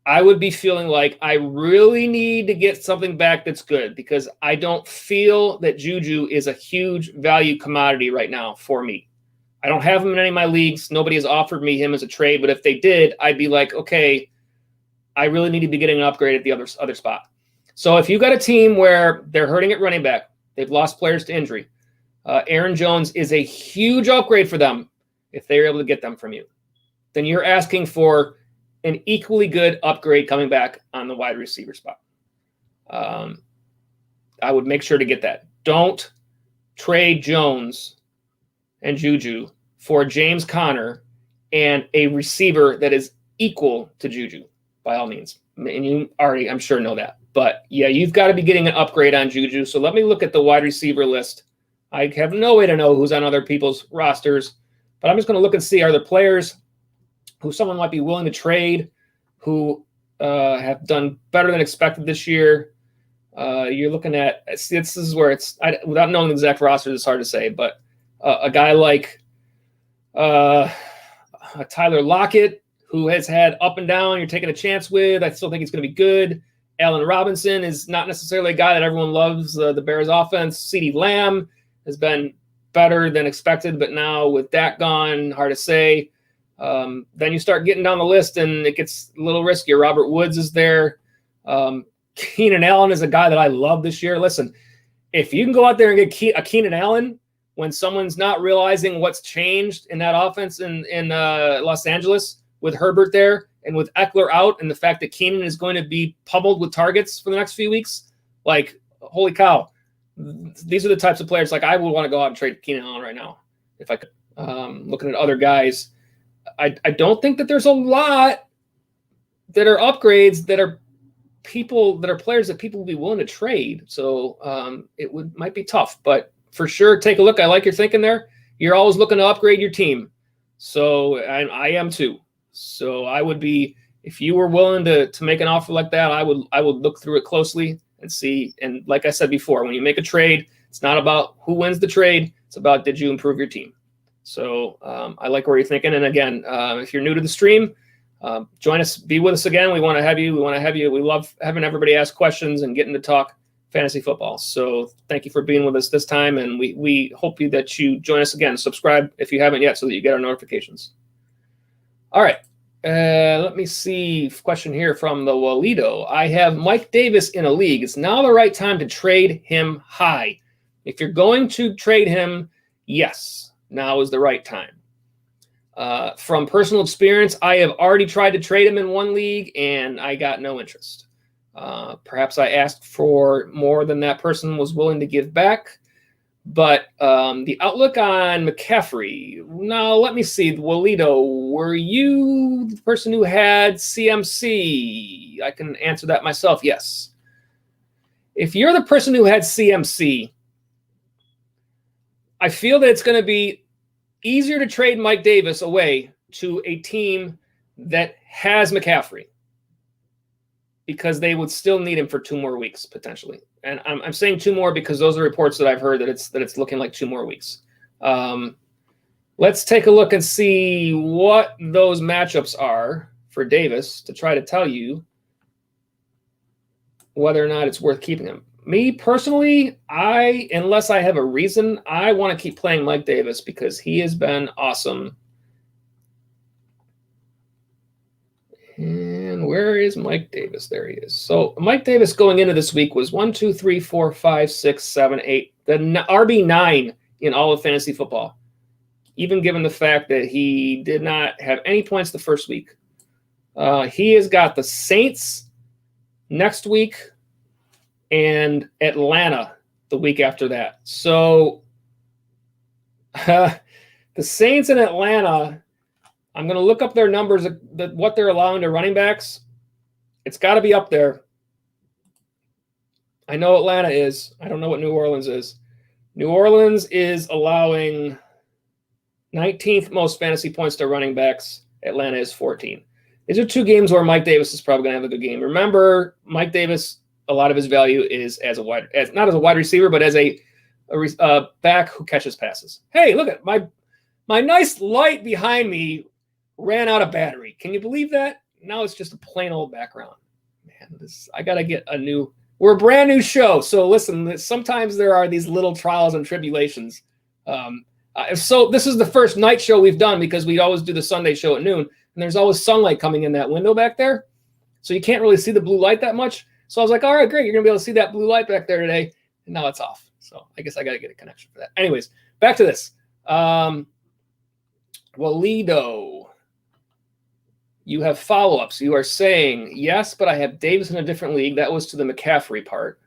I would be feeling like I really need to get something back that's good because I don't feel that Juju is a huge value commodity right now for me. I don't have him in any of my leagues. Nobody has offered me him as a trade, but if they did, I'd be like, okay, I really need to be getting an upgrade at the other spot. So if you got a team where they're hurting at running back, they've lost players to injury, Aaron Jones is a huge upgrade for them if they're able to get them from you. Then you're asking for an equally good upgrade coming back on the wide receiver spot. I would make sure to get that. Don't trade Jones and Juju for James Conner and a receiver that is equal to Juju, by all means. And you already, I'm sure, know that. But, yeah, you've got to be getting an upgrade on Juju. So let me look at the wide receiver list. I have no way to know who's on other people's rosters. But I'm just going to look and see, are there players who someone might be willing to trade who have done better than expected this year? You're looking at – this is where it's – without knowing the exact roster, it's hard to say. But a guy like Tyler Lockett, who has had up and down, you're taking a chance with. I still think he's going to be good. Allen Robinson is not necessarily a guy that everyone loves, the Bears offense. CeeDee Lamb has been better than expected, but now with Dak gone, hard to say. Then you start getting down the list, and it gets a little riskier. Robert Woods is there. Keenan Allen is a guy that I love this year. Listen, if you can go out there and get a Keenan Allen when someone's not realizing what's changed in that offense in Los Angeles with Herbert there and with Eckler out and the fact that Keenan is going to be pummeled with targets for the next few weeks, like, holy cow. These are the types of players, like, I would want to go out and trade Keenan Allen right now if I could. Looking at other guys, I don't think that there's a lot that are upgrades that are players that people will be willing to trade. So it might be tough. But for sure take a look. I like your thinking there. You're always looking to upgrade your team. So I am too. So I would be, if you were willing to make an offer like that, I would look through it closely and see. And like I said before, when you make a trade, it's not about who wins the trade. It's about, did you improve your team? So I like where you're thinking. And again, if you're new to the stream, join us, be with us again. We want to have you. We love having everybody ask questions and getting to talk fantasy football. So thank you for being with us this time. And we hope that you join us again. Subscribe if you haven't yet so that you get our notifications. All right. Let me see. Question here from the Walido. I have Mike Davis in a league. It's now the right time to trade him high. If you're going to trade him, yes, now is the right time. From personal experience, I have already tried to trade him in one league, and I got no interest. Perhaps I asked for more than that person was willing to give back. But the outlook on McCaffrey, now let me see. Walito, were you the person who had CMC? I can answer that myself, yes. If you're the person who had CMC, I feel that it's going to be easier to trade Mike Davis away to a team that has McCaffrey, because they would still need him for 2 more weeks potentially. And I'm saying 2 more because those are reports that I've heard that it's looking like 2 more weeks. Let's take a look and see what those matchups are for Davis to try to tell you whether or not it's worth keeping him. Me personally, unless I have a reason, I want to keep playing Mike Davis because he has been awesome. And where is Mike Davis? There he is. So Mike Davis going into this week was 1, 2, 3, 4, 5, 6, 7, 8. The RB9 in all of fantasy football, even given the fact that he did not have any points the first week. He has got the Saints next week and Atlanta the week after that. So the Saints and Atlanta, I'm going to look up their numbers, what they're allowing to running backs. It's got to be up there. I know Atlanta is. I don't know what New Orleans is. New Orleans is allowing 19th most fantasy points to running backs. Atlanta is 14. These are 2 games where Mike Davis is probably going to have a good game. Remember, Mike Davis, a lot of his value is not as a wide receiver, but as a back who catches passes. Hey, look at my nice light behind me ran out of battery. Can you believe that? Now it's just a plain old background. Man, I got to get a new... We're a brand new show, so listen, sometimes there are these little trials and tribulations. So this is the first night show we've done because we always do the Sunday show at noon, and there's always sunlight coming in that window back there, so you can't really see the blue light that much. So I was like, all right, great, you're going to be able to see that blue light back there today, and now it's off. So I guess I got to get a connection for that. Anyways, back to this. Walido. You have follow-ups. You are saying, yes, but I have Davis in a different league. That was to the McCaffrey part.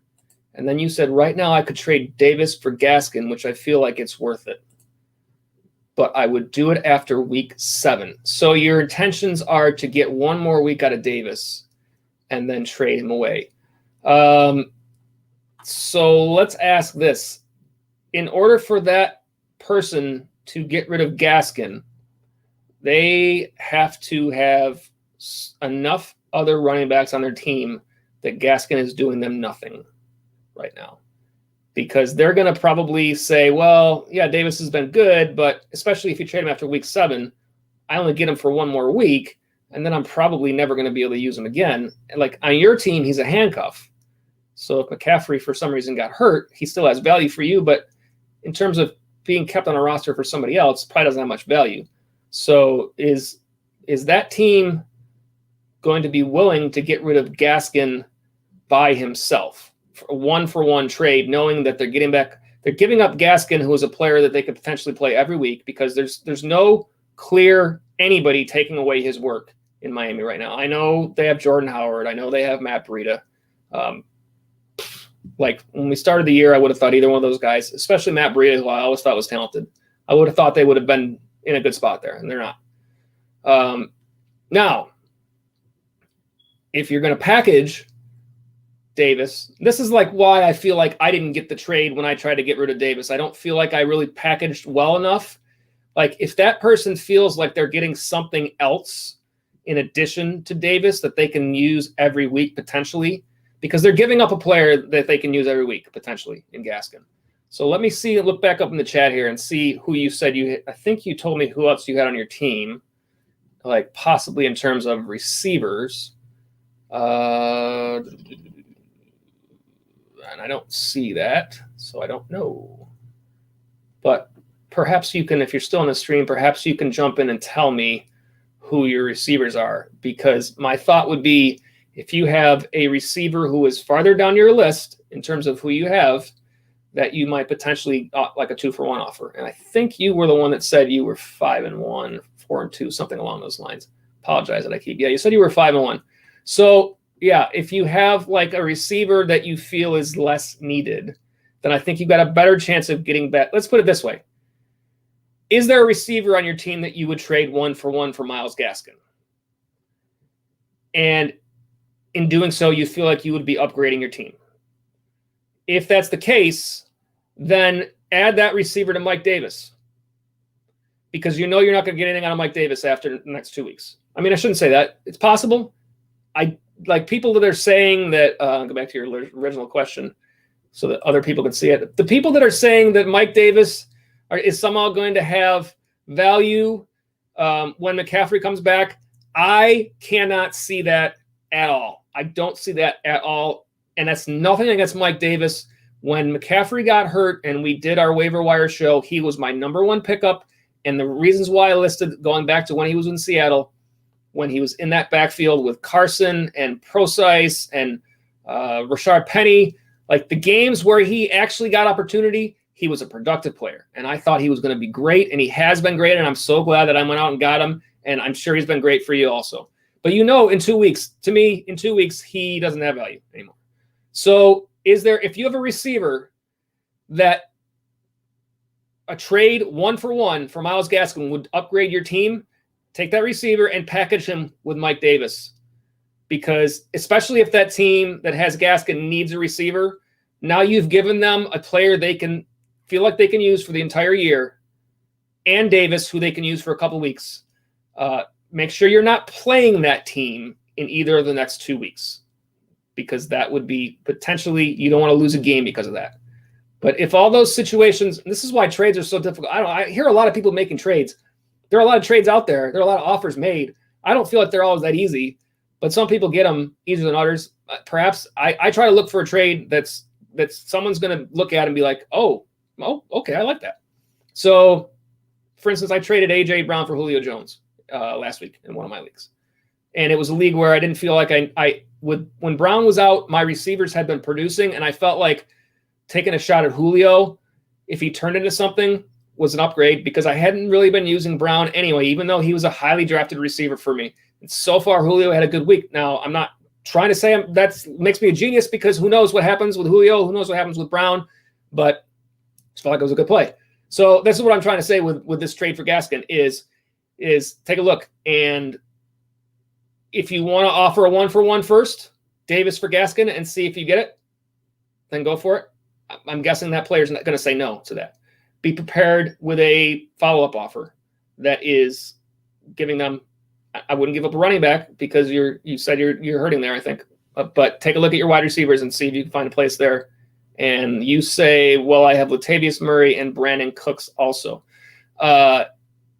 And then you said, right now I could trade Davis for Gaskin, which I feel like it's worth it. But I would do it after week 7. So your intentions are to get 1 more week out of Davis and then trade him away. So let's ask this. In order for that person to get rid of Gaskin, they have to have enough other running backs on their team that Gaskin is doing them nothing right now. Because they're going to probably say, well, yeah, Davis has been good, but especially if you trade him after week 7, I only get him for 1 more week, and then I'm probably never going to be able to use him again. And like on your team, he's a handcuff. So if McCaffrey for some reason got hurt, he still has value for you, but in terms of being kept on a roster for somebody else, probably doesn't have much value. So is that team going to be willing to get rid of Gaskin by himself for a 1-for-1 trade, knowing that they're giving up Gaskin, who is a player that they could potentially play every week, because there's no clear anybody taking away his work in Miami right now. I know they have Jordan Howard. I know they have Matt Breida. Like when we started the year, I would have thought either one of those guys, especially Matt Breida, who I always thought was talented, I would have thought they would have been in a good spot there, and they're not. Now, if you're going to package Davis. This is like why I feel like I didn't get the trade when I tried to get rid of Davis. I don't feel like I really packaged well enough. Like if that person feels like they're getting something else in addition to Davis that they can use every week potentially, because they're giving up a player that they can use every week potentially in Gaskin. So let me see, look back up in the chat here and see who you said I think you told me who else you had on your team, like possibly in terms of receivers. And I don't see that, so I don't know. But perhaps you can, if you're still on the stream, perhaps you can jump in and tell me who your receivers are, because my thought would be if you have a receiver who is farther down your list in terms of who you have, that you might potentially like a 2-for-1 offer. And I think you were the one that said you were 5-1, 4-2, something along those lines. Apologize that I keep. Yeah, you said you were 5-1. So yeah, if you have like a receiver that you feel is less needed, then I think you've got a better chance of getting back. Let's put it this way. Is there a receiver on your team that you would trade 1-for-1 for Myles Gaskin? And in doing so, you feel like you would be upgrading your team. If that's the case, then add that receiver to Mike Davis, because you know you're not going to get anything out of Mike Davis after the next 2 weeks. I mean, I shouldn't say that. It's possible. I like people that are saying that, go back to your original question so that other people can see it. The people that are saying that Mike Davis is somehow going to have value when McCaffrey comes back, I cannot see that at all. I don't see that at all. And that's nothing against Mike Davis. When McCaffrey got hurt and we did our waiver wire show, he was my number one pickup. And the reasons why I listed, going back to when he was in Seattle, when he was in that backfield with Carson and Procise and Rashard Penny, like the games where he actually got opportunity, he was a productive player. And I thought he was going to be great, and he has been great. And I'm so glad that I went out and got him. And I'm sure he's been great for you also. But in 2 weeks, to me, in 2 weeks, he doesn't have value anymore. So if you have a receiver that a trade 1-for-1 for Myles Gaskin would upgrade your team, take that receiver and package him with Mike Davis. Because especially if that team that has Gaskin needs a receiver, now you've given them a player they can feel like they can use for the entire year, and Davis, who they can use for a couple weeks. Make sure you're not playing that team in either of the next 2 weeks, because that would be potentially, you don't want to lose a game because of that. But if all those situations, and this is why trades are so difficult. I hear a lot of people making trades. There are a lot of trades out there. There are a lot of offers made. I don't feel like they're always that easy, but some people get them easier than others. Perhaps I try to look for a trade that's someone's going to look at and be like, oh, okay, I like that. So, for instance, I traded A.J. Brown for Julio Jones last week in one of my leagues. And it was a league where I didn't feel like when Brown was out, my receivers had been producing, and I felt like taking a shot at Julio, if he turned into something, was an upgrade, because I hadn't really been using Brown anyway, even though he was a highly drafted receiver for me. And so far, Julio had a good week. Now, I'm not trying to say that makes me a genius, because who knows what happens with Julio, who knows what happens with Brown, but I just felt like it was a good play. So this is what I'm trying to say with this trade for Gaskin is take a look. And if you want to offer a 1-for-1 first, Davis for Gaskin, and see if you get it, then go for it. I'm guessing that player's not going to say no to that. Be prepared with a follow-up offer that is giving them. I wouldn't give up a running back, because you said you're hurting there, I think. But take a look at your wide receivers and see if you can find a place there. And you say, well, I have Latavius Murray and Brandon Cooks also.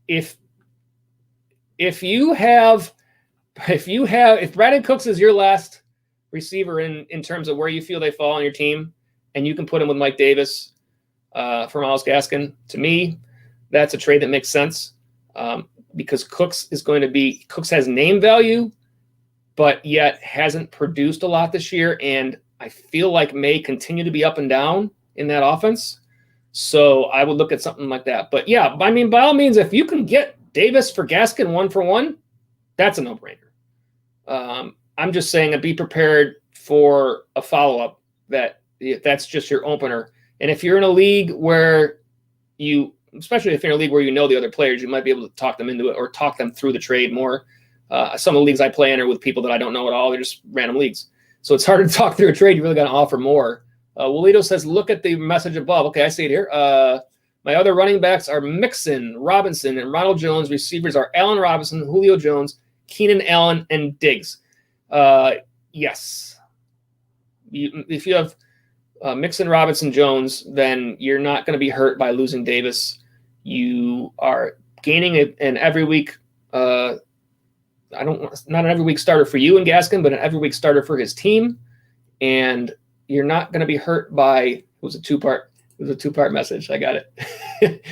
If Brandon Cooks is your last receiver in terms of where you feel they fall on your team, and you can put him with Mike Davis for Myles Gaskin, to me, that's a trade that makes sense, because Cooks has name value, but yet hasn't produced a lot this year, and I feel like may continue to be up and down in that offense. So I would look at something like that. But yeah, I mean, by all means, if you can get Davis for Gaskin 1-for-1, that's a no-brainer. I'm just saying, be prepared for a follow-up that's just your opener. And if you're in a league where especially if you're in a league where you know the other players, you might be able to talk them into it or talk them through the trade more. Some of the leagues I play in are with people that I don't know at all. They're just random leagues. So it's hard to talk through a trade. You really got to offer more. Walito says, look at the message above. Okay, I see it here. My other running backs are Mixon, Robinson, and Ronald Jones. Receivers are Allen Robinson, Julio Jones, Keenan Allen, and Diggs. Yes. If you have Mixon, Robinson, Jones, then you're not going to be hurt by losing Davis. You are gaining an every week not an every week starter for you and Gaskin, but an every week starter for his team. And you're not going to be hurt by, it was a two-part message. I got it.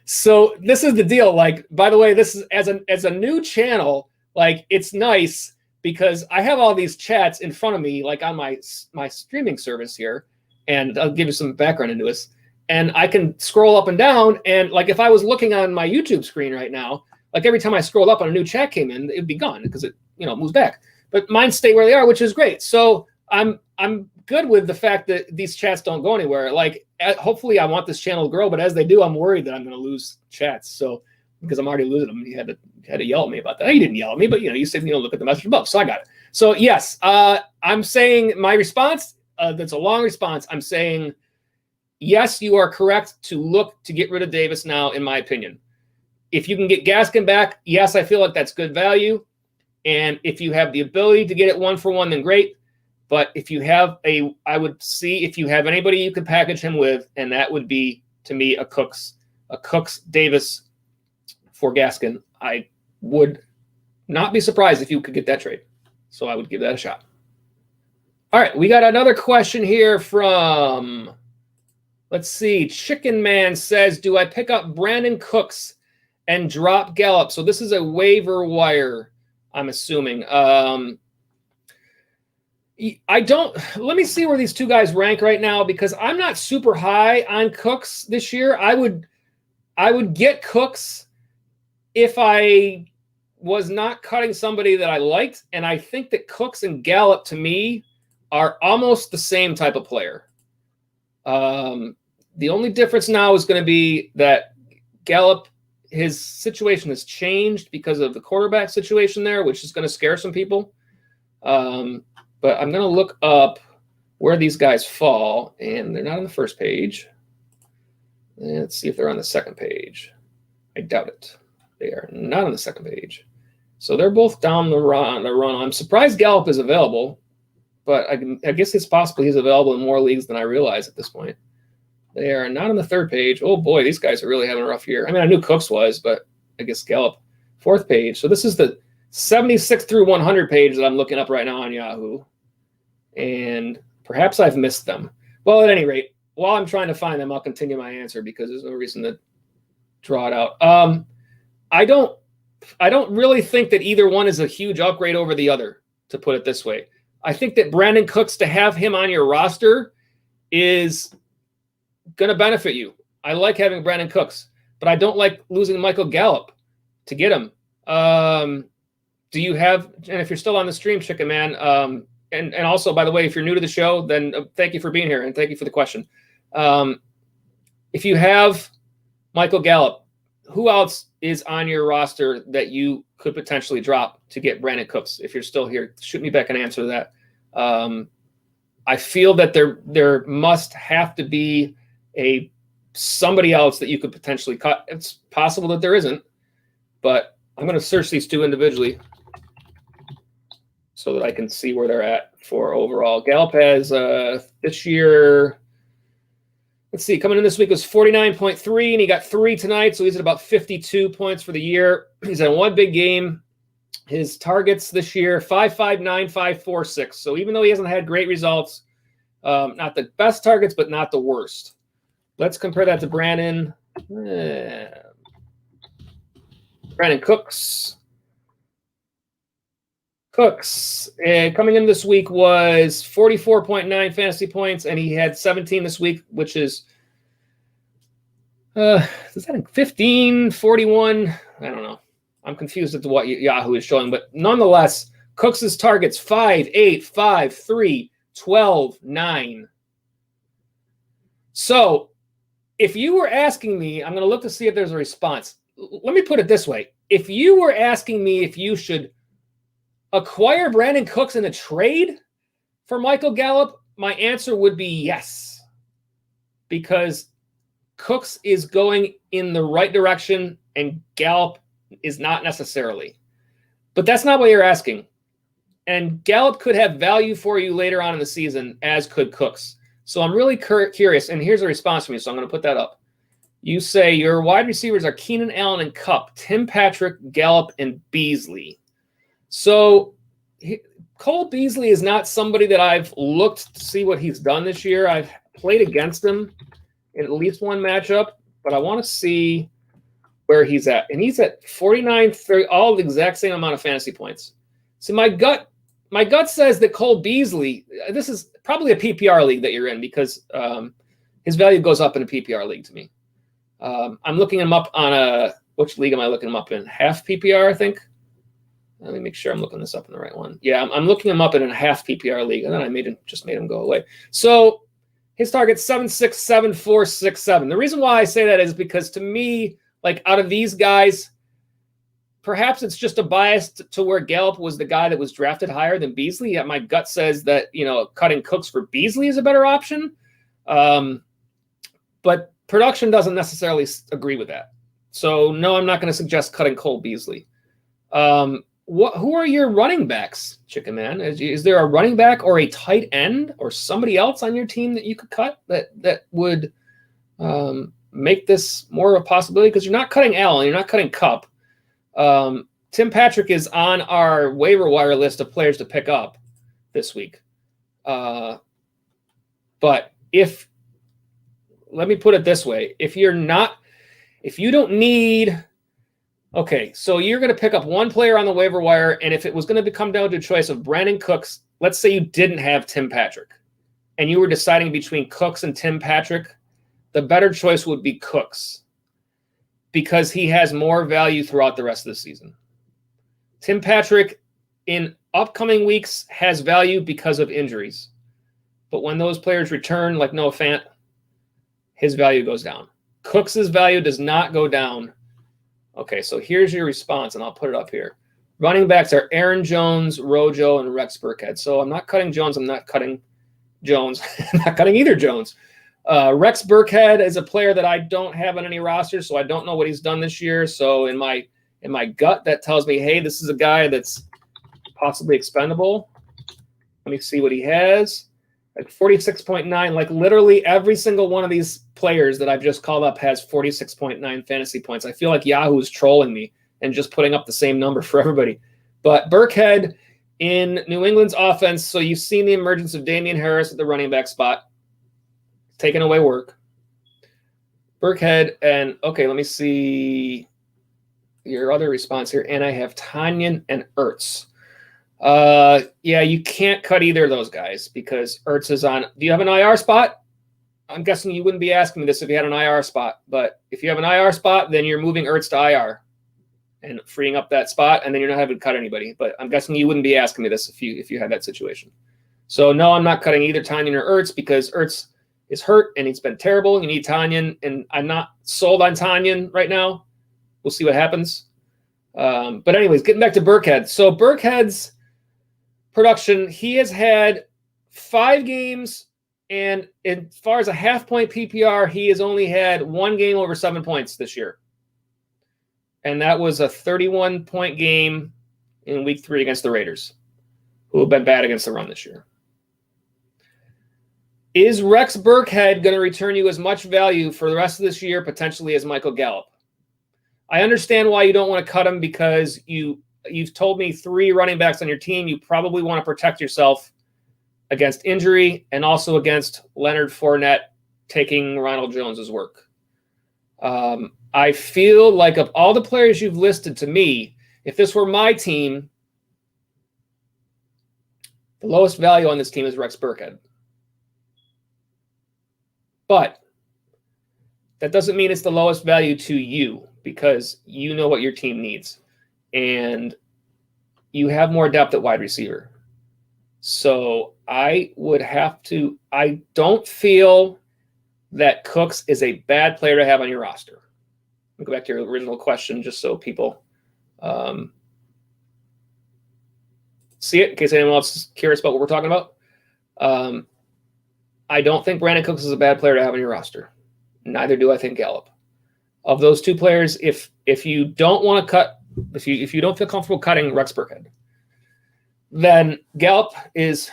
So this is the deal. Like, by the way, this is as a new channel, like it's nice because I have all these chats in front of me, like on my streaming service here. And I'll give you some background into this. And I can scroll up and down. And like, if I was looking on my YouTube screen right now, like every time I scrolled up and a new chat came in, it'd be gone because it, moves back. But mine stay where they are, which is great. So I'm good with the fact that these chats don't go anywhere. Like, hopefully I want this channel to grow, but as they do, I'm worried that I'm going to lose chats. So because I'm already losing them, you had to yell at me about that. You didn't yell at me, but you said, look at the message above. So I got it. So yes, I'm saying my response, that's a long response. I'm saying, yes, you are correct to look to get rid of Davis now, in my opinion. If you can get Gaskin back, yes, I feel like that's good value. And if you have the ability to get it 1-for-1, then great. But if you have I would see if you have anybody you could package him with, and that would be, to me, a Cooks Davis for Gaskin. I would not be surprised if you could get that trade. So I would give that a shot. All right, we got another question here from, let's see, Chicken Man says, do I pick up Brandon Cooks and drop Gallup? So this is a waiver wire, I'm assuming. Let me see where these two guys rank right now, because I'm not super high on Cooks this year. I would get Cooks if I was not cutting somebody that I liked. And I think that Cooks and Gallup, to me, are almost the same type of player. The only difference now is going to be that Gallup, his situation has changed because of the quarterback situation there, which is going to scare some people. But I'm going to look up where these guys fall, and they're not on the first page. Let's see if they're on the second page. I doubt it. They are not on the second page. So they're both down the run. I'm surprised Gallup is available, but I guess it's possible he's available in more leagues than I realize at this point. They are not on the third page. Oh, boy, these guys are really having a rough year. I mean, I knew Cooks was, but I guess Gallup, fourth page. So this is the 76 through 100 page that I'm looking up right now on Yahoo. And perhaps I've missed them. Well, at any rate, while I'm trying to find them, I'll continue my answer because there's no reason to draw it out. I don't really think that either one is a huge upgrade over the other, to put it this way. I think that Brandon Cooks, to have him on your roster, is going to benefit you. I like having Brandon Cooks, but I don't like losing Michael Gallup to get him. Do you have, and if you're still on the stream, Chicken Man, and also, by the way, if you're new to the show, then thank you for being here and thank you for the question. If you have Michael Gallup, who else is on your roster that you could potentially drop to get Brandon Cooks? If you're still here, shoot me back an answer to that. I feel that there must have to be somebody else that you could potentially cut. It's possible that there isn't, but I'm going to search these two individually so that I can see where they're at for overall. Gallup has this year, let's see, coming in this week was 49.3, and he got 3 tonight, so he's at about 52 points for the year. He's in one big game. His targets this year, 5.59, 5.46. So even though he hasn't had great results, not the best targets, but not the worst. Let's compare that to Brandon. Brandon Cooks. Coming in this week was 44.9 fantasy points, and he had 17 this week, which is, is that 15, 41? I don't know. I'm confused as to what Yahoo is showing, but nonetheless, Cooks' targets 5, 8, 5, 3, 12, 9. So if you were asking me, I'm going to look to see if there's a response. Let me put it this way. If you were asking me if you should acquire Brandon Cooks in a trade, For Michael Gallup, my answer would be yes, because Cooks is going in the right direction and Gallup is not necessarily. But that's not what you're asking. And Gallup could have value for you later on in the season, as could Cooks. So I'm really curious, and here's a response from you, so I'm going to put that up. You say your wide receivers are Keenan Allen and Kupp, Tim Patrick, Gallup, and Beasley. So Cole Beasley is not somebody that I've looked to see what he's done this year. I've played against him in at least one matchup, but I want to see where he's at. And he's at 49, 30, all the exact same amount of fantasy points. So my gut says that Cole Beasley, this is probably a PPR league that you're in, because his value goes up in a PPR league to me. I'm looking him up on which league am I looking him up in? Half PPR, I think. Let me make sure I'm looking this up in the right one. Yeah, I'm looking him up in a half PPR league, and then I just made him go away. So his target's 7.6, 7.4, 6.7. The reason why I say that is because, to me, like, out of these guys, perhaps it's just a bias to where Gallup was the guy that was drafted higher than Beasley. Yet my gut says that, cutting Cooks for Beasley is a better option. But production doesn't necessarily agree with that. So no, I'm not going to suggest cutting Cole Beasley. Who are your running backs, Chicken Man? Is there a running back or a tight end or somebody else on your team that you could cut that would make this more of a possibility? Because you're not cutting Allen, you're not cutting Kupp. Tim Patrick is on our waiver wire list of players to pick up this week. But let me put it this way. If you don't need, okay, so you're going to pick up one player on the waiver wire, and if it was going to come down to a choice of Brandon Cooks, let's say you didn't have Tim Patrick, and you were deciding between Cooks and Tim Patrick, the better choice would be Cooks, because he has more value throughout the rest of the season. Tim Patrick in upcoming weeks has value because of injuries. But when those players return, like Noah Fant, his value goes down. Cooks' value does not go down. Okay, so here's your response, and I'll put it up here. Running backs are Aaron Jones, Rojo, and Rex Burkhead. So I'm not cutting Jones. I'm not cutting Jones. I'm not cutting either Jones. Rex Burkhead is a player that I don't have on any rosters, so I don't know what he's done this year. So in my gut, that tells me, hey, this is a guy that's possibly expendable. Let me see what he has. Like 46.9, like literally every single one of these players that I've just called up has 46.9 fantasy points. I feel like Yahoo's trolling me and just putting up the same number for everybody. But Burkhead in New England's offense, so you've seen the emergence of Damian Harris at the running back spot, taking away work. Burkhead, and okay, let me see your other response here. And I have Tanyan and Ertz. Yeah, you can't cut either of those guys because Ertz is on. Do you have an IR spot? I'm guessing you wouldn't be asking me this if you had an IR spot. But if you have an IR spot, then you're moving Ertz to IR and freeing up that spot, and then you're not having to cut anybody. But I'm guessing you wouldn't be asking me this if you had that situation. So no, I'm not cutting either Tanyan or Ertz because Ertz is hurt and he's been terrible. You need Tanyan, and I'm not sold on Tanyan right now. We'll see what happens. But anyways, getting back to Burkhead. So Burkhead's production, he has had 5 games, and as far as a half-point PPR, he has only had 1 game over 7 points this year. And that was a 31-point game in Week 3 against the Raiders, who have been bad against the run this year. Is Rex Burkhead going to return you as much value for the rest of this year, potentially, as Michael Gallup? I understand why you don't want to cut him because you've told me 3 running backs on your team. You probably want to protect yourself against injury and also against Leonard Fournette taking Ronald Jones's work. I feel like of all the players you've listed to me, if this were my team, the lowest value on this team is Rex Burkhead. But that doesn't mean it's the lowest value to you because you know what your team needs. And you have more depth at wide receiver. So I don't feel that Cooks is a bad player to have on your roster. Let me go back to your original question just so people see it in case anyone else is curious about what we're talking about. I don't think Brandon Cooks is a bad player to have on your roster. Neither do I think Gallup. Of those two players, if you don't want to cut, if you don't feel comfortable cutting Rex Burkhead, then Gallup is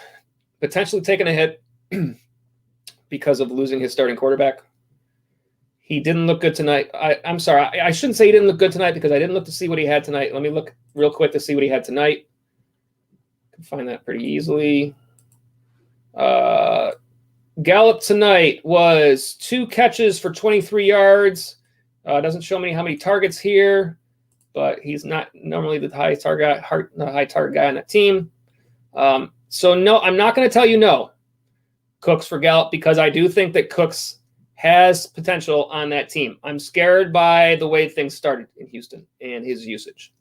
potentially taking a hit because of losing his starting quarterback. He didn't look good tonight. I'm sorry. I shouldn't say he didn't look good tonight because I didn't look to see what he had tonight. Let me look real quick to see what he had tonight. I can find that pretty easily. Gallup tonight was 2 catches for 23 yards. Doesn't show me how many targets here, but he's not normally the high target guy on that team. So no, I'm not going to tell you no, Cooks for Gallup, because I do think that Cooks has potential on that team. I'm scared by the way things started in Houston and his usage.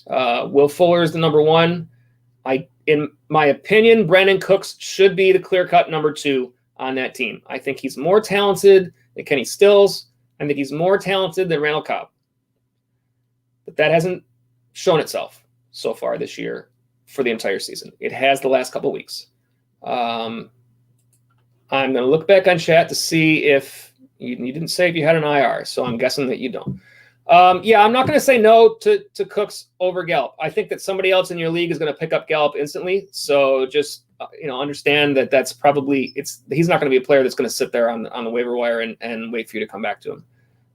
Will Fuller is the number 1. In my opinion, Brandon Cooks should be the clear-cut number 2 on that team. I think he's more talented than Kenny Stills. I think he's more talented than Randall Cobb. But that hasn't shown itself so far this year for the entire season. It has the last couple of weeks. I'm going to look back on chat to see if you didn't say if you had an IR, so I'm guessing that you don't. Yeah, I'm not going to say no to Cooks over Gallup. I think that somebody else in your league is going to pick up Gallup instantly. So just understand that that's probably he's not going to be a player that's going to sit there on the waiver wire and wait for you to come back to him.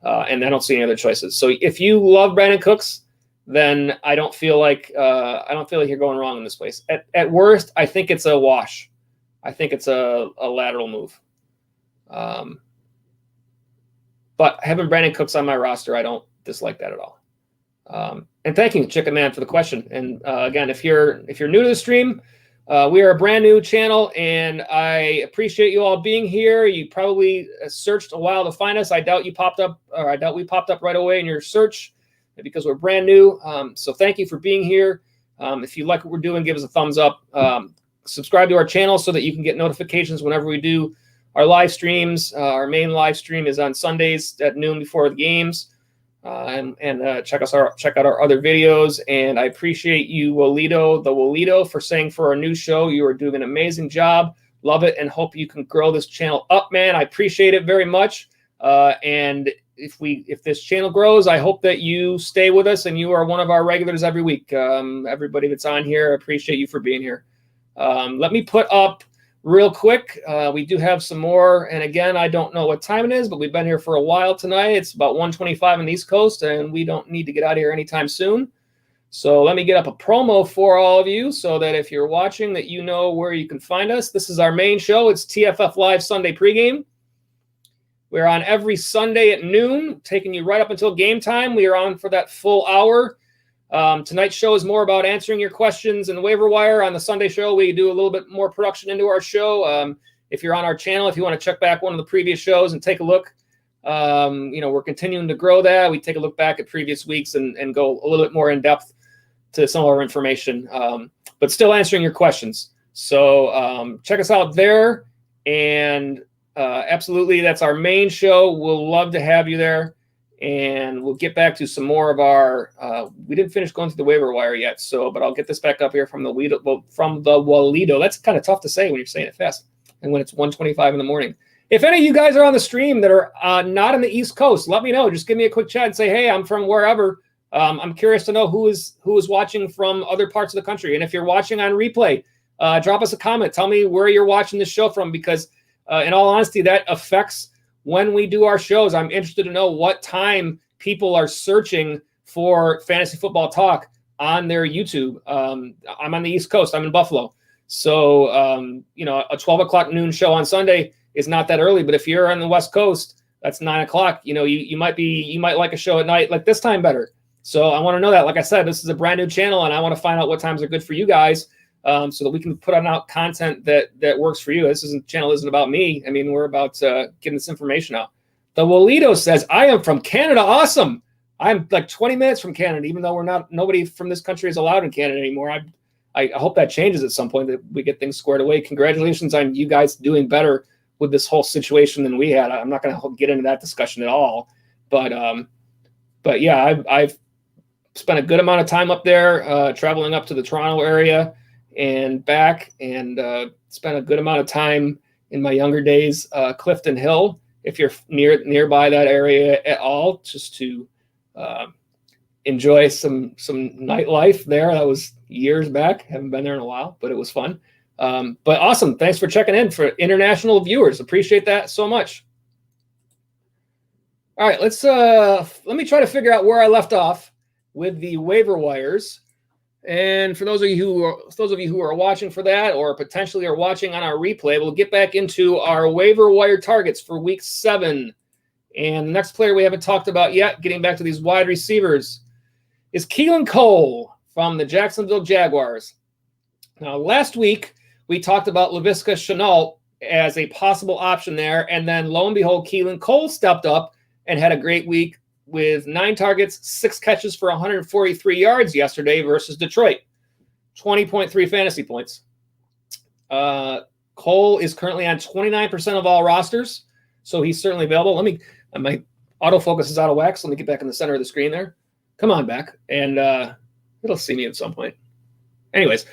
And I don't see any other choices. So if you love Brandon Cooks, then I don't feel like you're going wrong in this place. At worst, I think it's a wash. I think it's a lateral move. But having Brandon Cooks on my roster, I don't dislike that at all. And thank you, Chicken Man, for the question. And again, if you're new to the stream, we are a brand new channel, and I appreciate you all being here. You probably searched a while to find us. I doubt we popped up right away in your search because we're brand new. So thank you for being here. If you like what we're doing, give us a thumbs up. Subscribe to our channel so that you can get notifications whenever we do our live streams. Our main live stream is on Sundays at noon before the games. And check out our other videos. And I appreciate you, Wolito, for saying for our new show, you are doing an amazing job. Love it, and hope you can grow this channel up, man. I appreciate it very much. And if this channel grows, I hope that you stay with us and you are one of our regulars every week. Everybody that's on here, I appreciate you for being here. Let me put up real quick. We do have some more. And again, I don't know what time it is, but we've been here for a while tonight. It's about 1:25 on the East Coast, and we don't need to get out of here anytime soon. So let me get up a promo for all of you so that if you're watching, that you know where you can find us. This is our main show. It's TFF Live Sunday pregame. We're on every Sunday at noon, taking you right up until game time. We are on for that full hour. Tonight's show is more about answering your questions in the waiver wire. On the Sunday show, we do a little bit more production into our show. If you're on our channel, if you want to check back one of the previous shows and take a look, we're continuing to grow that. We take a look back at previous weeks and go a little bit more in depth to some of our information, but still answering your questions. So check us out there. And absolutely, that's our main show. We'll love to have you there. And we'll get back to some more of our. We didn't finish going through the waiver wire yet, but I'll get this back up here from the Walito. That's kind of tough to say when you're saying it fast, and when it's 1:25 in the morning. If any of you guys are on the stream that are not on the East Coast, let me know. Just give me a quick chat and say, hey, I'm from wherever. I'm curious to know who is watching from other parts of the country. And if you're watching on replay, drop us a comment. Tell me where you're watching this show from, because in all honesty, that affects when we do our shows. I'm interested to know what time people are searching for fantasy football talk on their YouTube. I'm on the East Coast. I'm in Buffalo. So, a 12 o'clock noon show on Sunday is not that early. But if you're on the West Coast, that's 9 o'clock. You might like a show at night like this time better. So I want to know that. Like I said, this is a brand new channel, and I want to find out what times are good for you guys, so that we can put out content that works for you. This channel isn't about me. I mean, we're about getting this information out. The Wolito says, I am from Canada. Awesome. I'm like 20 minutes from Canada, even though nobody from this country is allowed in Canada anymore. I hope that changes at some point, that we get things squared away. Congratulations on you guys doing better with this whole situation than we had. I'm not going to get into that discussion at all. But yeah, I've spent a good amount of time up there, traveling up to the Toronto area and back, and spent a good amount of time in my younger days, Clifton Hill, if you're nearby that area at all, just to enjoy some nightlife there. That was years back. Haven't been there in a while, but it was fun. But awesome. Thanks for checking in for international viewers. Appreciate that so much. All right, let me try to figure out where I left off with the waiver wires. And for those of you who are watching for that, or potentially are watching on our replay, we'll get back into our waiver wire targets for week 7. And the next player we haven't talked about yet, getting back to these wide receivers, is Keelan Cole from the Jacksonville Jaguars. Now, last week we talked about Laviska Shenault as a possible option there, and then lo and behold, Keelan Cole stepped up and had a great week with 9 targets, 6 catches for 143 yards yesterday versus Detroit. 20.3 fantasy points. Cole is currently on 29% of all rosters, so he's certainly available. My autofocus is out of whack, so let me get back in the center of the screen there. Come on back, and it'll see me at some point. Anyways,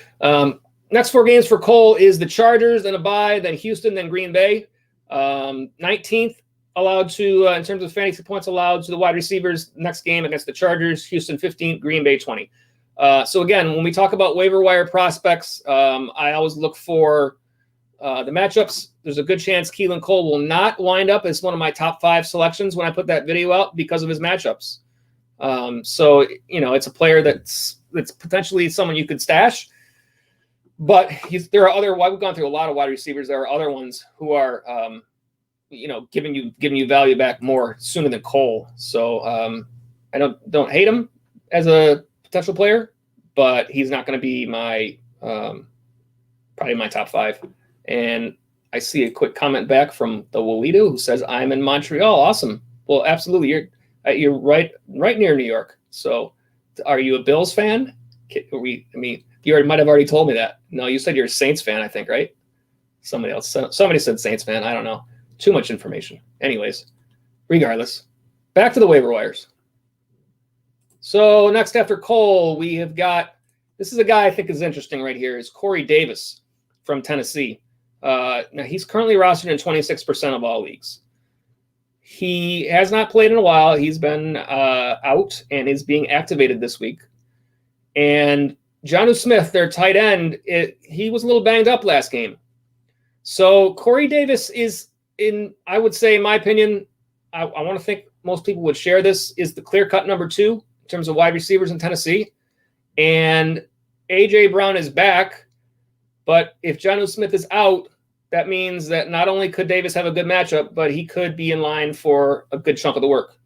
next 4 games for Cole is the Chargers, then a bye, then Houston, then Green Bay. 19th allowed to, in terms of fantasy points allowed to the wide receivers, next game against the Chargers, Houston 15th, Green Bay 20. So again, when we talk about waiver wire prospects, I always look for the matchups. There's a good chance Keelan Cole will not wind up as one of my top 5 selections when I put that video out because of his matchups. So, it's a player that's potentially someone you could stash, but there are other, we've gone through a lot of wide receivers. There are other ones who are, giving you value back more sooner than Cole. So I don't hate him as a potential player, but he's not going to be my probably my top 5. And I see a quick comment back from the Walito who says, I'm in Montreal. Awesome. Well, absolutely. You're right near New York. So are you a Bills fan? You might have already told me that. No, you said you're a Saints fan, I think, right? Somebody said Saints fan. I don't know. Too much information. Anyways, regardless, back to the waiver wires. So next after Cole, we have got, this is a guy I think is interesting right here, is Corey Davis from Tennessee. Now he's currently rostered in 26% of all leagues. He has not played in a while. He's been out and is being activated this week. And Jonnu Smith, their tight end, he was a little banged up last game. So Corey Davis is, I would say, in my opinion, I want to think most people would share this, is the clear-cut number 2 in terms of wide receivers in Tennessee. And A.J. Brown is back, but if Jonnu Smith is out, that means that not only could Davis have a good matchup, but he could be in line for a good chunk of the work.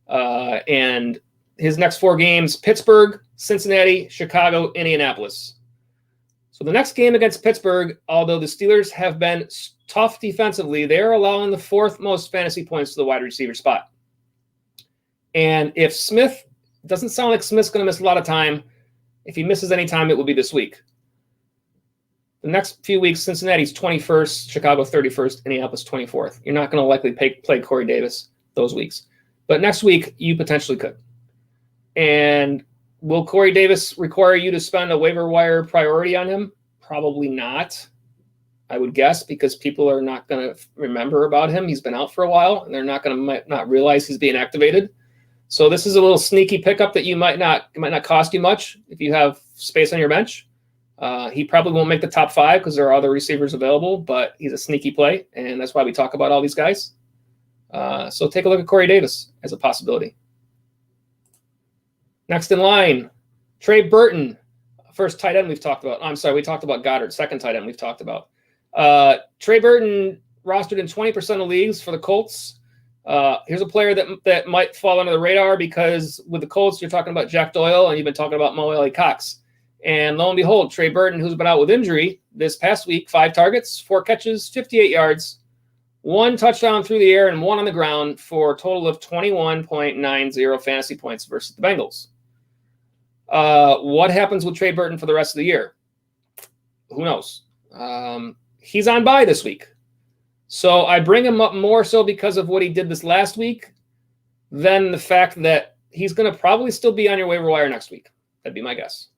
And his next 4 games, Pittsburgh, Cincinnati, Chicago, Indianapolis. So the next game against Pittsburgh, although the Steelers have been tough defensively, they're allowing the 4th most fantasy points to the wide receiver spot. And if Smith, doesn't sound like Smith's going to miss a lot of time. If he misses any time, it will be this week. The next few weeks, Cincinnati's 21st, Chicago 31st, Indianapolis 24th. You're not going to likely play Corey Davis those weeks. But next week, you potentially could. And will Corey Davis require you to spend a waiver wire priority on him? Probably not, I would guess, because people are not going to remember about him. He's been out for a while, and they're not going to not realize he's being activated. So this is a little sneaky pickup that it might not cost you much if you have space on your bench. He probably won't make the top 5 because there are other receivers available, but he's a sneaky play, and that's why we talk about all these guys. So take a look at Corey Davis as a possibility. Next in line, Trey Burton, first tight end we've talked about. I'm sorry, we talked about Goedert, second tight end we've talked about. Trey Burton rostered in 20% of leagues for the Colts. Here's a player that might fall under the radar because with the Colts, you're talking about Jack Doyle and you've been talking about Mo Alley Cox. And lo and behold, Trey Burton, who's been out with injury this past week, 5 targets, 4 catches, 58 yards, 1 touchdown through the air and 1 on the ground for a total of 21.90 fantasy points versus the Bengals. What happens with Trey Burton for the rest of the year? Who knows? He's on bye this week. So I bring him up more so because of what he did this last week than the fact that he's going to probably still be on your waiver wire next week. That'd be my guess.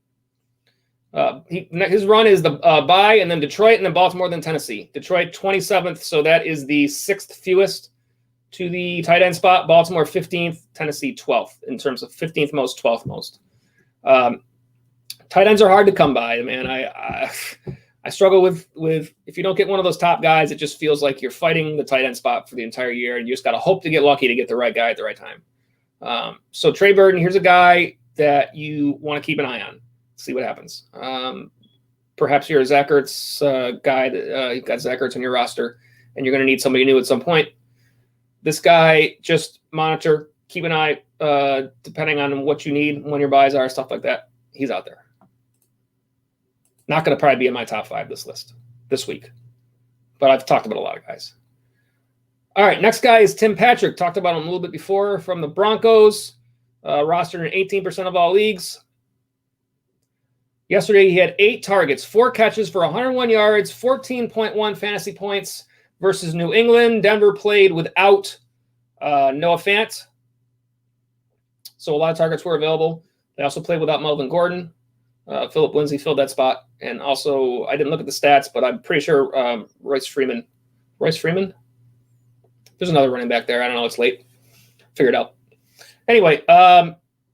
His run is the bye, and then Detroit, and then Baltimore, then Tennessee. Detroit 27th, so that is the 6th fewest to the tight end spot. Baltimore 15th, Tennessee 12th in terms of 15th most, 12th most. Tight ends are hard to come by, man. I struggle with if you don't get one of those top guys, it just feels like you're fighting the tight end spot for the entire year, and you just got to hope to get lucky to get the right guy at the right time. So Trey Burton, here's a guy that you want to keep an eye on. See what happens. Perhaps you're a Zach Ertz guy. You've got Zach Ertz on your roster, and you're going to need somebody new at some point. This guy, just monitor, keep an eye, depending on what you need, when your buys are, stuff like that. He's out there. Not going to probably be in my top 5 this week, but I've talked about a lot of guys. All right, next guy is Tim Patrick. Talked about him a little bit before from the Broncos. Rostered in 18% of all leagues. Yesterday, he had 8 targets, 4 catches for 101 yards, 14.1 fantasy points versus New England. Denver played without Noah Fant, so a lot of targets were available. They also played without Melvin Gordon. Philip Lindsay filled that spot. And also, I didn't look at the stats, but I'm pretty sure Royce Freeman? There's another running back there. I don't know. It's late. Figure it out. Anyway,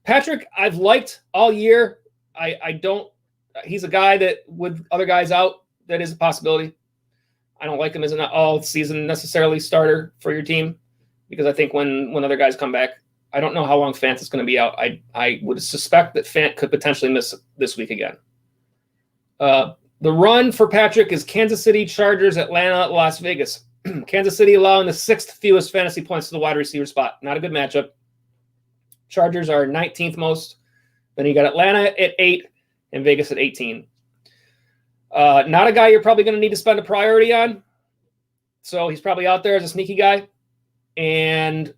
Patrick, I've liked all year. He's a guy that with other guys out, that is a possibility. I don't like him as an all-season necessarily starter for your team because I think when other guys come back, I don't know how long Fant is going to be out. I would suspect that Fant could potentially miss this week again. The run for Patrick is Kansas City, Chargers, Atlanta, Las Vegas. Kansas City allowing the 6th fewest fantasy points to the wide receiver spot. Not a good matchup. Chargers are 19th most. Then you got Atlanta at 8 and Vegas at 18. Not a guy you're probably going to need to spend a priority on. So he's probably out there as a sneaky guy. And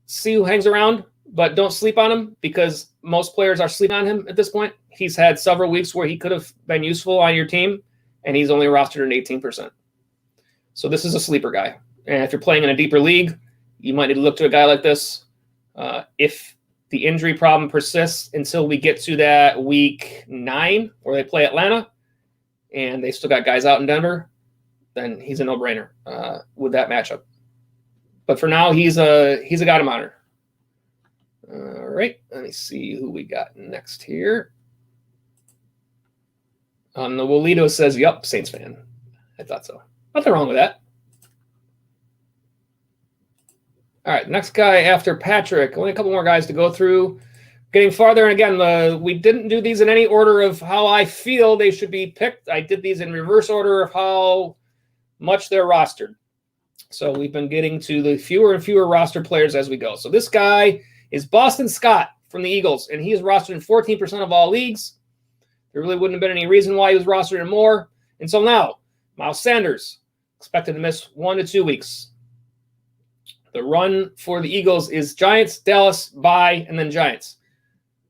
see who hangs around, but don't sleep on him because most players are sleeping on him at this point. He's had several weeks where he could have been useful on your team, and he's only rostered in 18%. So this is a sleeper guy. And if you're playing in a deeper league, you might need to look to a guy like this. If the injury problem persists until we get to that week 9 where they play Atlanta and they still got guys out in Denver, then he's a no-brainer with that matchup. But for now, he's a guy to monitor. All right, let me see who we got next here. The Wolito says, "Yup, Saints fan." I thought so. Nothing wrong with that. All right, next guy after Patrick. Only a couple more guys to go through. Getting farther, and again, we didn't do these in any order of how I feel they should be picked. I did these in reverse order of how much they're rostered. So we've been getting to the fewer and fewer roster players as we go. So this guy is Boston Scott from the Eagles, and he is rostered in 14% of all leagues. There really wouldn't have been any reason why he was rostered in more. And so now, Miles Sanders, expected to miss 1 to 2 weeks. The run for the Eagles is Giants, Dallas, bye, and then Giants.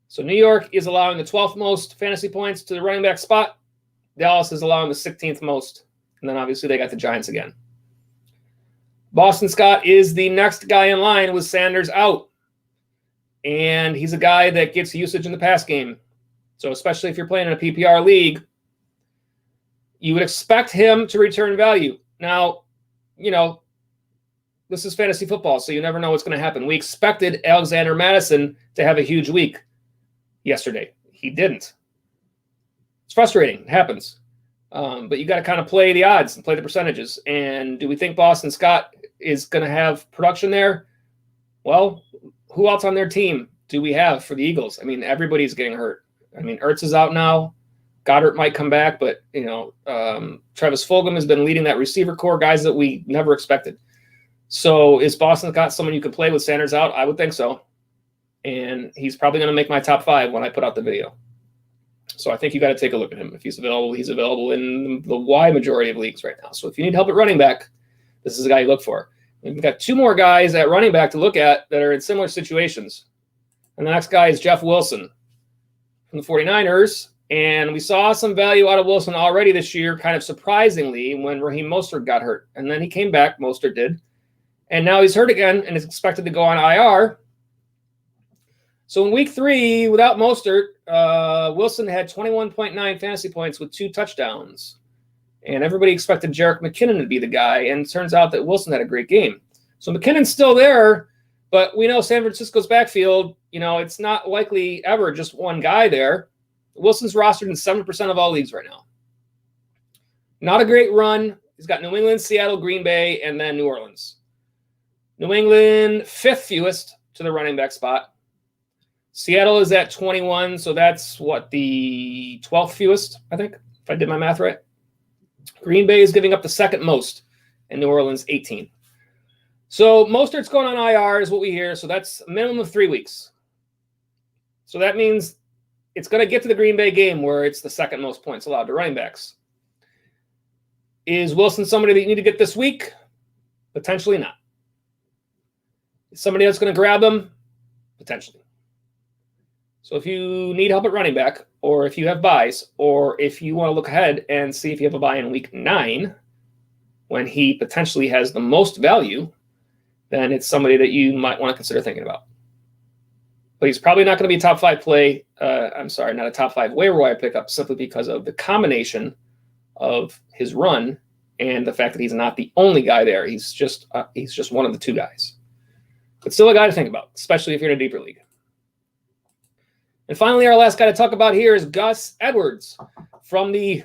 So New York is allowing the 12th most fantasy points to the running back spot. Dallas is allowing the 16th most. And then obviously they got the Giants again. Boston Scott is the next guy in line with Sanders out. And he's a guy that gets usage in the pass game. So especially if you're playing in a PPR league, you would expect him to return value. Now, this is fantasy football, so you never know what's going to happen. We expected Alexander Madison to have a huge week yesterday. He didn't. It's frustrating. It happens. But you got to kind of play the odds and play the percentages. And do we think Boston Scott is going to have production there? Well, who else on their team do we have for the Eagles? I mean, everybody's getting hurt. I mean, Ertz is out now. Goedert might come back, but, Travis Fulgham has been leading that receiver core, guys that we never expected. So is Boston Scott someone you could play with Sanders out? I would think so. And he's probably going to make my top 5 when I put out the video. So I think you got to take a look at him. If he's available in the wide majority of leagues right now. So if you need help at running back, this is the guy you look for. We've got 2 more guys at running back to look at that are in similar situations. And the next guy is Jeff Wilson from the 49ers. And we saw some value out of Wilson already this year, kind of surprisingly, when Raheem Mostert got hurt. And then he came back, Mostert did. And now he's hurt again and is expected to go on IR. So in week 3, without Mostert, Wilson had 21.9 fantasy points with 2 touchdowns. And everybody expected Jerick McKinnon to be the guy, and it turns out that Wilson had a great game. So McKinnon's still there, but we know San Francisco's backfield, it's not likely ever just one guy there. Wilson's rostered in 7% of all leagues right now. Not a great run. He's got New England, Seattle, Green Bay, and then New Orleans. New England, 5th fewest to the running back spot. Seattle is at 21, so that's the 12th fewest, I think, if I did my math right. Green Bay is giving up the 2nd most, and New Orleans 18. So Mostert's going on IR is what we hear, so that's a minimum of 3 weeks. So that means it's going to get to the Green Bay game where it's the 2nd most points allowed to running backs. Is Wilson somebody that you need to get this week? Potentially not. Is somebody else going to grab him? Potentially. So if you need help at running back, or if you have buys, or if you want to look ahead and see if you have a buy in week 9, when he potentially has the most value, then it's somebody that you might want to consider thinking about. But he's probably not going to be a top 5 play. Not a top 5 waiver wire pickup, simply because of the combination of his run and the fact that he's not the only guy there. He's just one of the 2 guys. But still a guy to think about, especially if you're in a deeper league. And finally, our last guy to talk about here is Gus Edwards from the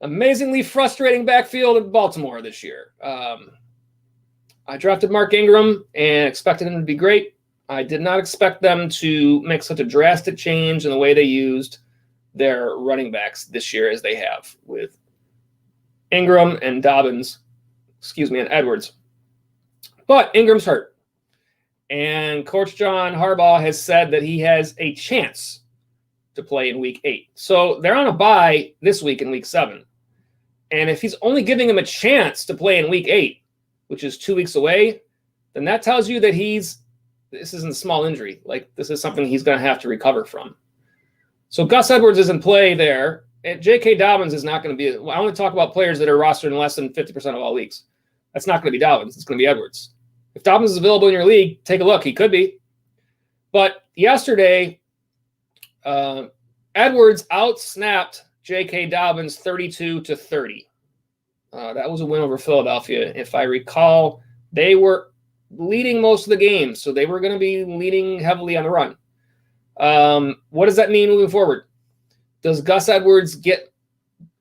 amazingly frustrating backfield of Baltimore this year. I drafted Mark Ingram and expected him to be great. I did not expect them to make such a drastic change in the way they used their running backs this year as they have with Ingram and and Edwards. But Ingram's hurt. And Coach John Harbaugh has said that he has a chance to play in week 8. So they're on a bye this week in week 7. And if he's only giving him a chance to play in week 8, which is 2 weeks away, then that tells you that this isn't a small injury. Like, this is something he's going to have to recover from. So Gus Edwards is in play there. And J.K. Dobbins is not going to be. I only talk about players that are rostered in less than 50% of all leagues. That's not going to be Dobbins. It's going to be Edwards. If Dobbins is available in your league, take a look. He could be. But yesterday, Edwards outsnapped J.K. Dobbins 32-30. That was a win over Philadelphia. If I recall, they were leading most of the game, so they were going to be leading heavily on the run. What does that mean moving forward? Does Gus Edwards get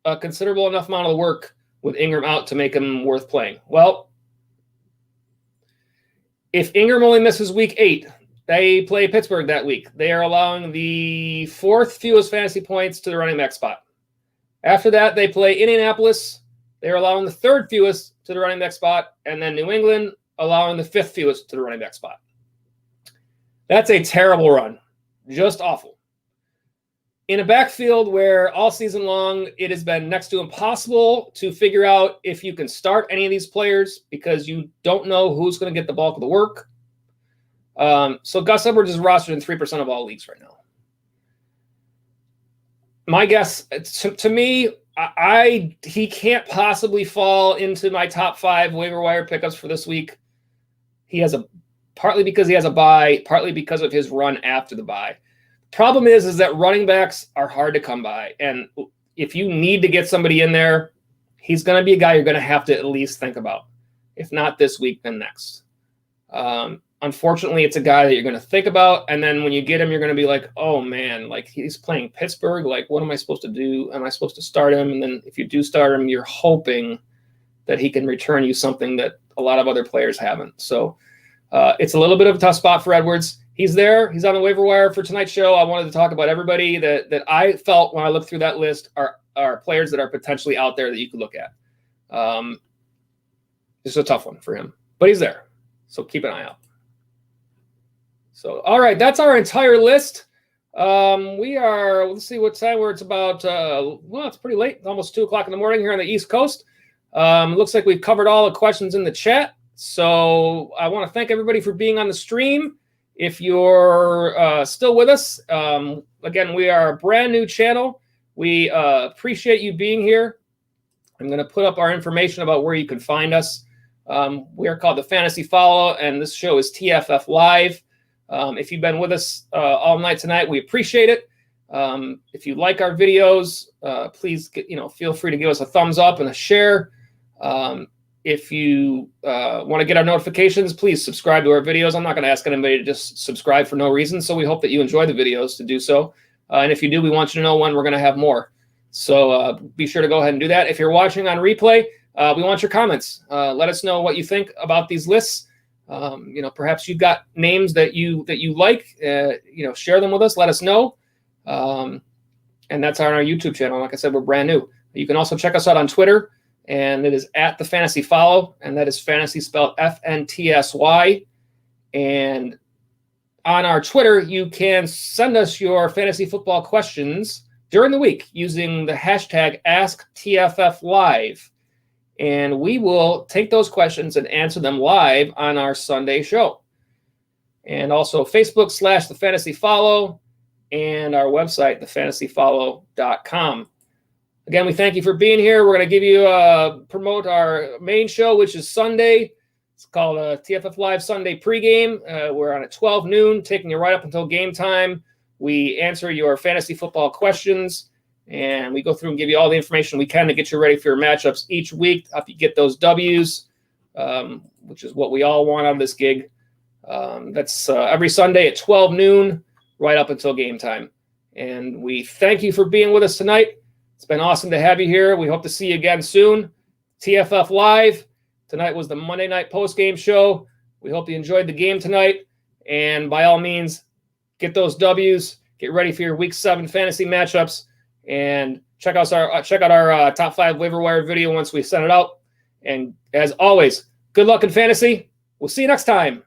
a considerable enough amount of the work with Ingram out to make him worth playing? Well, if Ingram only misses week 8, they play Pittsburgh that week. They are allowing the 4th fewest fantasy points to the running back spot. After that, they play Indianapolis. They're allowing the 3rd fewest to the running back spot, and then New England allowing the 5th fewest to the running back spot. That's a terrible run. Just awful. In a backfield where all season long it has been next to impossible to figure out if you can start any of these players because you don't know who's going to get the bulk of the work. So Gus Edwards is rostered in 3% of all leagues right now. My guess, to me, he can't possibly fall into my top 5 waiver wire pickups for this week. He has partly because he has a bye, partly because of his run after the bye. Problem is that running backs are hard to come by. And if you need to get somebody in there, he's going to be a guy you're going to have to at least think about. If not this week, then next. Unfortunately, it's a guy that you're going to think about. And then when you get him, you're going to be like, oh, man, like he's playing Pittsburgh. Like, what am I supposed to do? Am I supposed to start him? And then if you do start him, you're hoping that he can return you something that a lot of other players haven't. So it's a little bit of a tough spot for Edwards. He's there. He's on the waiver wire for tonight's show. I wanted to talk about everybody that I felt when I looked through that list are players that are potentially out there that you could look at. It's a tough one for him, but he's there. So keep an eye out. So, all right, that's our entire list. Let's see what time it's about. It's pretty late, almost 2 o'clock in the morning here on the East Coast. Looks like we've covered all the questions in the chat. So I want to thank everybody for being on the stream. If you're still with us, again, we are a brand new channel. We appreciate you being here. I'm going to put up our information about where you can find us. We are called the Fantasy Follow, and this show is TFF Live. If you've been with us all night tonight, we appreciate it. If you like our videos, please feel free to give us a thumbs up and a share. If you want to get our notifications, please subscribe to our videos. I'm not going to ask anybody to just subscribe for no reason, so we hope that you enjoy the videos to do so. And if you do, we want you to know when we're going to have more. So be sure to go ahead and do that. If you're watching on replay, we want your comments. Let us know what you think about these lists. Perhaps you've got names that you like. Share them with us. Let us know. And that's on our YouTube channel. Like I said, we're brand new. You can also check us out on Twitter, and it is at the Fantasy Follow, and that is fantasy spelled FNTSY. And on our Twitter, you can send us your fantasy football questions during the week using the hashtag AskTFFLive. And we will take those questions and answer them live on our Sunday show. And also Facebook / The Fantasy Follow and our website, thefantasyfollow.com. Again, we thank you for being here. We're going to give you promote our main show, which is Sunday. It's called TFF Live Sunday Pregame. We're on at 12 noon, taking you right up until game time. We answer your fantasy football questions, and we go through and give you all the information we can to get you ready for your matchups each week. Help you get those W's, which is what we all want on this gig. That's every Sunday at 12 noon, right up until game time. And we thank you for being with us tonight. It's been awesome to have you here. We hope to see you again soon. TFF Live. Tonight was the Monday night postgame show. We hope you enjoyed the game tonight. And by all means, get those W's. Get ready for your Week 7 fantasy matchups. And check out our top 5 waiver wire video once we send it out. And as always, good luck in fantasy. We'll see you next time.